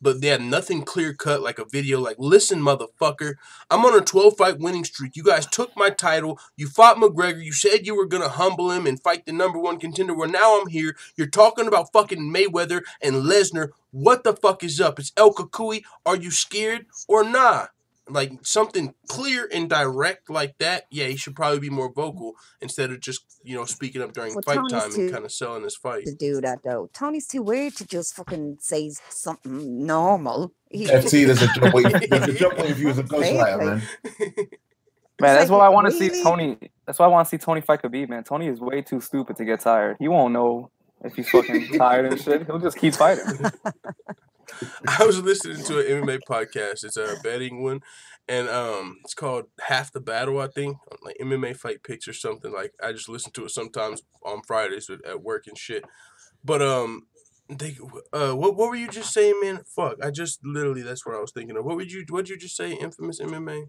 but they have nothing clear cut like a video like, listen, motherfucker, I'm on a 12-fight winning streak. You guys took my title. You fought McGregor. You said you were going to humble him and fight the #1 contender. Well, now I'm here. You're talking about fucking Mayweather and Lesnar. What the fuck is up? It's El Kakui. Are you scared or nah? Like something clear and direct like that, yeah, he should probably be more vocal instead of just, speaking up during fight time and kind of selling his fight. To do that though, Tony's too weird to just fucking say something normal. FT, there's a job waiting for you as a ghostwriter, man. Man, that's why I want to see Tony. That's why I want to see Tony fight Khabib, man. Tony is way too stupid to get tired. He won't know if he's fucking tired and shit. He'll just keep fighting. I was listening to an MMA podcast. It's a betting one, and it's called Half the Battle, I think, like MMA Fight Picks or something. Like I just listen to it sometimes on Fridays at work and shit. But what were you just saying, man? Fuck, that's what I was thinking of. What'd you just say? Infamous MMA.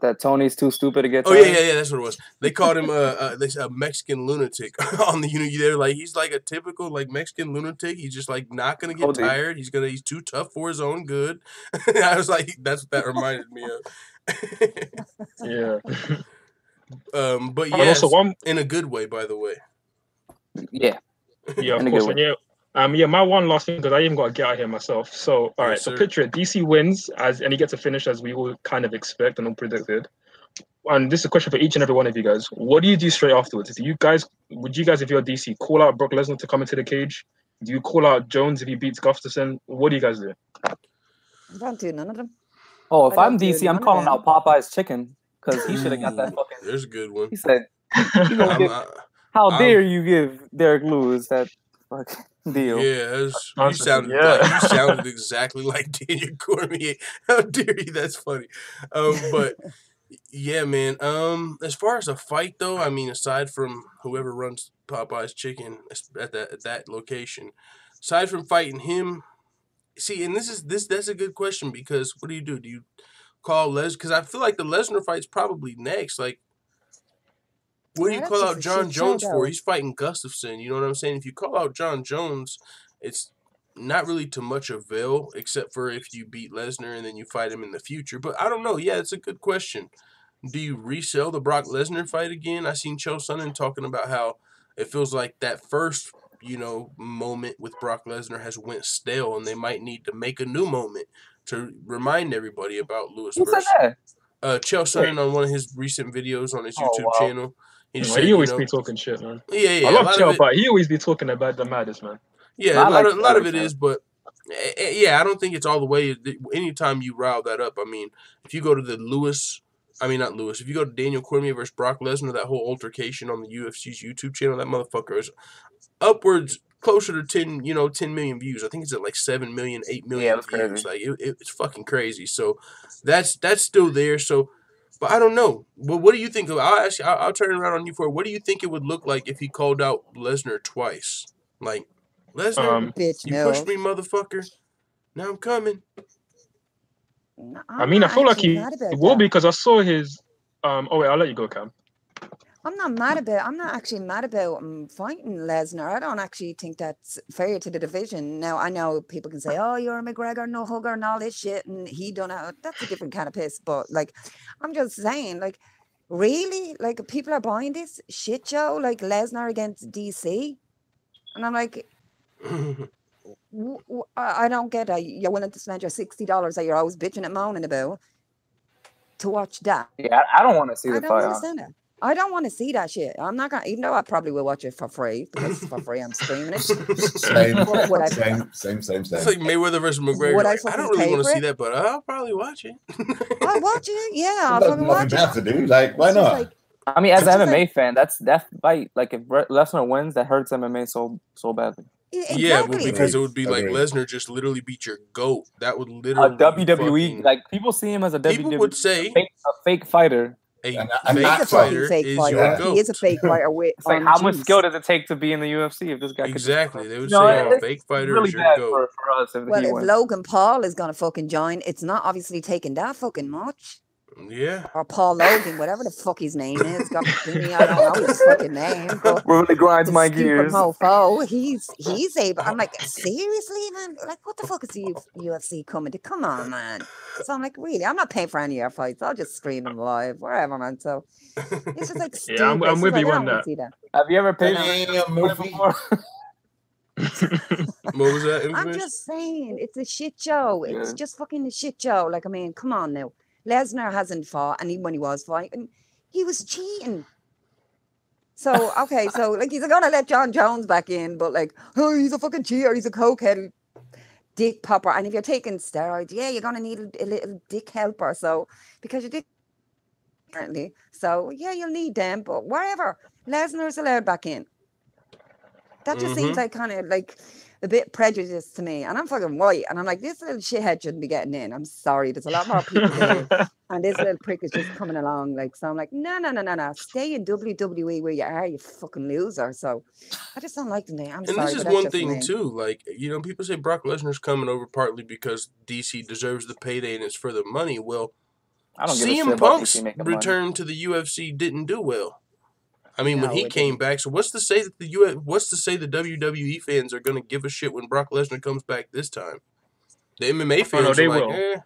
That Tony's too stupid to get tired? Oh yeah, that's what it was. They called him a Mexican lunatic on the They're like, he's like a typical like Mexican lunatic. He's just like not gonna get tired. He's too tough for his own good. I was like, that's what that reminded me of. Yeah. But yeah, also in a good way, by the way. Yeah. Yeah, of course. Yeah, my one last thing, because I even got to get out here myself. So, all right, so picture it. DC wins, and he gets a finish, as we all kind of expect and all predicted. And this is a question for each and every one of you guys. What do you do straight afterwards? Would you guys, if you're DC, call out Brock Lesnar to come into the cage? Do you call out Jones if he beats Gustafsson? What do you guys do? I don't do none of them. Oh, if I'm DC, I'm calling out Popeyes Chicken, because he should have got that fucking... There's a good one. He said, how dare you give Derrick Lewis that fucking deal? Yeah, you sounded exactly like Daniel Cormier. How dare you? That's funny. But yeah, man. As far as a fight though, I mean, aside from whoever runs Popeye's Chicken at that location, aside from fighting him, see, and that's a good question, because what do? Do you call because I feel like the Lesnar fight's probably next. Like, what do you call out Jon Jones for? He's fighting Gustafsson. You know what I'm saying? If you call out Jon Jones, it's not really to much avail, except for if you beat Lesnar and then you fight him in the future. But I don't know. Yeah, it's a good question. Do you resell the Brock Lesnar fight again? I seen Chael Sonnen talking about how it feels like that first, moment with Brock Lesnar has went stale, and they might need to make a new moment to remind everybody about Lewis. Who said that? Chael Sonnen on one of his recent videos on his YouTube channel. He always be talking shit, man. Yeah. I love Chael, but he always be talking about the maddest, man. Yeah, a lot of it is, but yeah, I don't think it's all the way. Anytime you rile that up, I mean, if you go to if you go to Daniel Cormier versus Brock Lesnar, that whole altercation on the UFC's YouTube channel, that motherfucker is upwards closer to 10 million views. I think it's at like 7 million, 8 million views. Like it's fucking crazy. So that's still there. So, but I don't know. Well, what do you think? I'll turn it around on you for it. What do you think it would look like if he called out Lesnar twice? Like Lesnar, Bitch, you no. pushed me, motherfucker. Now I'm coming. No, I mean, I not feel like actually he mad about will that. because I saw his. Oh wait, I'll let you go, Cam. I'm not actually mad about fighting Lesnar. I don't actually think that's fair to the division. Now, I know people can say, oh, you're a McGregor, no hugger, and all this shit, and he done it. That's a different kind of piss. But, like, I'm just saying, like, really? Like, people are buying this shit show, like Lesnar against DC? And I'm like, I don't get it. You're willing to spend your $60 that you're always bitching and moaning about to watch that. Yeah, I don't want to see I the don't fight. understand that. I don't want to see that shit. I'm not gonna, even though I probably will watch it for free because it's for free. I'm streaming it. Same, Would I, same. It's like Mayweather versus McGregor. Would I Like, I fucking don't really pay want to for see it? that, but I'll probably watch it. I'll watch it. Yeah, I'll There's fucking nothing watch bad to it. do. Like, why It's just not? like, I mean, as it's an just MMA like, fan, that fight, like if Lesnar wins, that hurts MMA so badly. Yeah, well, exactly. because Like, it would be like Agreed. Lesnar just literally beat your GOAT. That would A literally WWE, fucking... like people see him as a People WWE, would say a fake fighter. a And he's fake a fucking fighter fake is fighter. your Yeah. GOAT. He is a fake fighter with It's like how much juice. skill does it take to be in the UFC if this guy could Exactly. just, They would you know, say a it's fake fighter really is your bad GOAT. for us if Well, he if wins. Logan Paul is gonna fucking join, it's not obviously taking that fucking much. Yeah. Or Paul Logan, whatever the fuck his name is. God damn me, I don't know his fucking name. But Really grinds the my stupid gears. mofo, he's able. I'm like, seriously, man? Like, what the fuck is the UFC coming to? Come on, man. So I'm like, really? I'm not paying for any of your fights. I'll just stream them live, wherever, man. So it's just like stupid. Yeah, I'm It's just with like, you I on don't want to that. see that. Have you ever paid Damn, for it movie. before? What was that? I'm Infamous? just saying, it's a shit show. It's Yeah. just fucking a shit show. Like, I mean, come on now. Lesnar hasn't fought, and even when he was fighting, he was cheating. So, okay, so, like, he's gonna let Jon Jones back in, but, like, oh, he's a fucking cheater, he's a cokehead dick popper. And if you're taking steroids, yeah, you're gonna need a little dick helper. So, because your dick apparently. So, yeah, you'll need them, but whatever. Lesnar's allowed back in. That just seems like kind of like a bit prejudiced to me. And I'm fucking white. And I'm like, this little shithead shouldn't be getting in. I'm sorry. There's a lot more people there. And this little prick is just coming along. Like, so I'm like, no. Stay in WWE where you are, you fucking loser. So I just don't like the name. I'm And sorry. this is but that's one just thing me. too, like, you know, people say Brock Lesnar's coming over partly because DC deserves the payday and it's for the money. Well, I don't give a shit CM about Punk's DC making money. return to the UFC didn't do well. I mean, when No, he it came didn't. back, so what's to say that the WWE fans are going to give a shit when Brock Lesnar comes back this time? The MMA fans no, they are like, will.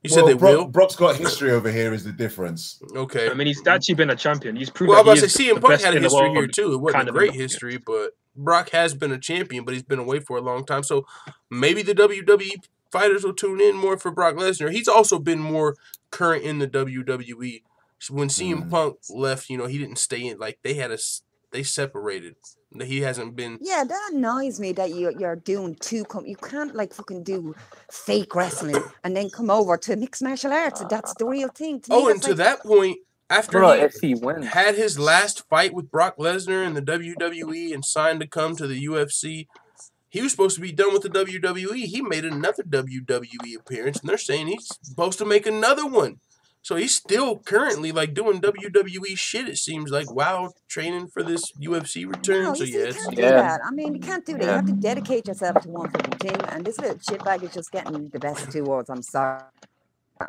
You said they will? Brock's got history over here is the difference. Okay. I mean, he's actually been a champion. He's proved Well, I was that about he to is say the CM Punk best had a in the history world. here too. It wasn't kind a of great in- history, but Brock has been a champion, but he's been away for a long time. So maybe the WWE fighters will tune in more for Brock Lesnar. He's also been more current in the WWE. When CM Punk left, you know, he didn't stay in. Like, they separated. He hasn't been. Yeah, that annoys me that you're doing two. You can't like fucking do fake wrestling and then come over to mixed martial arts. That's the real thing. To me, Oh, and that's to like, that point, after Bro, he if he wins. had his last fight with Brock Lesnar in the WWE and signed to come to the UFC, he was supposed to be done with the WWE. He made another WWE appearance, and they're saying he's supposed to make another one. So he's still currently like doing WWE shit, it seems like, while training for this UFC return. no, So you see, yeah, you it's, can't do Yeah. that. I mean, you can't do that. You Yeah. have to dedicate yourself to one fucking thing. And this little shitbag is just getting the best of two worlds. I'm sorry.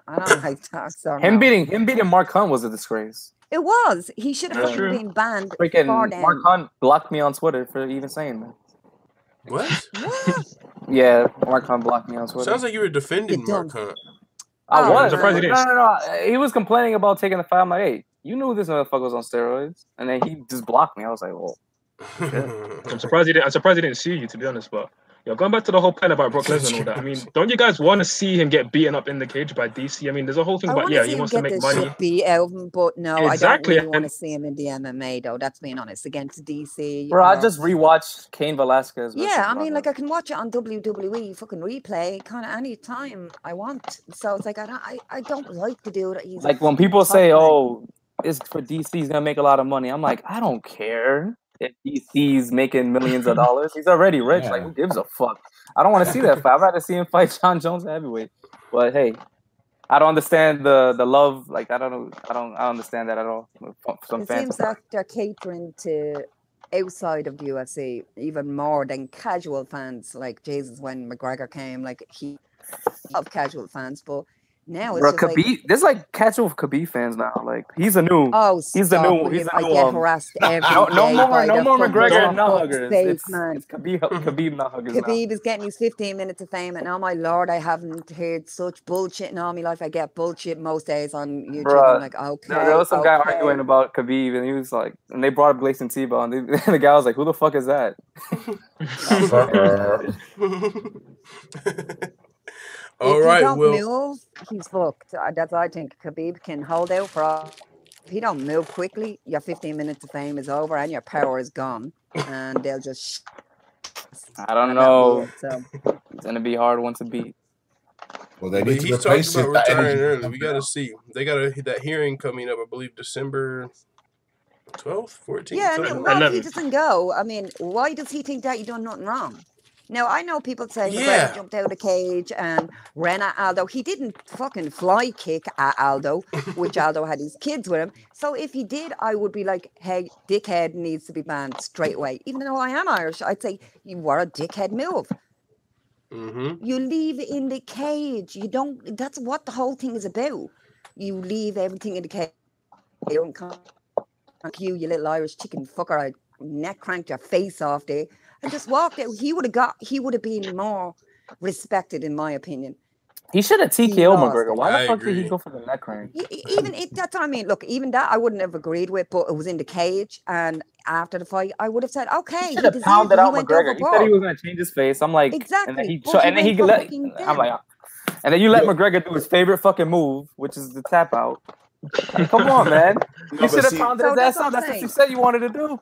I don't like that. So Him no. beating Mark Hunt was a disgrace. It was. He should have That's fucking true. been banned Freaking for Mark them. Hunt blocked me on Twitter for even saying that. what? What? Yeah, Mark Hunt blocked me on Twitter. Sounds like you were defending You dumb. Mark Hunt. I Oh, was. I'm surprised he No, didn't. no. He was complaining about taking the fight. I'm like, hey, you knew this motherfucker was on steroids, and then he just blocked me. I was like, well, I'm surprised he didn't sue you, to be honest. But going back to the whole point about Brock Lesnar and all that. I mean, don't you guys want to see him get beaten up in the cage by DC? I mean, there's a whole thing I about want to see he him wants to get make the money. shit beat out of him, but no, Exactly, I don't really want to and- see him in the MMA though. That's being honest. Against DC. bro, I or- just rewatched Cain Velasquez. versus Yeah, I Brock mean, like Lesnar. I can watch it on WWE fucking replay kind of any time I want. So it's like I don't like the dude. He's Like when people top say, man. "Oh, it's for DC's gonna make a lot of money," I'm like, I don't care if DC's making millions of dollars. He's already rich. Yeah. Like, who gives a fuck? I don't want to see that fight. I'd rather see him fight Jon Jones at heavyweight. But hey, I don't understand the love. Like, I don't understand that at all. Some It fans. seems that they're catering to outside of the UFC, even more than casual fans. Like Jesus, when McGregor came, like he of casual fans, but now it's Bro, just like, Khabib, there's like casual Khabib fans now. Like he's the new. oh, He's the stop new. with He's it. the I new. get harassed every No day more. by No the more fucking McGregor for nut fuck's huggers. sake, It's man. Khabib nut huggers now. Khabib is getting his 15 minutes of fame, and oh my lord, I haven't heard such bullshit in all my life. I get bullshit most days on YouTube. Bruh, I'm like, okay, there was some guy okay. arguing about Khabib, and he was like, and they brought up Gleison Tebow, and the guy was like, "Who the fuck is that?" All If right, he don't well, move, he's fucked. That's I think Khabib can hold out for all. If he don't move quickly, your 15 minutes of fame is over and your power is gone, and they'll just. I don't and that'll be know. it, so. It's gonna be hard once to beat. Well, they but need to he's talking replace about it. That retiring energy. early. We got to see. They got that hearing coming up, I believe, December 12th, 14th. Yeah, I mean, something well, like if he doesn't go, I mean, why does he think that you done nothing wrong? Now, I know people say Yeah. McGregor jumped out of the cage and ran at Aldo. He didn't fucking fly kick at Aldo, which Aldo had his kids with him. So if he did, I would be like, hey, dickhead needs to be banned straight away. Even though I am Irish, I'd say you were a dickhead move. Mm-hmm. You leave it in the cage. You don't, that's what the whole thing is about. You leave everything in the cage. You don't come, you little Irish chicken fucker. I neck cranked your face off there and just walked out. He would have been more respected, in my opinion. He should have He TKO'd lost McGregor. it. Why the I fuck did he agree. go for the neck crank? That's what I mean. Look, even that I wouldn't have agreed with, but it was in the cage. And after the fight, I would have said, okay, He he should have deserved pounded it. He out went McGregor. He said he overboard. was gonna change his face. I'm like, Exactly. and then he, But he and then he went for let. fucking I'm them. like, and then you let McGregor do his favorite fucking move, which is the tap out. Like, come on, man. No, You but should have see- pounded So his that's ass what out. I'm That's what you saying. said you wanted to do.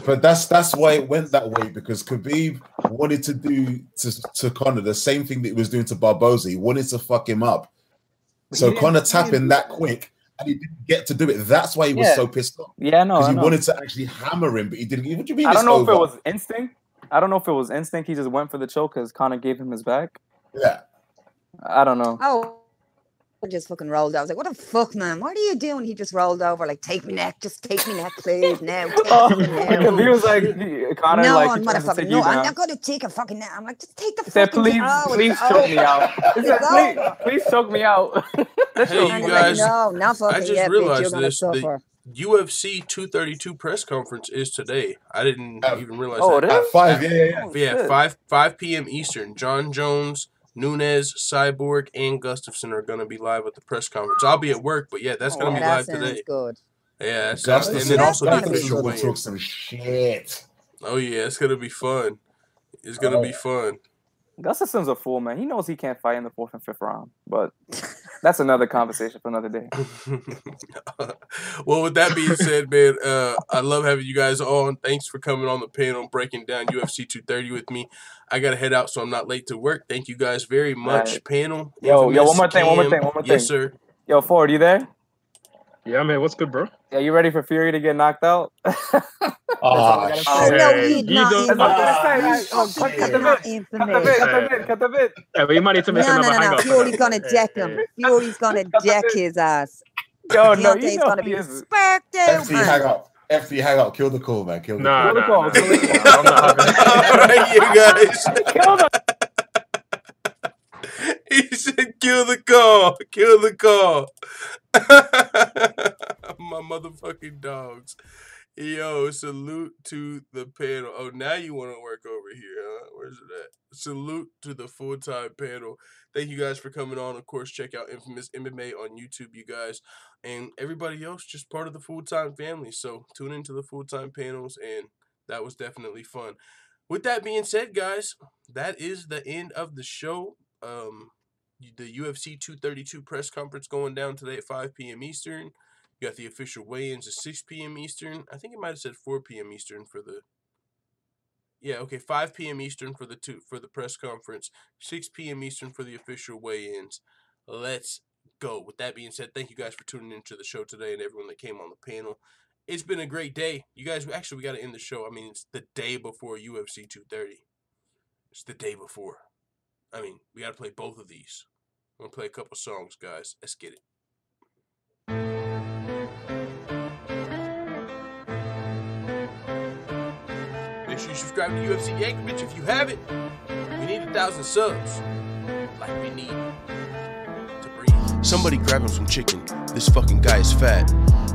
But that's why it went that way, because Khabib wanted to do to Conor the same thing that he was doing to Barboza. He wanted to fuck him up. So He didn't- Conor he tapping didn't- that quick, and he didn't get to do it. That's why he was Yeah. so pissed off, Yeah, no, because I he know. wanted to actually hammer him, but he didn't. What do you mean? I don't it's know if over? it was instinct. I don't know if it was instinct. He just went for the choke because Conor gave him his back. Yeah. I don't know. Oh, I just fucking rolled out. I was like, what the fuck, man? What are you doing? He just rolled over, like, take me neck, just take me neck, please, now. Take me now. Because he was like, Conor, No, like, he tried to motherfucker, take no, you I'm down. not going to take a fucking neck. I'm like, just take the He said, fucking please, oh, please it's choke me over. out. He said, It's please, over. please choke me out. That's Hey, And you he's like, guys, no, not fucking I just yet, bitch. You're realized going to this. The suffer. UFC 232 press conference is today. I didn't even realize Oh, that. it At is? 5, yeah. Oh, Yeah, shit. 5 p.m. Eastern. Jon Jones, Nunes, Cyborg, and Gustafsson are going to be live at the press conference. I'll be at work, but yeah, that's Oh, going to Yeah, be that live sounds today. good. Yeah, and Gustafsson, then also the That's gonna be official Gustafsson's gonna talk weigh-ins. some shit. Oh yeah, it's going to be fun. It's going to be fun. Gustafsson's a fool, man. He knows he can't fight in the 4th and 5th round, but that's another conversation for another day. Well, with that being said, man, I love having you guys on. Thanks for coming on the panel, breaking down UFC 230 with me. I gotta head out, so I'm not late to work. Thank you guys very much, Right. panel. Yo, Infamous, one more thing. Cam. Yes, sir. Yo, Ford, you there? Yeah, man, what's good, bro? Yeah, you ready for Fury to get knocked out? Ah, That's Oh, all I gotta say. no, Hey, he's you not don't- infamous. Ah, Oh, He's cut the not bit. infamous. Cut the bit. Yeah, but you might need to make No, another hang up. Fury's going to deck him. Fury's going to deck his ass. Yo, no, Deontay's you know going to he be is. sparked out, FD, hang man. up. FD, hang up. Kill the call, man. Kill the Nah, call. nah, Kill the nah. call. I'm not having it. All right, you guys. Kill the He said, "Kill the call. Kill the call." My motherfucking dogs. Yo, salute to the panel. Oh, now you want to work over here, huh? Where's it at? Salute to the full-time panel. Thank you guys for coming on. Of course, check out Infamous MMA on YouTube, you guys. And everybody else, just part of the full-time family. So tune into the full-time panels, and that was definitely fun. With that being said, guys, that is the end of the show. The UFC 232 press conference going down today at 5 p.m. Eastern. You got the official weigh-ins at 6 p.m. Eastern. I think it might have said 4 p.m. Eastern for the... Yeah, okay, 5 p.m. Eastern for the press conference, 6 p.m. Eastern for the official weigh-ins. Let's go. With that being said, thank you guys for tuning into the show today and everyone that came on the panel. It's been a great day. You guys, actually, we got to end the show. I mean, it's the day before UFC 230. It's the day before. I mean, we got to play both of these. I'm going to play a couple songs, guys. Let's get it. sure you subscribe to UFC Yank, bitch. If you haven't, we need 1,000 subs. Like we need to breathe. Somebody grab him some chicken. This fucking guy is fat.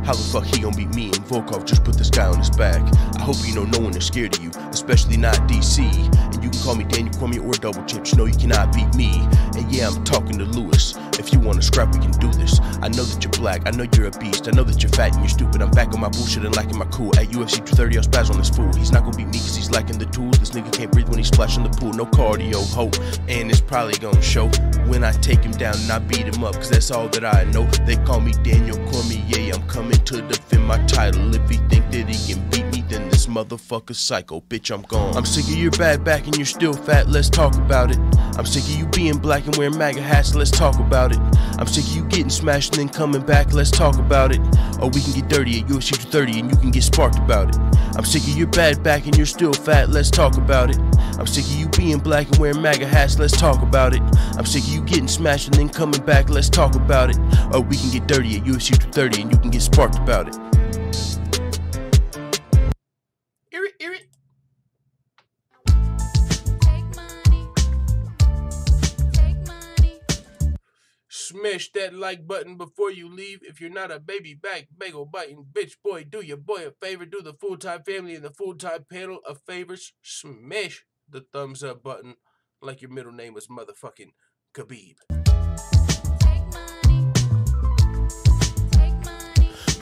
How the fuck he gonna beat me? And Volkov just put this guy on his back. I hope you know no one is scared of you, especially not DC. And you can call me Daniel Cormier or Double Chips. You know you cannot beat me. And yeah, I'm talking to Lewis. If you wanna scrap, we can do this. I know that you're black, I know you're a beast, I know that you're fat and you're stupid. I'm back on my bullshit and lacking my cool. At UFC 230, I'll spaz on this fool. He's not gonna beat me cause he's lacking the tools. This nigga can't breathe when he's splashing the pool. No cardio, hope. And it's probably gonna show when I take him down and I beat him up, cause that's all that I know. They call me Daniel Cormier, I'm coming to defend my title. If he think that he can beat me, then this motherfucker's psycho. Bitch, I'm gone. I'm sick of your bad back and you're still fat, let's talk about it. I'm sick of you being black and wearing MAGA hats, let's talk about it. I'm sick of you getting smashed and then coming back, let's talk about it. Or we can get dirty at UFC 230 and you can get sparked about it. I'm sick of your bad back and you're still fat, let's talk about it. I'm sick of you being black and wearing MAGA hats, let's talk about it. I'm sick of you getting smashed and then coming back, let's talk about it. Or we can get dirty at UFC 230 and you can get sparked about it. Hear it. Smash that like button before you leave. If you're not a baby back bagel biting bitch boy, do your boy a favor. Do the full-time family and the full-time panel a favor. Smash the thumbs up button like your middle name was motherfucking Khabib.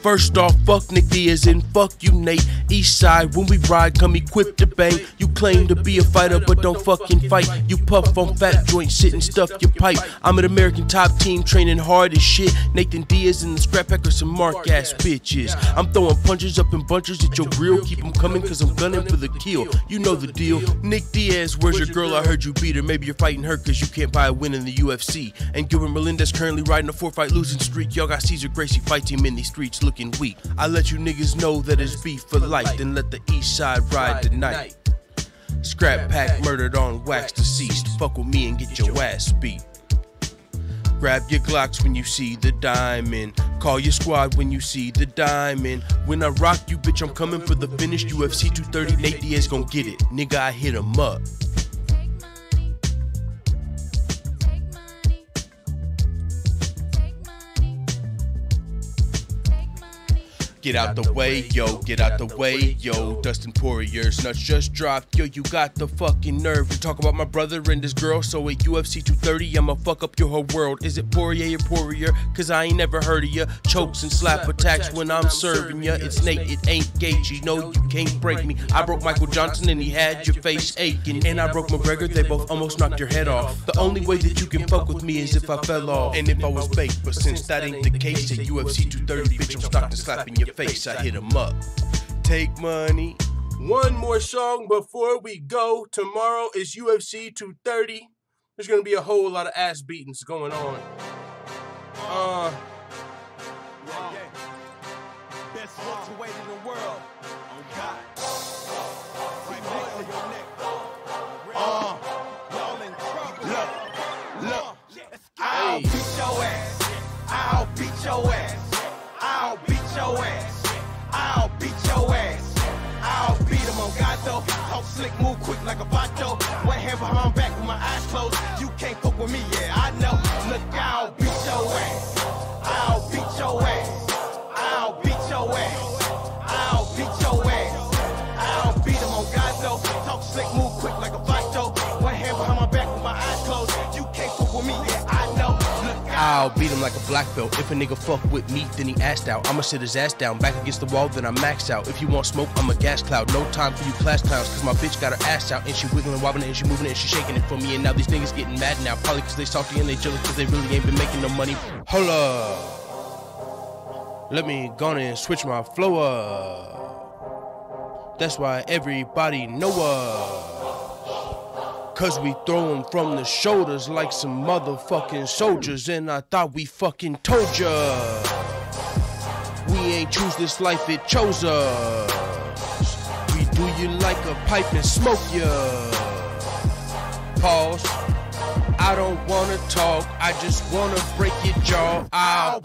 First off, fuck Nick Diaz and fuck you, Nate. East side, when we ride, come equipped to bang. You claim to be a fighter, but don't fucking fight. You puff on fat joints, sit and stuff your pipe. I'm an American top team, training hard as shit. Nathan Diaz and the Scrap Pack are some mark-ass bitches. I'm throwing punches up in bunches at your grill. Keep them coming, cause I'm gunning for the kill. You know the deal. Nick Diaz, where's your girl? I heard you beat her. Maybe you're fighting her cause you can't buy a win in the UFC. And Gilbert Melendez currently riding a 4-fight losing streak. Y'all got Cesar Gracie fight team in these streets looking weak. I let you niggas know that it's beef for life, then let the east side ride tonight. Scrap Pack murdered on wax deceased. Fuck with me and get your ass beat. Grab your Glocks when you see the diamond. Call your squad when you see the diamond. When I rock you, bitch, I'm coming for the finish. UFC 230, Nate Diaz gon' get it. Nigga, I hit him up. Get out the way, yo, get out the way, yo. Dustin Poirier's nuts just dropped, yo, you got the fucking nerve to talk about my brother and this girl. So at UFC 230, I'ma fuck up your whole world. Is it Poirier or Poirier? Cause I ain't never heard of ya. Chokes and slap attacks when I'm serving ya. It's Nate, it ain't Gage, you know you can't break me. I broke Michael Johnson and he had your face aching. And I broke McGregor, they both almost knocked your head off. The only way that you can fuck with me is if I fell off and if I was baked. But since that ain't the case, at UFC 230, bitch, I'm stocked and slapping your face. I hit him up. Take money. One more song before we go. Tomorrow is UFC 230. There's gonna be a whole lot of ass beatings going on. Best welterweight in the world. Oh God. Y'all in trouble. Look. I'll beat your ass. I'll beat your ass. I'll beat your ass. I'll beat your ass. I'll beat him on gato. Talk slick, move quick like a vato. One hand behind my back with my eyes closed. You can't fuck with me, yeah, I know. Look, I'll beat your ass. I'll beat your ass. I'll beat your ass. I'll beat your ass. I'll beat him on gato. Talk slick, move quick like a vato. One hand behind my back with my eyes closed. You can't fuck with me, yeah, I know. I'll beat him like a black belt. If a nigga fuck with me, then he assed out. I'ma sit his ass down, back against the wall, then I max out. If you want smoke, I'm a gas cloud. No time for you class clowns, cause my bitch got her ass out. And she wiggling, wobbling, and she moving it, and she shaking it for me. And now these niggas getting mad now, probably cause they salty and they jealous cause they really ain't been making no money. Hold up. Let me go on and switch my flow up. That's why everybody know us. Cause we throw them from the shoulders like some motherfucking soldiers. And I thought we fucking told ya. We ain't choose this life, it chose us. We do you like a pipe and smoke ya. Pause. I don't wanna talk, I just wanna break your jaw. I'll